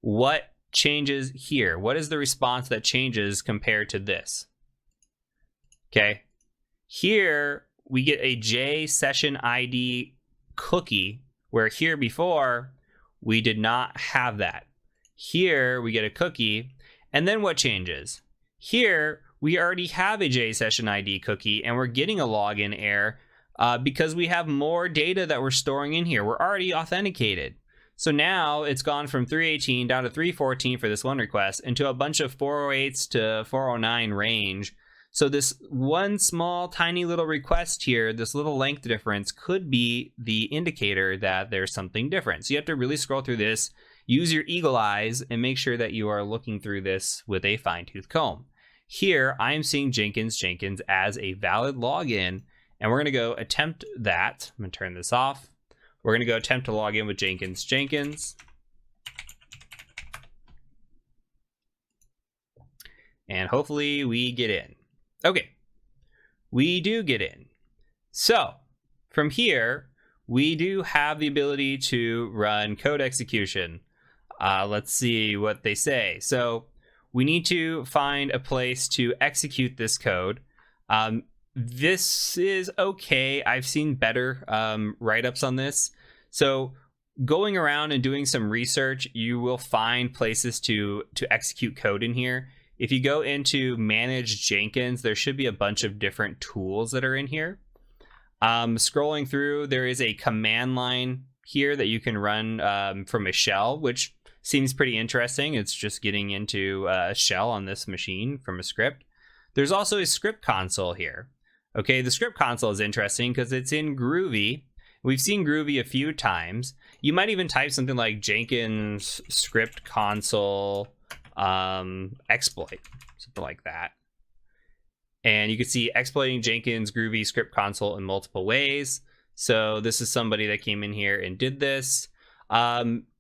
S2: What changes here? What is the response that changes compared to this? Okay, here we get a J session ID cookie, where here before we did not have that. Here we get a cookie. And then what changes? Here, we already have a JSession ID cookie, and we're getting a login error because we have more data that we're storing in here. We're already authenticated. So now it's gone from 318 down to 314 for this one request into a bunch of 408s to 409 range. So this one small, tiny little request here, this little length difference, could be the indicator that there's something different. So you have to really scroll through this, use your eagle eyes, and make sure that you are looking through this with a fine-tooth comb. Here, I am seeing Jenkins as a valid login, and we're going to go attempt that. I'm going to turn this off. We're going to go attempt to log in with Jenkins. And hopefully we get in. Okay, we do get in. So from here, we do have the ability to run code execution. Let's see what they say. So we need to find a place to execute this code. This is okay. I've seen better write-ups on this. So going around and doing some research, you will find places to execute code in here. If you go into Manage Jenkins, there should be a bunch of different tools that are in here. Scrolling through, there is a command line here that you can run from a shell, which seems pretty interesting. It's just getting into a shell on this machine from a script. There's also a script console here. Okay, the script console is interesting because it's in Groovy. We've seen Groovy a few times. You might even type something like Jenkins script console exploit, something like that. And you can see exploiting Jenkins Groovy script console in multiple ways. So this is somebody that came in here and did this.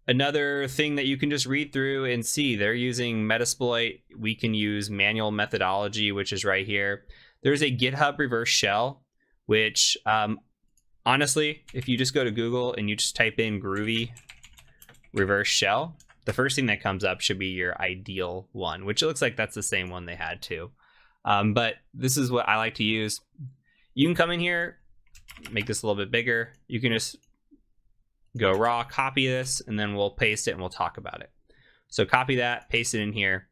S2: Another thing that you can just read through and see, they're using Metasploit. We can use manual methodology, which is right here. There's a GitHub reverse shell, which honestly, if you just go to Google and you just type in Groovy reverse shell, the first thing that comes up should be your ideal one, which it looks like that's the same one they had too. But this is what I like to use. You can come in here, make this a little bit bigger. You can just go raw, copy this, and then we'll paste it and we'll talk about it. So copy that, paste it in here.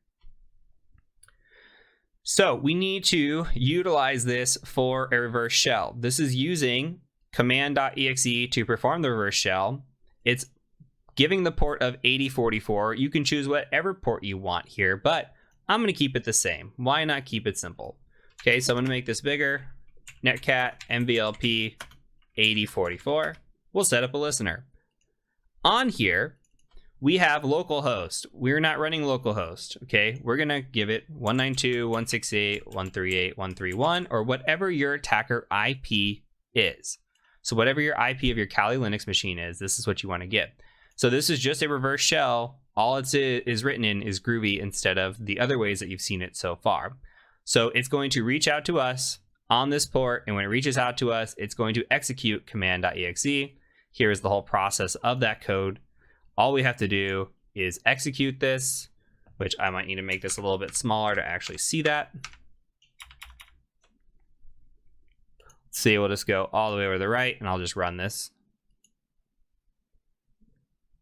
S2: So we need to utilize this for a reverse shell. This is using command.exe to perform the reverse shell. It's giving the port of 8044. You can choose whatever port you want here, but I'm going to keep it the same. Why not keep it simple? Okay, so I'm going to make this bigger. Netcat MVLP 8044. We'll set up a listener. On here, we have localhost. We're not running localhost, okay? We're going to give it 192.168.138.131 or whatever your attacker IP is. So whatever your IP of your Kali Linux machine is, this is what you want to get. So this is just a reverse shell. All it is written in is Groovy instead of the other ways that you've seen it so far. So it's going to reach out to us on this port, and when it reaches out to us, it's going to execute command.exe. Here's the whole process of that code. All we have to do is execute this, which I might need to make this a little bit smaller to actually see that. Let's see, we'll just go all the way over to the right, and I'll just run this.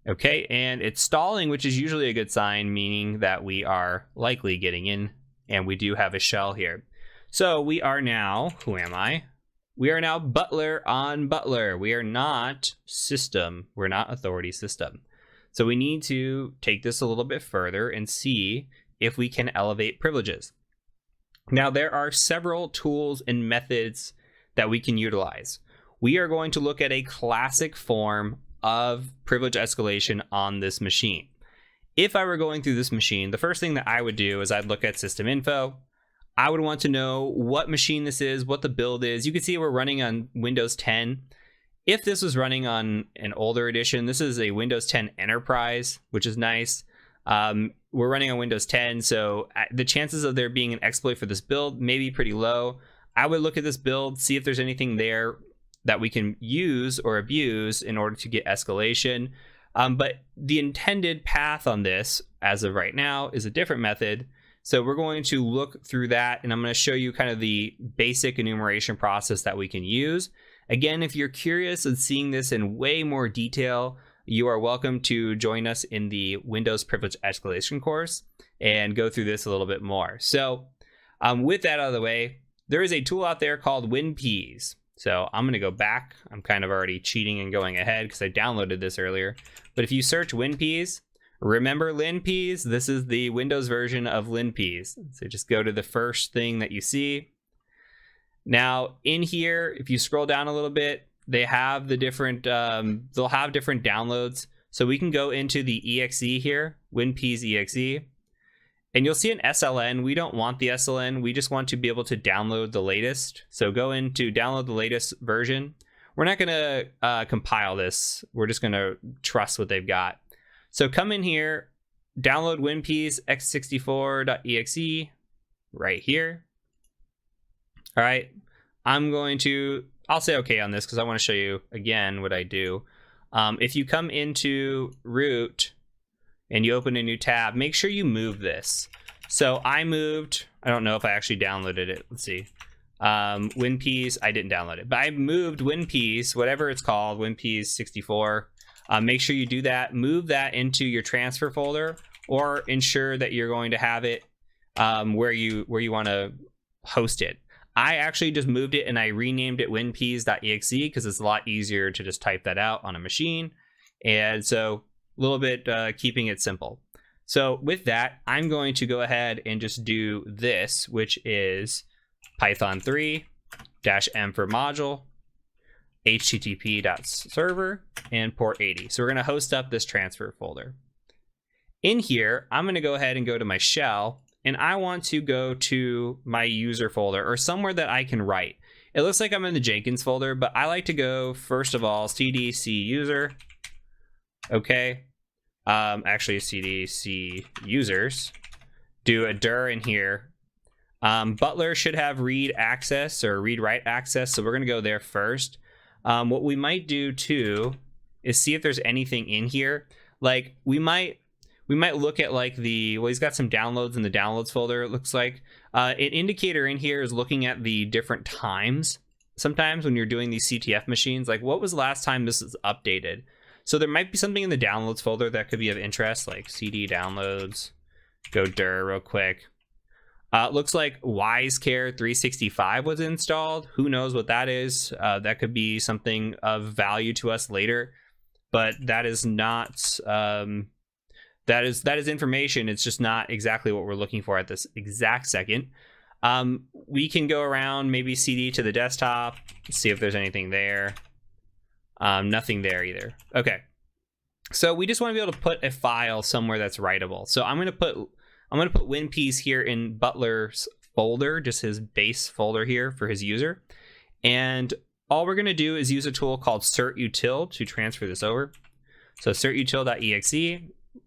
S2: Okay, and it's stalling, which is usually a good sign, meaning that we are likely getting in, and we do have a shell here. So we are now, who am I? We are now Butler on Butler. We are not system. We're not authority system. So we need to take this a little bit further and see if we can elevate privileges. Now, there are several tools and methods that we can utilize. We are going to look at a classic form of privilege escalation on this machine. If I were going through this machine, the first thing that I would do is I'd look at system info. I would want to know what machine this is, what the build is. You can see we're running on Windows 10. If this was running on an older edition, this is a Windows 10 Enterprise, which is nice. We're running on Windows 10, so the chances of there being an exploit for this build may be pretty low. I would look at this build, see if there's anything there that we can use or abuse in order to get escalation. But the intended path on this, as of right now, is a different method. So we're going to look through that, and I'm going to show you kind of the basic enumeration process that we can use. Again, if you're curious and seeing this in way more detail, you are welcome to join us in the Windows Privilege Escalation course and go through this a little bit more. So with that out of the way, there is a tool out there called WinPeas. So I'm going to go back. I'm kind of already cheating and going ahead because I downloaded this earlier. But if you search WinPeas, remember LinPeas? This is the Windows version of LinPeas. So just go to the first thing that you see. Now in here, if you scroll down a little bit, they have the different, they'll have different downloads. So we can go into the exe here, WinPeas exe, and you'll see an SLN. We don't want the SLN. We just want to be able to download the latest. So go into download the latest version. We're not going to compile this. We're just going to trust what they've got. So come in here, download WinPeas x64.exe right here. All right, I'll say okay on this because I want to show you again what I do. If you come into root and you open a new tab, make sure you move this. So I don't know if I actually downloaded it. Let's see. WinPeas, I didn't download it, but I moved WinPeas, whatever it's called, WinPeas 64. Make sure you do that. Move that into your transfer folder, or ensure that you're going to have it where you want to host it. I actually just moved it and I renamed it winpeas.exe because it's a lot easier to just type that out on a machine. And so a little bit keeping it simple. So with that, I'm going to go ahead and just do this, which is Python 3-m for module, http.server, and port 80. So we're going to host up this transfer folder. In here, I'm going to go ahead and go to my shell, and I want to go to my user folder or somewhere that I can write. It looks like I'm in the Jenkins folder, but I like to go, first of all, cdc user. Okay. Actually, cdc users. Do a dir in here. Butler should have read access or read write access, so we're going to go there first. What we might do too is see if there's anything in here. Like we might look at like he's got some downloads in the downloads folder. It looks like an indicator in here is looking at the different times. Sometimes when you're doing these CTF machines, like what was the last time this is updated? So there might be something in the downloads folder that could be of interest, like CD downloads. Go dir real quick. Looks like WiseCare 365 was installed. Who knows what that is? That could be something of value to us later, but that is not. That is information. It's just not exactly what we're looking for at this exact second. We can go around, maybe CD to the desktop, see if there's anything there. Nothing there either. Okay, so we just want to be able to put a file somewhere that's writable. So I'm gonna put WinPeas here in Butler's folder, just his base folder here for his user. And all we're gonna do is use a tool called certutil to transfer this over. So certutil.exe,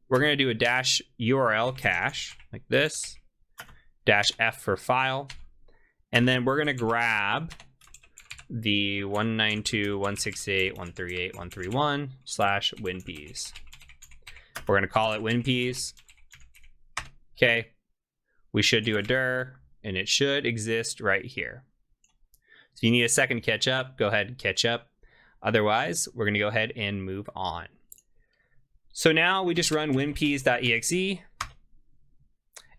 S2: we're going to do a dash URL cache like this, dash F for file, and then we're going to grab the 192.168.138.131/WinPeas. We're going to call it WinPeas. Okay, we should do a dir, and it should exist right here. So if you need a second to catch up, go ahead and catch up. Otherwise, we're going to go ahead and move on. So now we just run winpeas.exe.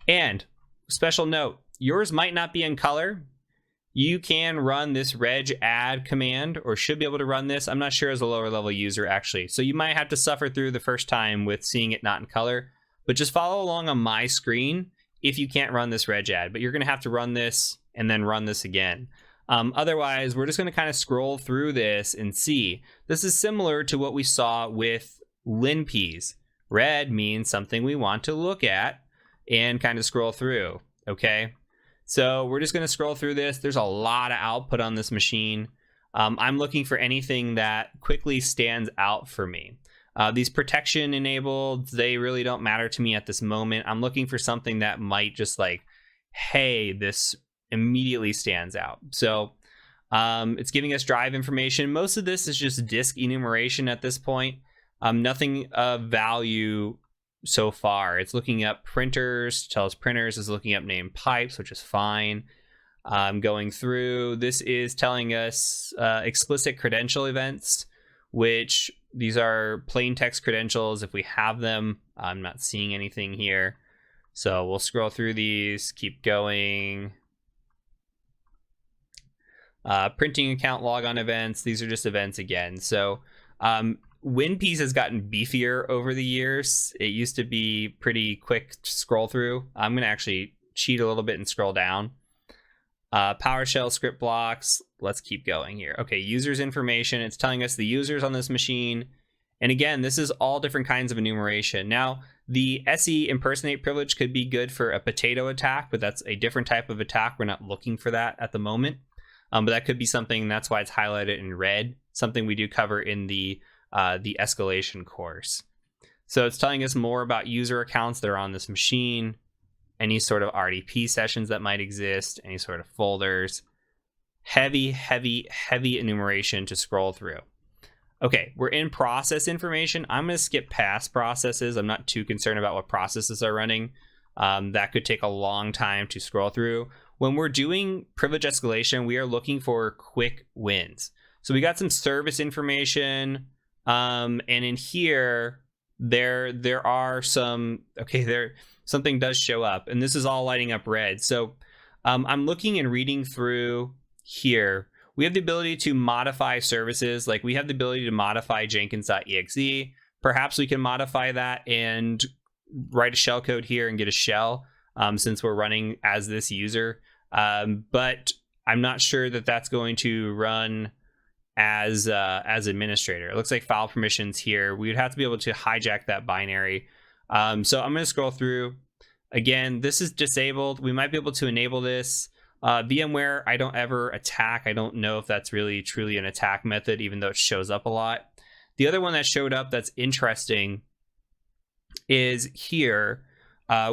S2: And special note, yours might not be in color. You can run this reg add command, or should be able to run this. I'm not sure as a lower level user actually. So you might have to suffer through the first time with seeing it not in color, but just follow along on my screen if you can't run this reg add, but you're gonna have to run this and then run this again. Otherwise, we're just gonna kind of scroll through this and see. This is similar to what we saw with linpeas. Red means something we want to look at and kind of scroll through, okay? So we're just going to scroll through this. There's a lot of output on this machine. I'm looking for anything that quickly stands out for me. These protection enabled, they really don't matter to me at this moment. I'm looking for something that might just like, hey, this immediately stands out. So it's giving us drive information. Most of this is just disk enumeration at this point. Nothing of value so far. It's looking up printers, tells printers, is looking up named pipes, which is fine. Going through, this is telling us explicit credential events, which these are plain text credentials if we have them. I'm not seeing anything here. So we'll scroll through these, keep going. Printing account logon events, these are just events again. So WinPeas has gotten beefier over the years. It used to be pretty quick to scroll through. I'm going to actually cheat a little bit and scroll down. PowerShell script blocks. Let's keep going here. Okay, users information. It's telling us the users on this machine. And again, this is all different kinds of enumeration. Now, the SE impersonate privilege could be good for a potato attack, but that's a different type of attack. We're not looking for that at the moment. But that could be something, that's why it's highlighted in red, something we do cover in the escalation course. So it's telling us more about user accounts that are on this machine, any sort of RDP sessions that might exist, any sort of folders. Heavy, heavy, heavy enumeration to scroll through. Okay, we're in process information. I'm going to skip past processes. I'm not too concerned about what processes are running. That could take a long time to scroll through. When we're doing privilege escalation, we are looking for quick wins. So we got some service information. And in here, there are some, okay, something does show up, and this is all lighting up red. So I'm looking and reading through here. We have the ability to modify services. Like we have the ability to modify Jenkins.exe. Perhaps we can modify that and write a shell code here and get a shell since we're running as this user. But I'm not sure that that's going to run as administrator. It looks like file permissions here. We would have to be able to hijack that binary. So I'm going to scroll through. Again, this is disabled. We might be able to enable this. VMware, I don't ever attack. I don't know if that's really truly an attack method, even though it shows up a lot. The other one that showed up that's interesting is here.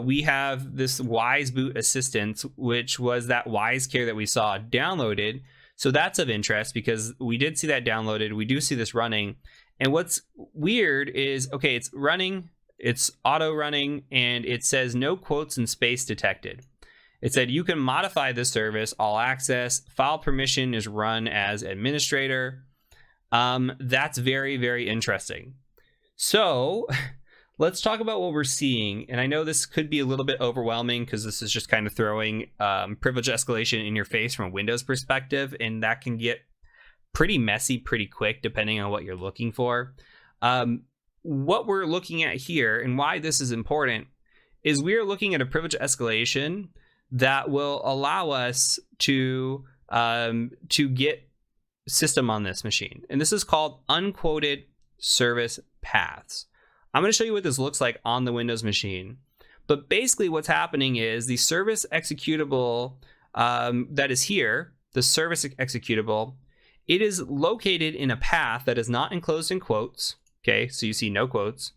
S2: We have this WiseBoot Assistant, which was that WiseCare that we saw downloaded. So that's of interest because we did see that downloaded. We do see this running. And what's weird is, okay, it's running, it's auto running, and it says no quotes and space detected. It said you can modify this service, all access, file permission is run as administrator. That's very, very interesting. So let's talk about what we're seeing. And I know this could be a little bit overwhelming because this is just kind of throwing privilege escalation in your face from a Windows perspective. And that can get pretty messy pretty quick depending on what you're looking for. What we're looking at here and why this is important is we're looking at a privilege escalation that will allow us to get system on this machine. And this is called unquoted service paths. I'm going to show you what this looks like on the Windows machine. But basically what's happening is the service executable that is here, the service executable, it is located in a path that is not enclosed in quotes. Okay, so you see no quotes,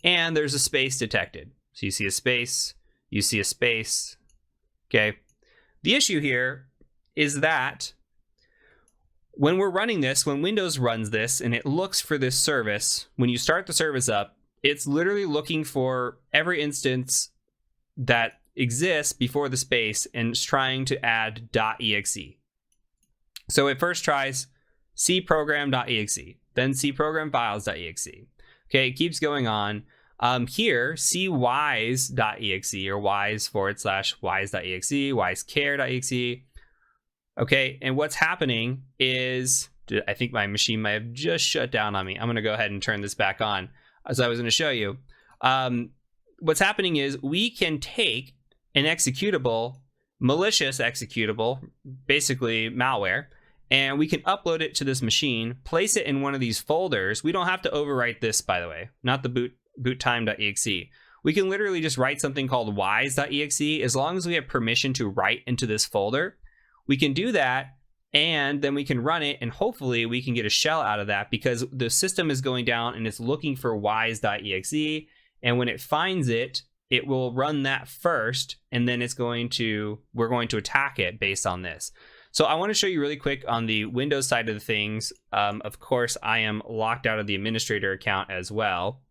S2: and there's a space detected. So you see a space, you see a space. Okay, the issue here is that when we're running this, when Windows runs this and it looks for this service, when you start the service up, it's literally looking for every instance that exists before the space and it's trying to add .exe. So it first tries cprogram.exe, then cprogramfiles.exe. Okay, it keeps going on. Here, cwise.exe or wise/wise.exe, wisecare.exe. Okay, and what's happening is, I think my machine might have just shut down on me. I'm going to go ahead and turn this back on. As I was going to show you, what's happening is we can take an executable, malicious executable, basically malware, and we can upload it to this machine, place it in one of these folders. We don't have to overwrite this, by the way, not the boottime.exe. We can literally just write something called wise.exe. As long as we have permission to write into this folder, we can do that, and then we can run it, and hopefully we can get a shell out of that, because the system is going down and it's looking for wise.exe, and when it finds it, it will run that first, and then we're going to attack it based on this. So I want to show you really quick on the Windows side of the things. Of course, I am locked out of the administrator account as well.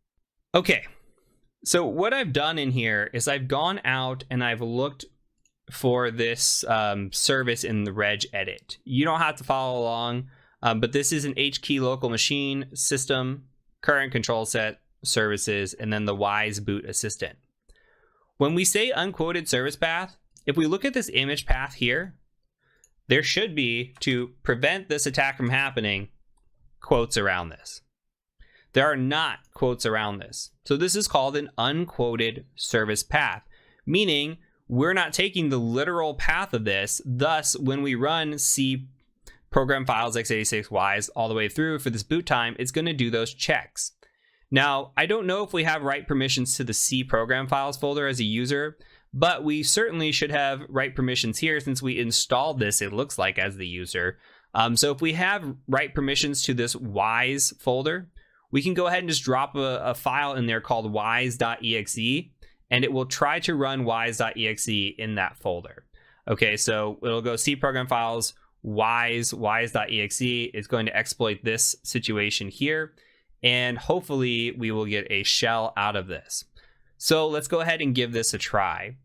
S2: Okay, so what I've done in here is I've gone out and I've looked for this service in the regedit. You don't have to follow along, but this is an HKey local machine system, current control set, services, and then the Wise boot assistant. When we say unquoted service path, if we look at this image path here, there should be, to prevent this attack from happening, quotes around this. There are not quotes around this. So this is called an unquoted service path, meaning we're not taking the literal path of this. Thus, when we run C program files x86 wise all the way through for this boot time, it's going to do those checks. Now, I don't know if we have write permissions to the C program files folder as a user, but we certainly should have write permissions here since we installed this, it looks like, as the user. So if we have write permissions to this wise folder, we can go ahead and just drop a file in there called wise.exe, and it will try to run wise.exe in that folder. Okay, so it'll go C program files, wise.exe. It's going to exploit this situation here, and hopefully we will get a shell out of this. So let's go ahead and give this a try.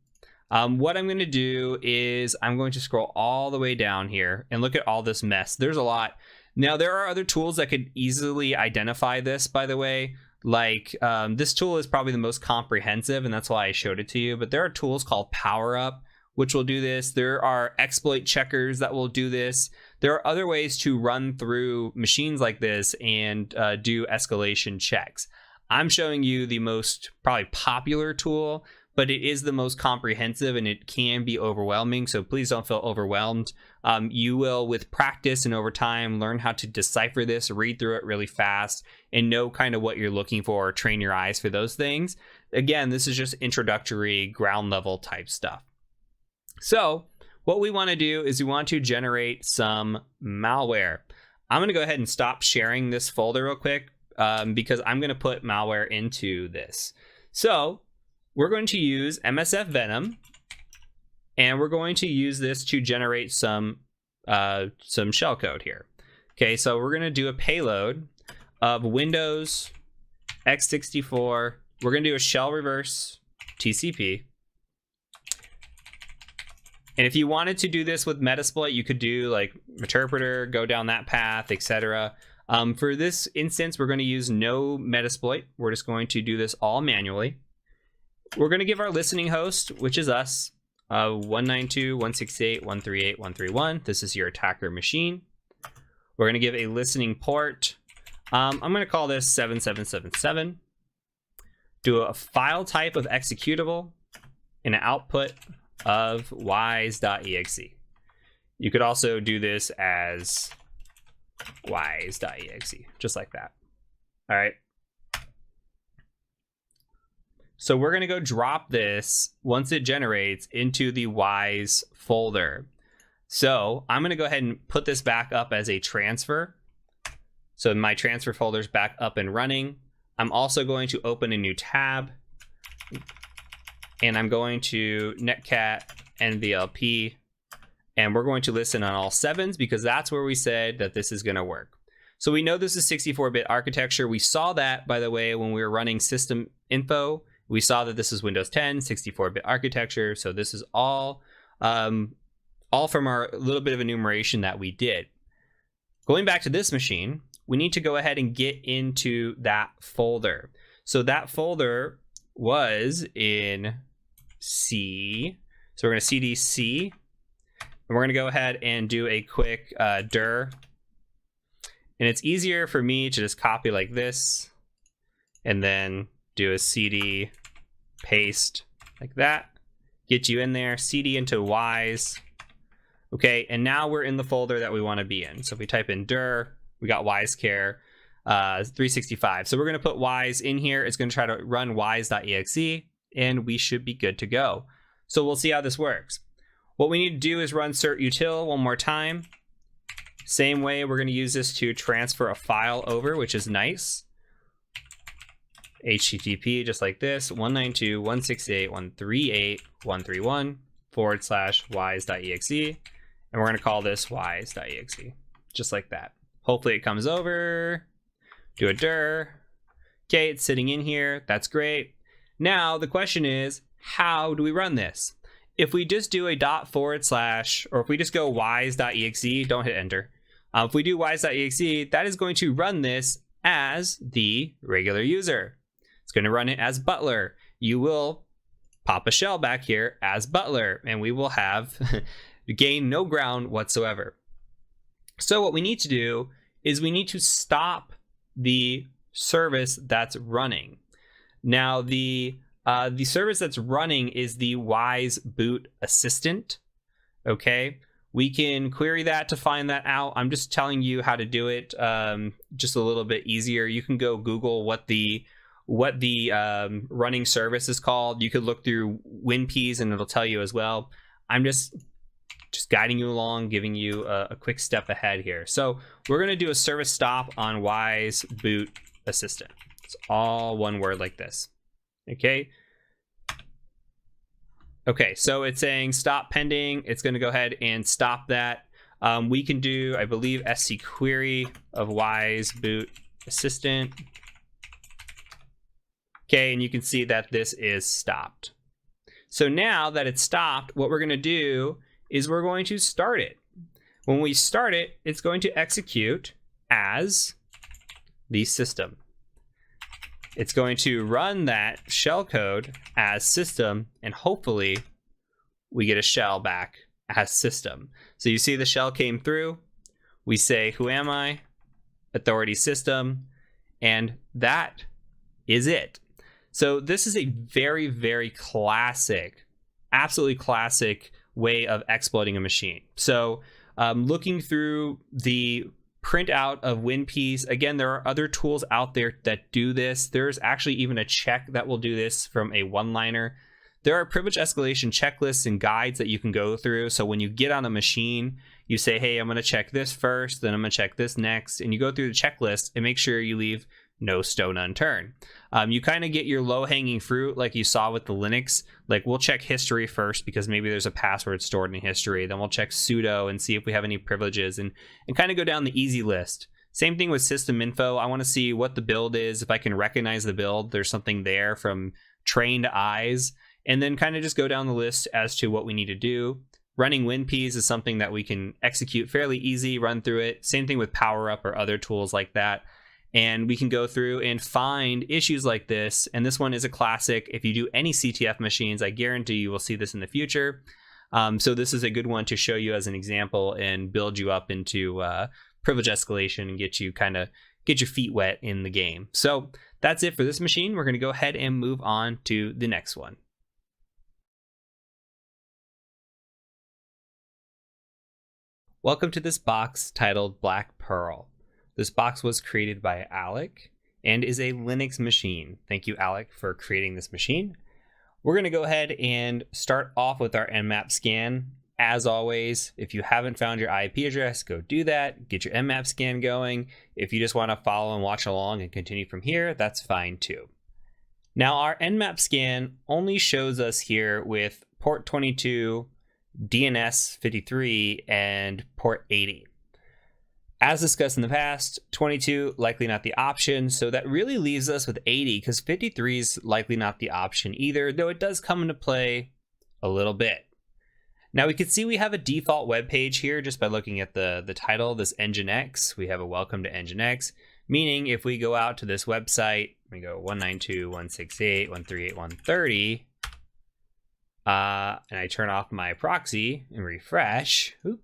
S2: What I'm going to do is I'm going to scroll all the way down here and look at all this mess. There's a lot. Now, there are other tools that could easily identify this, by the way. Like this tool is probably the most comprehensive, and that's why I showed it to you. But there are tools called PowerUp, which will do this. There are exploit checkers that will do this. There are other ways to run through machines like this and do escalation checks. I'm showing you the most probably popular tool, but it is the most comprehensive and it can be overwhelming. So please don't feel overwhelmed. You will, with practice and over time, learn how to decipher this, read through it really fast, and know kind of what you're looking for, train your eyes for those things. Again, this is just introductory, ground level type stuff. So what we want to do is we want to generate some malware. I'm going to go ahead and stop sharing this folder real quick because I'm going to put malware into this. So we're going to use MSF Venom, and we're going to use this to generate some shellcode here. Okay, so we're going to do a payload of Windows x64. We're going to do a shell reverse TCP. And if you wanted to do this with Metasploit, you could do like Meterpreter, go down that path, etc. For this instance, we're going to use no Metasploit. We're just going to do this all manually. We're going to give our listening host, which is us, 192.168.138.131. This is your attacker machine. We're going to give a listening port. I'm going to call this 7777. Do a file type of executable and an output of wise.exe. You could also do this as wise.exe, just like that. All right. So we're going to go drop this once it generates into the Wise folder. So I'm going to go ahead and put this back up as a transfer. So my transfer folder is back up and running. I'm also going to open a new tab, and I'm going to netcat nvlp, and we're going to listen on all 7s because that's where we said that this is going to work. So we know this is 64-bit architecture. We saw that, by the way, when we were running system info. We saw that this is Windows 10, 64-bit architecture. So this is all from our little bit of enumeration that we did. Going back to this machine, we need to go ahead and get into that folder. So that folder was in C. So we're going to cd C, and we're going to go ahead and do a quick dir. And it's easier for me to just copy like this and then do a cd paste like that. Get you in there, cd into wise. Okay, and now we're in the folder that we want to be in. So if we type in dir, we got WiseCare 365. So we're going to put wise in here. It's going to try to run wise.exe, and we should be good to go. So we'll see how this works. What we need to do is run cert util one more time. Same way, we're going to use this to transfer a file over, which is nice. HTTP, just like this, 192.168.138.131/wise.exe. And we're going to call this wise.exe, just like that. Hopefully it comes over. Do a dir. Okay, it's sitting in here. That's great. Now the question is, how do we run this? If we just do a ./ or if we just go wise.exe, don't hit enter. If we do wise.exe, that is going to run this as the regular user. It's going to run it as Butler. You will pop a shell back here as Butler, and we will have gain no ground whatsoever. So what we need to do is we need to stop the service that's running. Now the service that's running is the Wise Boot Assistant. Okay, we can query that to find that out. I'm just telling you how to do it, just a little bit easier. You can go Google what the running service is called. You could look through WinPs and it'll tell you as well. I'm just guiding you along, giving you a quick step ahead here. So we're going to do a service stop on Wise Boot Assistant. It's all one word like this. Okay. Okay, so it's saying stop pending. It's going to go ahead and stop that. We can do, I believe, SC query of Wise Boot Assistant. Okay, and you can see that this is stopped. So now that it's stopped, what we're going to do is we're going to start it. When we start it, it's going to execute as the system. It's going to run that shell code as system, and hopefully we get a shell back as system. So you see the shell came through. We say, who am I? Authority system. And that is it. So this is a very, very classic, absolutely classic way of exploiting a machine. So looking through the printout of WinPs, again, there are other tools out there that do this. There's actually even a check that will do this from a one-liner. There are privilege escalation checklists and guides that you can go through. So when you get on a machine, you say, hey, I'm going to check this first, then I'm going to check this next. And you go through the checklist and make sure you leave no stone unturned. You kind of get your low-hanging fruit like you saw with the Linux. Like we'll check history first because maybe there's a password stored in history. Then we'll check sudo and see if we have any privileges and kind of go down the easy list. Same thing with system info. I want to see what the build is. If I can recognize the build, there's something there from trained eyes. And then kind of just go down the list as to what we need to do. Running WinPs is something that we can execute fairly easy, run through it. Same thing with PowerUp or other tools like that. And we can go through and find issues like this. And this one is a classic. If you do any CTF machines, I guarantee you will see this in the future. So this is a good one to show you as an example and build you up into privilege escalation and get your feet wet in the game. So that's it for this machine. We're going to go ahead and move on to the next one. Welcome to this box titled Black Pearl. This box was created by Alec and is a Linux machine. Thank you, Alec, for creating this machine. We're going to go ahead and start off with our Nmap scan. as always, if you haven't found your IP address, go do that. Get your Nmap scan going. If you just want to follow and watch along and continue from here, that's fine too. Now, our Nmap scan only shows us here with port 22, DNS 53, and port 80. As discussed in the past, 22 likely not the option, so that really leaves us with 80 because 53 is likely not the option either, though it does come into play a little bit. Now we can see we have a default web page here just by looking at the title, this Nginx. We have a welcome to Nginx, meaning if we go out to this website, we go 192.168.138.130, and I turn off my proxy and refresh, we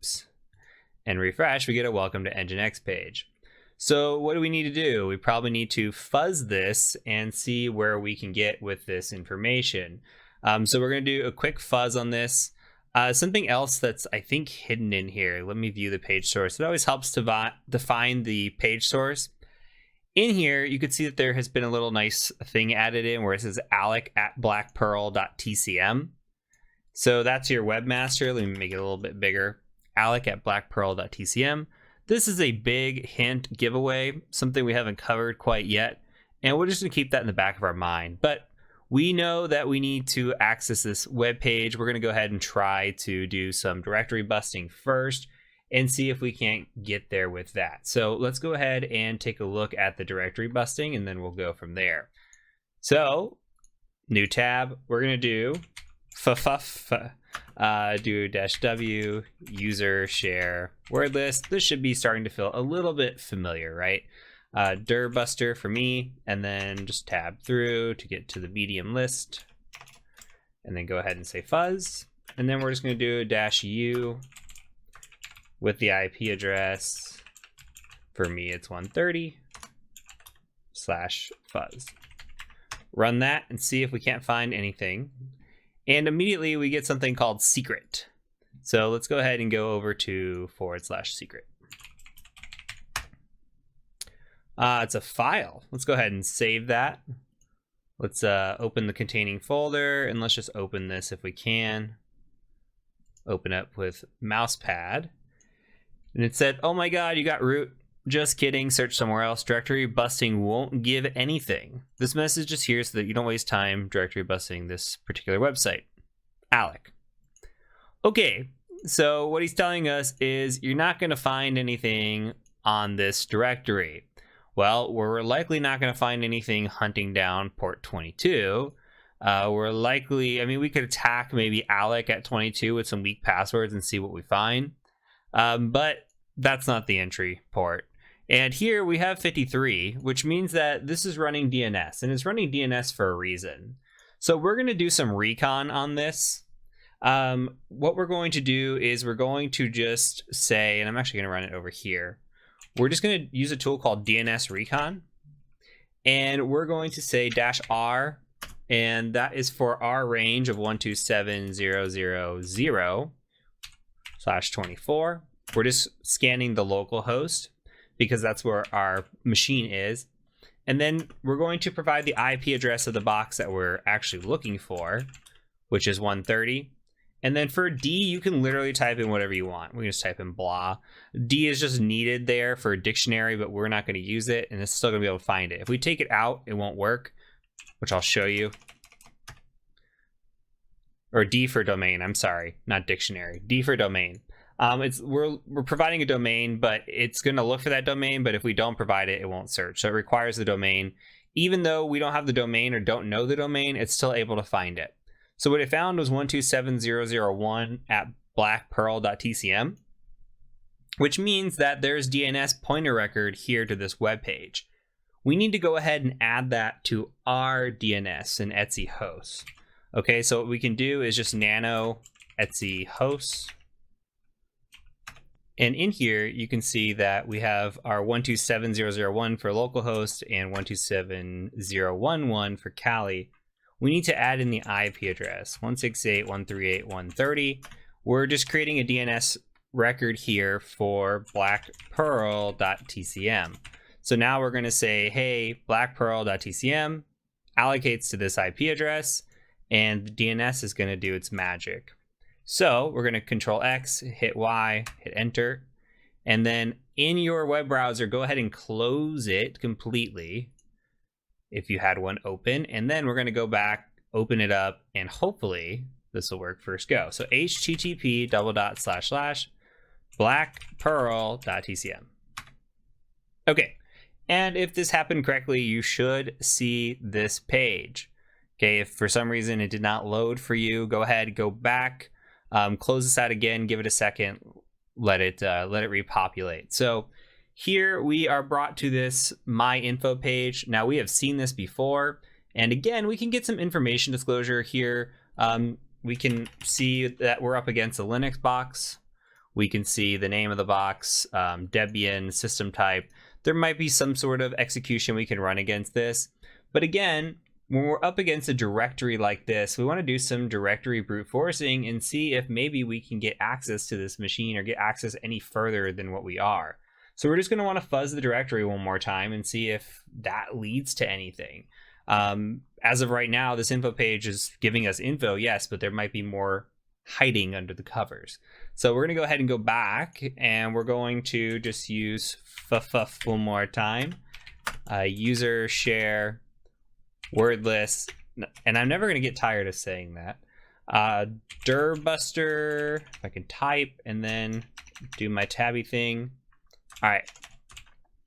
S2: get a welcome to Nginx page. So what do we need to do? We probably need to fuzz this and see where we can get with this information. So we're going to do a quick fuzz on this. Something else that's, I think, hidden in here. Let me view the page source. It always helps to define the page source. In here, you can see that there has been a little nice thing added in where it says alec@blackpearl.tcm. So that's your webmaster. Let me make it a little bit bigger. alec@blackpearl.tcm. This is a big hint giveaway, something we haven't covered quite yet. And we're just going to keep that in the back of our mind. But we know that we need to access this web page. We're going to go ahead and try to do some directory busting first and see if we can't get there with that. So let's go ahead and take a look at the directory busting, and then we'll go from there. So new tab, we're going to do do -w user share word list. This should be starting to feel a little bit familiar, right? Dir buster for me, and then just tab through to get to the medium list, and then go ahead and say fuzz, and then we're just going to do a -u with the IP address. For me, it's 130/fuzz. Run that and see if we can't find anything, and immediately we get something called secret. So let's go ahead and go over to /secret. It's a file. Let's go ahead and save that. Let's open the containing folder, and let's just open this if we can. Open up with mousepad. And it said, oh my god, you got root. Just kidding, search somewhere else. Directory busting won't give anything. This message is here so that you don't waste time directory busting this particular website. Alec. Okay, so what he's telling us is you're not going to find anything on this directory. Well, we're likely not going to find anything hunting down port 22. We're likely, I mean, we could attack maybe Alec at 22 with some weak passwords and see what we find. But that's not the entry port. And here we have 53, which means that this is running DNS, and it's running DNS for a reason. So we're going to do some recon on this. What we're going to do is we're going to just say, and I'm actually going to run it over here. We're just going to use a tool called DNS Recon, and we're going to say -r, and that is for our range of 127.0.0.0/24. We're just scanning the local host because that's where our machine is. And then we're going to provide the IP address of the box that we're actually looking for, which is 130. And then for D, you can literally type in whatever you want. We can just type in blah. D is just needed there for a dictionary, but we're not going to use it, and it's still going to be able to find it. If we take it out, it won't work, which I'll show you. Or D for domain, I'm sorry, not dictionary. D for domain. We're providing a domain, but it's going to look for that domain, but if we don't provide it, it won't search. So it requires the domain. Even though we don't have the domain or don't know the domain, it's still able to find it. So what it found was 127.0.0.1 which means that there's DNS pointer record here to this web page. We need to go ahead and add that to our DNS in Etsy hosts. Okay, so what we can do is just nano Etsy hosts. And in here, you can see that we have our 127.0.0.1 for localhost and 127.0.1.1 for Kali. We need to add in the IP address, 168.138.130. We're just creating a DNS record here for blackpearl.tcm. So now we're going to say, hey, blackpearl.tcm allocates to this IP address, and the DNS is going to do its magic. So we're going to Control X, hit Y, hit enter. And then in your web browser, go ahead and close it completely if you had one open. And then we're going to go back, open it up, and hopefully this will work. First go. So http://blackpearl.tcm. Okay. And if this happened correctly, you should see this page. Okay. If for some reason it did not load for you, go ahead, go back, close this out again, give it a second, let it repopulate. So here we are brought to this My Info page. Now we have seen this before, and again, we can get some information disclosure here. We can see that we're up against a Linux box. We can see the name of the box, Debian, system type. There might be some sort of execution we can run against this. But again, when we're up against a directory like this, we want to do some directory brute forcing and see if maybe we can get access to this machine or get access any further than what we are. So we're just going to want to fuzz the directory one more time and see if that leads to anything. As of right now, this info page is giving us info, yes, but there might be more hiding under the covers. So we're going to go ahead and go back, and we're going to just use fuff one more time. User share wordless, and I'm never going to get tired of saying that. Dirbuster, if I can type and then do my tabby thing. All right,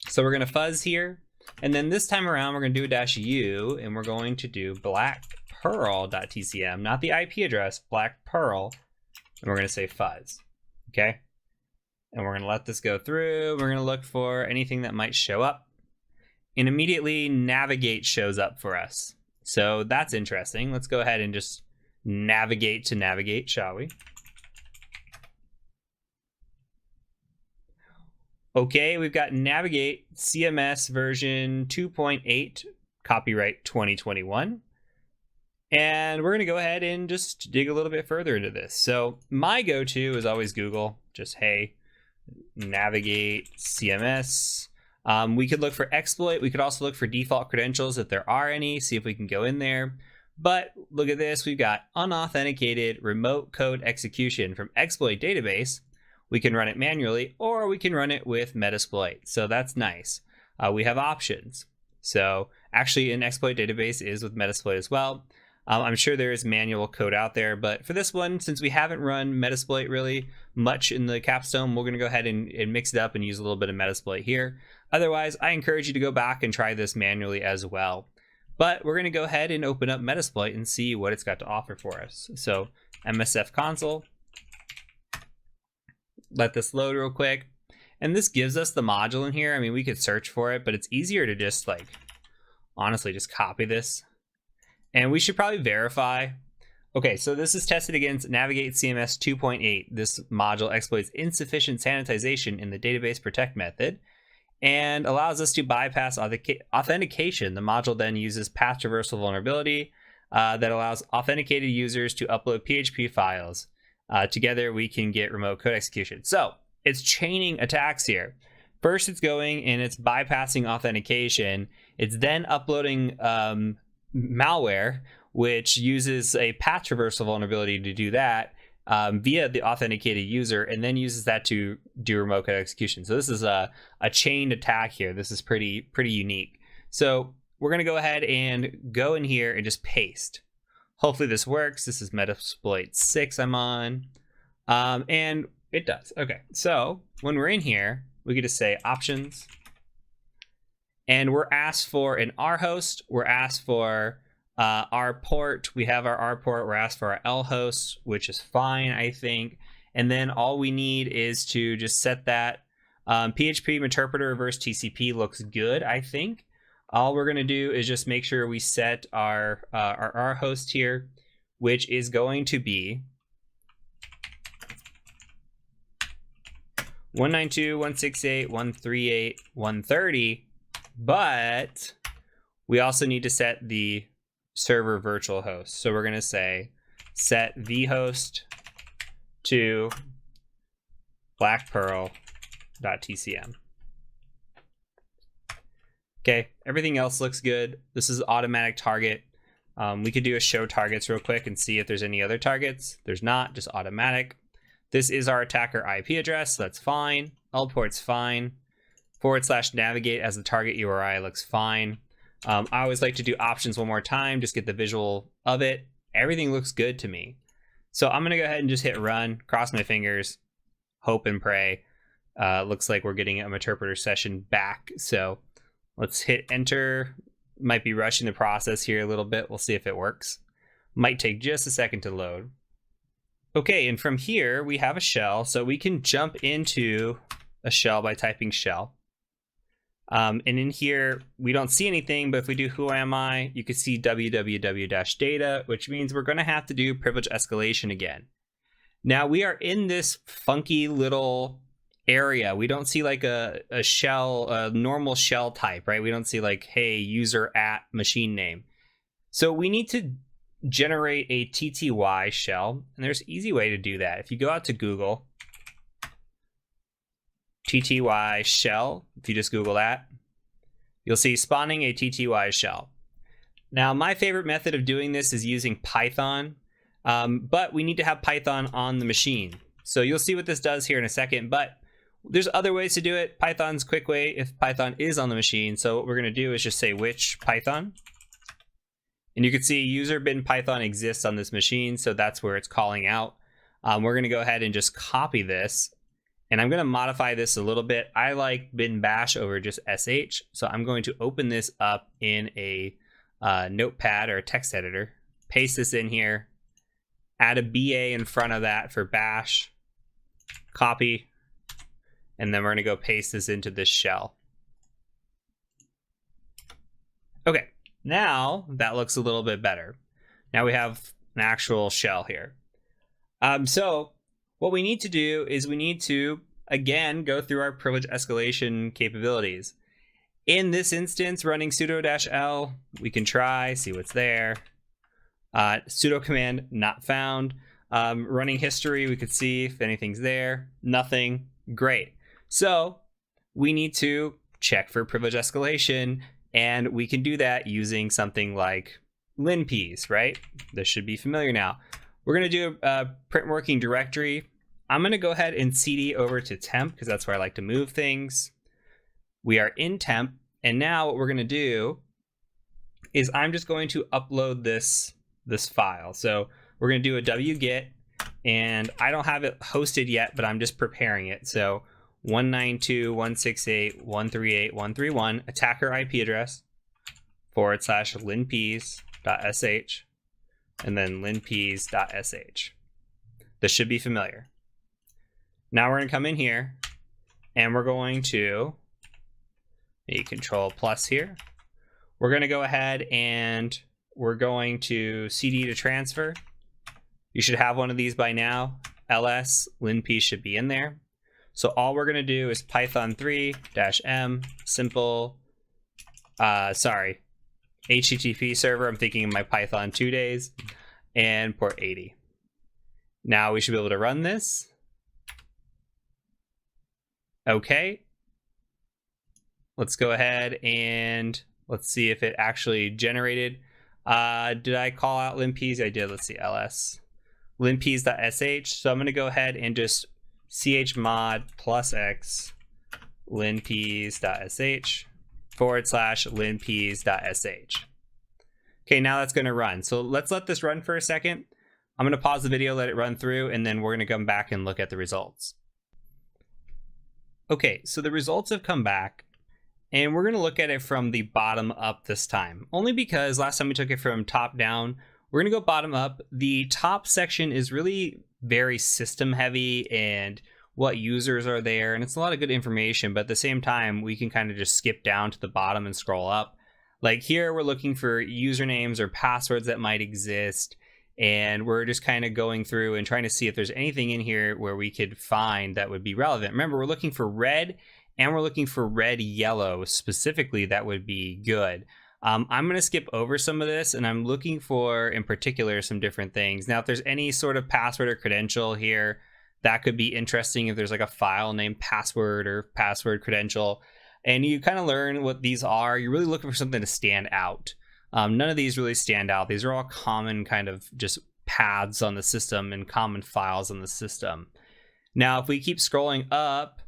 S2: so we're going to fuzz here, and then this time around we're going to do a -u, and we're going to do blackpearl.tcm, not the IP address, blackpearl, and we're going to say fuzz. Okay, and we're going to let this go through. We're going to look for anything that might show up. And immediately navigate shows up for us. So that's interesting. Let's go ahead and just navigate to navigate, shall we? Okay, we've got navigate CMS version 2.8, copyright 2021. And we're going to go ahead and just dig a little bit further into this. So my go-to is always Google. Just, hey, navigate CMS. We could look for exploit. We could also look for default credentials if there are any, see if we can go in there. But look at this. We've got unauthenticated remote code execution from exploit database. We can run it manually, or we can run it with Metasploit. So that's nice. We have options. So actually an exploit database is with Metasploit as well. I'm sure there is manual code out there, but for this one, since we haven't run Metasploit really much in the capstone, we're going to go ahead and mix it up and use a little bit of Metasploit here. Otherwise, I encourage you to go back and try this manually as well. But we're going to go ahead and open up Metasploit and see what it's got to offer for us. So MSF console, let this load real quick. And this gives us the module in here. I mean, we could search for it, but it's easier to just honestly, just copy this. And we should probably verify. Okay, so this is tested against Navigate CMS 2.8. This module exploits insufficient sanitization in the database protect method and allows us to bypass authentication. The module then uses path traversal vulnerability that allows authenticated users to upload PHP files. Together, we can get remote code execution. So it's chaining attacks here. First, it's going and it's bypassing authentication. It's then uploading malware, which uses a path traversal vulnerability to do that via the authenticated user, and then uses that to do remote code execution. So this is a chained attack here. This is pretty unique. So we're going to go ahead and go in here and just paste. Hopefully this works. This is Metasploit 6 I'm on. And it does. Okay, so when we're in here, we get to say options. And we're asked for an R host. We're asked for our port. We have our R port. We're asked for our L host, which is fine, I think. And then all we need is to just set that. PHP interpreter reverse TCP looks good, I think. All we're going to do is just make sure we set our R host here, which is going to be 192.168.138.130. But we also need to set the server virtual host. So we're going to say set vhost to blackpearl.tcm. Okay, everything else looks good. This is automatic target. We could do a show targets real quick and see if there's any other targets. There's not, just automatic. This is our attacker IP address, so that's fine. All ports fine. / navigate as the target URI looks fine. I always like to do options one more time, just get the visual of it. Everything looks good to me. So I'm gonna go ahead and just hit run, cross my fingers, hope and pray. Looks like we're getting a Meterpreter session back. So let's hit enter. Might be rushing the process here a little bit. We'll see if it works. Might take just a second to load. Okay, and from here we have a shell, so we can jump into a shell by typing shell. And in here, we don't see anything, but if we do who am I, you can see www-data, which means we're going to have to do privilege escalation again. Now we are in this funky little area. We don't see like a shell, a normal shell type, right? We don't see like, hey, user at machine name. So we need to generate a TTY shell, and there's an easy way to do that. If you go out to Google, TTY shell, if you just Google that, you'll see spawning a TTY shell. Now, my favorite method of doing this is using Python, but we need to have Python on the machine. So you'll see what this does here in a second, but there's other ways to do it. Python's a quick way if Python is on the machine. So what we're going to do is just say which Python. And you can see user bin Python exists on this machine, so that's where it's calling out. We're going to go ahead and just copy this. And I'm going to modify this a little bit. I like bin bash over just sh. So I'm going to open this up in a notepad or a text editor, paste this in here, add a BA in front of that for bash, copy, and then we're going to go paste this into this shell. Okay, now that looks a little bit better. Now we have an actual shell here. So what we need to do is we need to, again, go through our privilege escalation capabilities. In this instance, running sudo-l, we can try, see what's there. Sudo command not found. Running history, we could see if anything's there. Nothing. Great. So we need to check for privilege escalation, and we can do that using something like linps, right? This should be familiar now. We're going to do a print working directory. I'm going to go ahead and cd over to temp because that's where I like to move things. We are in temp, and now what we're going to do is I'm just going to upload this file. So we're going to do a wget, and I don't have it hosted yet, but I'm just preparing it. So 192.168.138.131 attacker IP address / linps.sh and then linps.sh. This should be familiar. Now we're going to come in here and we're going to Control+ here. We're going to go ahead and we're going to cd to transfer. You should have one of these by now. ls linp should be in there. So all we're going to do is python 3-m simple HTTP server. I'm thinking of my Python 2 days, and port 80. Now we should be able to run this. Okay. Let's go ahead and let's see if it actually generated. Did I call out linps? I did. Let's see, ls linps.sh. So I'm going to go ahead and just chmod +x linps.sh / linps.sh. Okay, now that's going to run. So let's let this run for a second. I'm going to pause the video, let it run through, and then we're going to come back and look at the results. Okay, so the results have come back, and we're going to look at it from the bottom up this time, only because last time we took it from top down. We're going to go bottom up. The top section is really very system heavy and what users are there, and it's a lot of good information, but at the same time we can kind of just skip down to the bottom and scroll up. Like here we're looking for usernames or passwords that might exist, and we're just kind of going through and trying to see if there's anything in here where we could find that would be relevant. Remember, we're looking for red, and we're looking for red yellow specifically. That would be good. I'm going to skip over some of this, and I'm looking for, in particular, some different things. Now, if there's any sort of password or credential here, that could be interesting if there's like a file named password or password credential. And you kind of learn what these are. You're really looking for something to stand out. None of these really stand out. These are all common kind of just paths on the system and common files on the system. Now, if we keep scrolling up,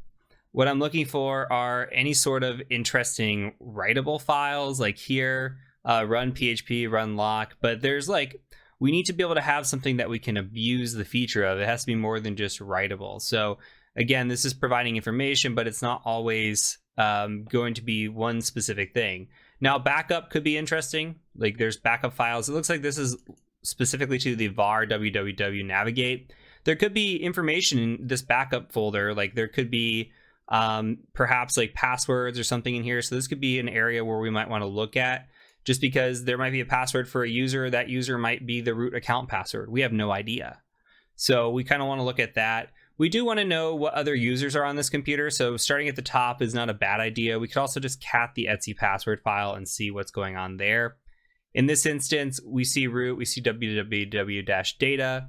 S2: what I'm looking for are any sort of interesting writable files, like here, run PHP, run lock. But there's like, we need to be able to have something that we can abuse the feature of. It has to be more than just writable. So again, this is providing information, but it's not always going to be one specific thing. Now, backup could be interesting. Like there's backup files. It looks like this is specifically to the var www navigate. There could be information in this backup folder. Like there could be perhaps like passwords or something in here. So this could be an area where we might want to look at, just because there might be a password for a user. That user might be the root account password. We have no idea. So we kind of want to look at that. We do want to know what other users are on this computer. So starting at the top is not a bad idea. We could also just cat the etc password file and see what's going on there. In this instance, we see root, we see www-data.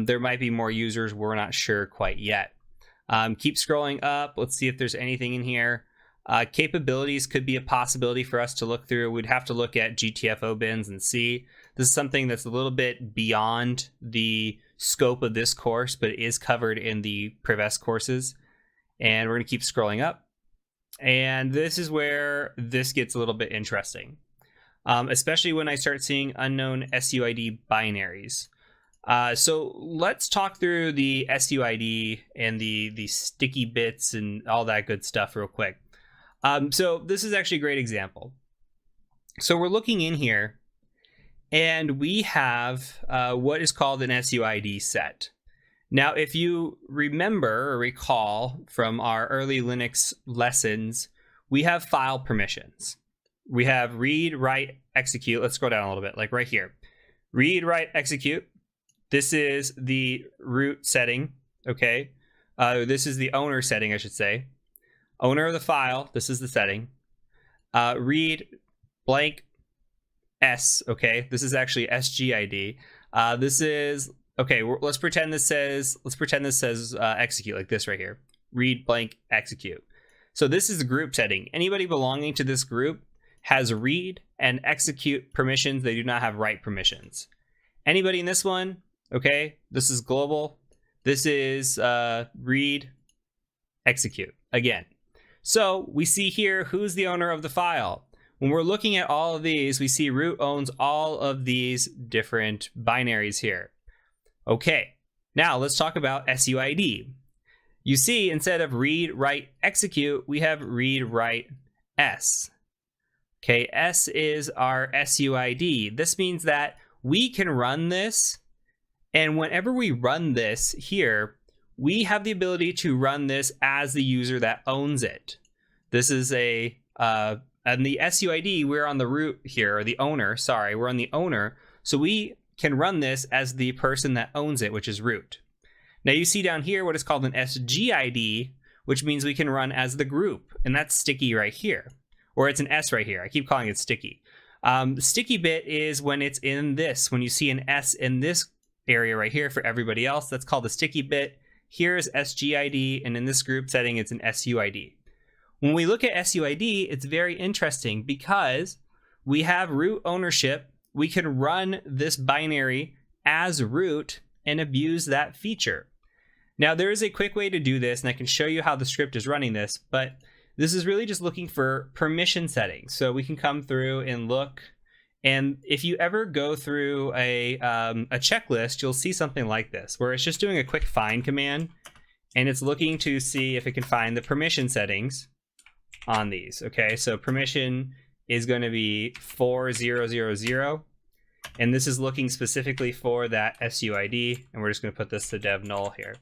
S2: There might be more users. We're not sure quite yet. Keep scrolling up. Let's see if there's anything in here. Capabilities could be a possibility for us to look through. We'd have to look at GTFO bins and see. This is something that's a little bit beyond the scope of this course, but it is covered in the Prevest courses. And we're going to keep scrolling up. And this is where this gets a little bit interesting, especially when I start seeing unknown SUID binaries. So let's talk through the SUID and the sticky bits and all that good stuff real quick. So this is actually a great example. So we're looking in here, and we have what is called an SUID set. Now, if you remember or recall from our early Linux lessons, we have file permissions. We have read, write, execute. Let's scroll down a little bit, like right here. Read, write, execute. This is the root setting, okay? This is the owner setting, I should say. Owner of the file, this is the setting. Read blank S, okay? This is actually SGID. This is, okay, let's pretend this says execute, like this right here. Read blank execute. So this is the group setting. Anybody belonging to this group has read and execute permissions. They do not have write permissions. Anybody in this one, okay, this is global. This is read, execute again. So we see here who's the owner of the file. When we're looking at all of these, we see root owns all of these different binaries here. Okay, now let's talk about SUID. You see, instead of read, write, execute, we have read, write, S. Okay, S is our SUID. This means that we can run this, and whenever we run this here, we have the ability to run this as the user that owns it. This is a, and the SUID, we're on the root here, or the owner, sorry, we're on the owner. So we can run this as the person that owns it, which is root. Now you see down here what is called an SGID, which means we can run as the group, and that's sticky right here. Or it's an S right here. I keep calling it sticky. The sticky bit is when it's in this. When you see an S in this area right here for everybody else, that's called the sticky bit. Here's SGID, and in this group setting, it's an SUID. When we look at SUID, it's very interesting because we have root ownership. We can run this binary as root and abuse that feature. Now, there is a quick way to do this, and I can show you how the script is running this, but this is really just looking for permission settings. So we can come through and look, and if you ever go through a checklist, you'll see something like this, where it's just doing a quick find command, and it's looking to see if it can find the permission settings on these. Okay, so permission is going to be 4000, and this is looking specifically for that SUID, and we're just going to put this to dev null here.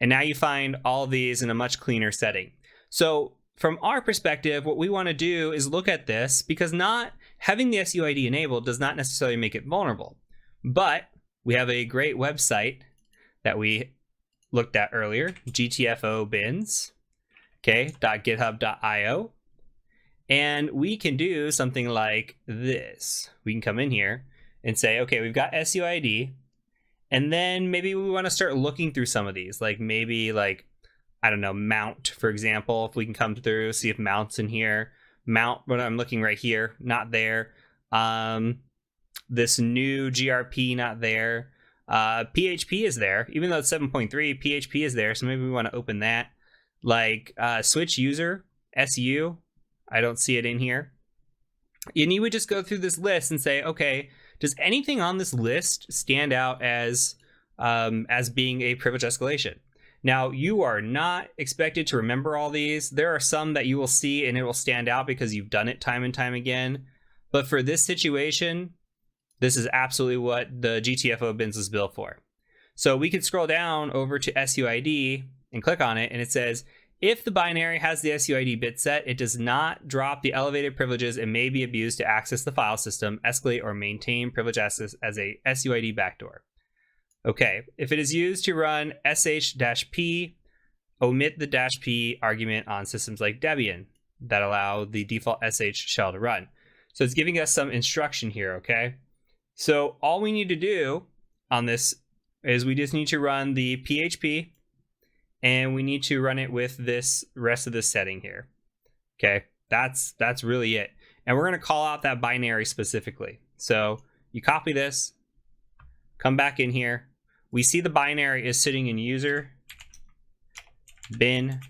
S2: And now you find all these in a much cleaner setting. So from our perspective, what we want to do is look at this, because not having the SUID enabled does not necessarily make it vulnerable. But we have a great website that we looked at earlier, GTFO bins, okay, .github.io. And we can do something like this. We can come in here and say, okay, we've got SUID. And then maybe we want to start looking through some of these, like maybe like, I don't know, mount, for example, if we can come through, see if mount's in here. Mount, when I'm looking right here, not there. This new GRP, not there. PHP is there, even though it's 7.3. PHP is there, so maybe we want to open that. Like switch user SU, I don't see it in here. And you would just go through this list and say, okay, does anything on this list stand out as being a privilege escalation? Now, you are not expected to remember all these. There are some that you will see and it will stand out because you've done it time and time again. But for this situation, this is absolutely what the GTFO bins was built for. So we could scroll down over to SUID and click on it, and it says, if the binary has the SUID bit set, it does not drop the elevated privileges and may be abused to access the file system, escalate, or maintain privilege access as a SUID backdoor. Okay, if it is used to run sh-p, omit the -p argument on systems like Debian that allow the default sh shell to run. So it's giving us some instruction here, okay? So all we need to do on this is we just need to run the PHP, and we need to run it with this rest of this setting here. Okay, that's really it. And we're going to call out that binary specifically. So you copy this, come back in here. We see the binary is sitting in user bin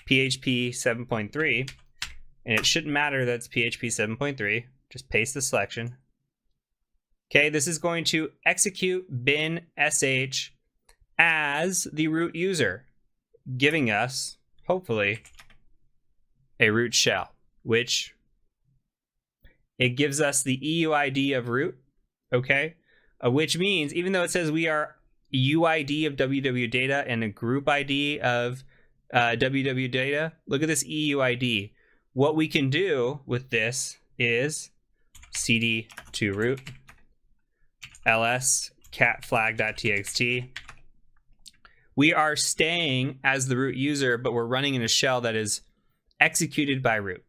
S2: PHP 7.3, and it shouldn't matter that it's PHP 7.3. Just paste the selection. Okay, this is going to execute bin sh as the root user, giving us, hopefully, a root shell, which it gives us the EUID of root, okay? Which means, even though it says we are UID of www data and a group ID of www data, look at this EUID. What we can do with this is cd to root ls cat flag.txt. We are staying as the root user, but we're running in a shell that is executed by root.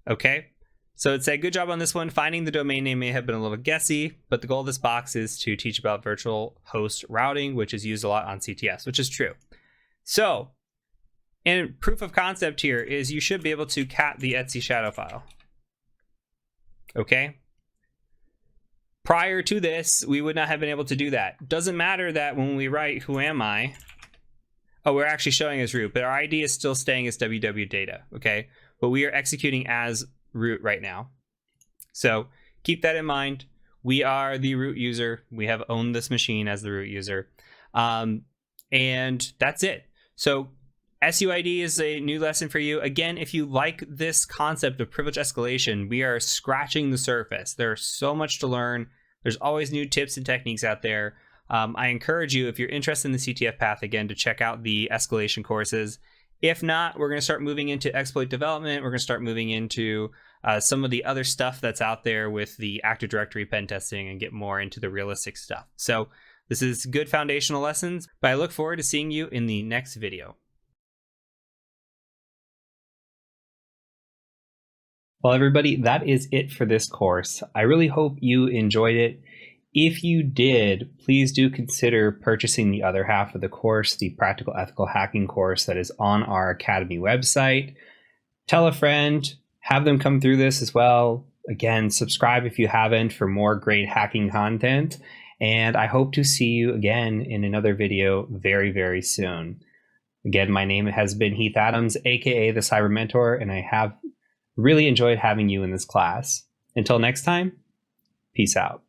S2: Okay, so it said, good job on this one. Finding the domain name may have been a little guessy, but the goal of this box is to teach about virtual host routing, which is used a lot on CTS, which is true. So, and proof of concept here is you should be able to cat the etc shadow file. Okay. Prior to this, we would not have been able to do that. Doesn't matter that when we write who am I, oh, we're actually showing as root, but our ID is still staying as www data, okay? But we are executing as root right now. So keep that in mind. We are the root user. We have owned this machine as the root user. And that's it. So SUID is a new lesson for you. Again, if you like this concept of privilege escalation, we are scratching the surface. There's so much to learn. There's always new tips and techniques out there. I encourage you, if you're interested in the CTF path, again, to check out the escalation courses. If not, we're going to start moving into exploit development. We're going to start moving into some of the other stuff that's out there with the Active Directory pen testing and get more into the realistic stuff. So this is good foundational lessons, but I look forward to seeing you in the next video.
S1: Well, everybody, that is it for this course. I really hope you enjoyed it. If you did, please do consider purchasing the other half of the course, the Practical Ethical Hacking course that is on our Academy website. Tell a friend, have them come through this as well. Again, subscribe if you haven't for more great hacking content. And I hope to see you again in another video very, very soon. Again, my name has been Heath Adams, aka the Cyber Mentor, and I have really enjoyed having you in this class. Until next time, peace out.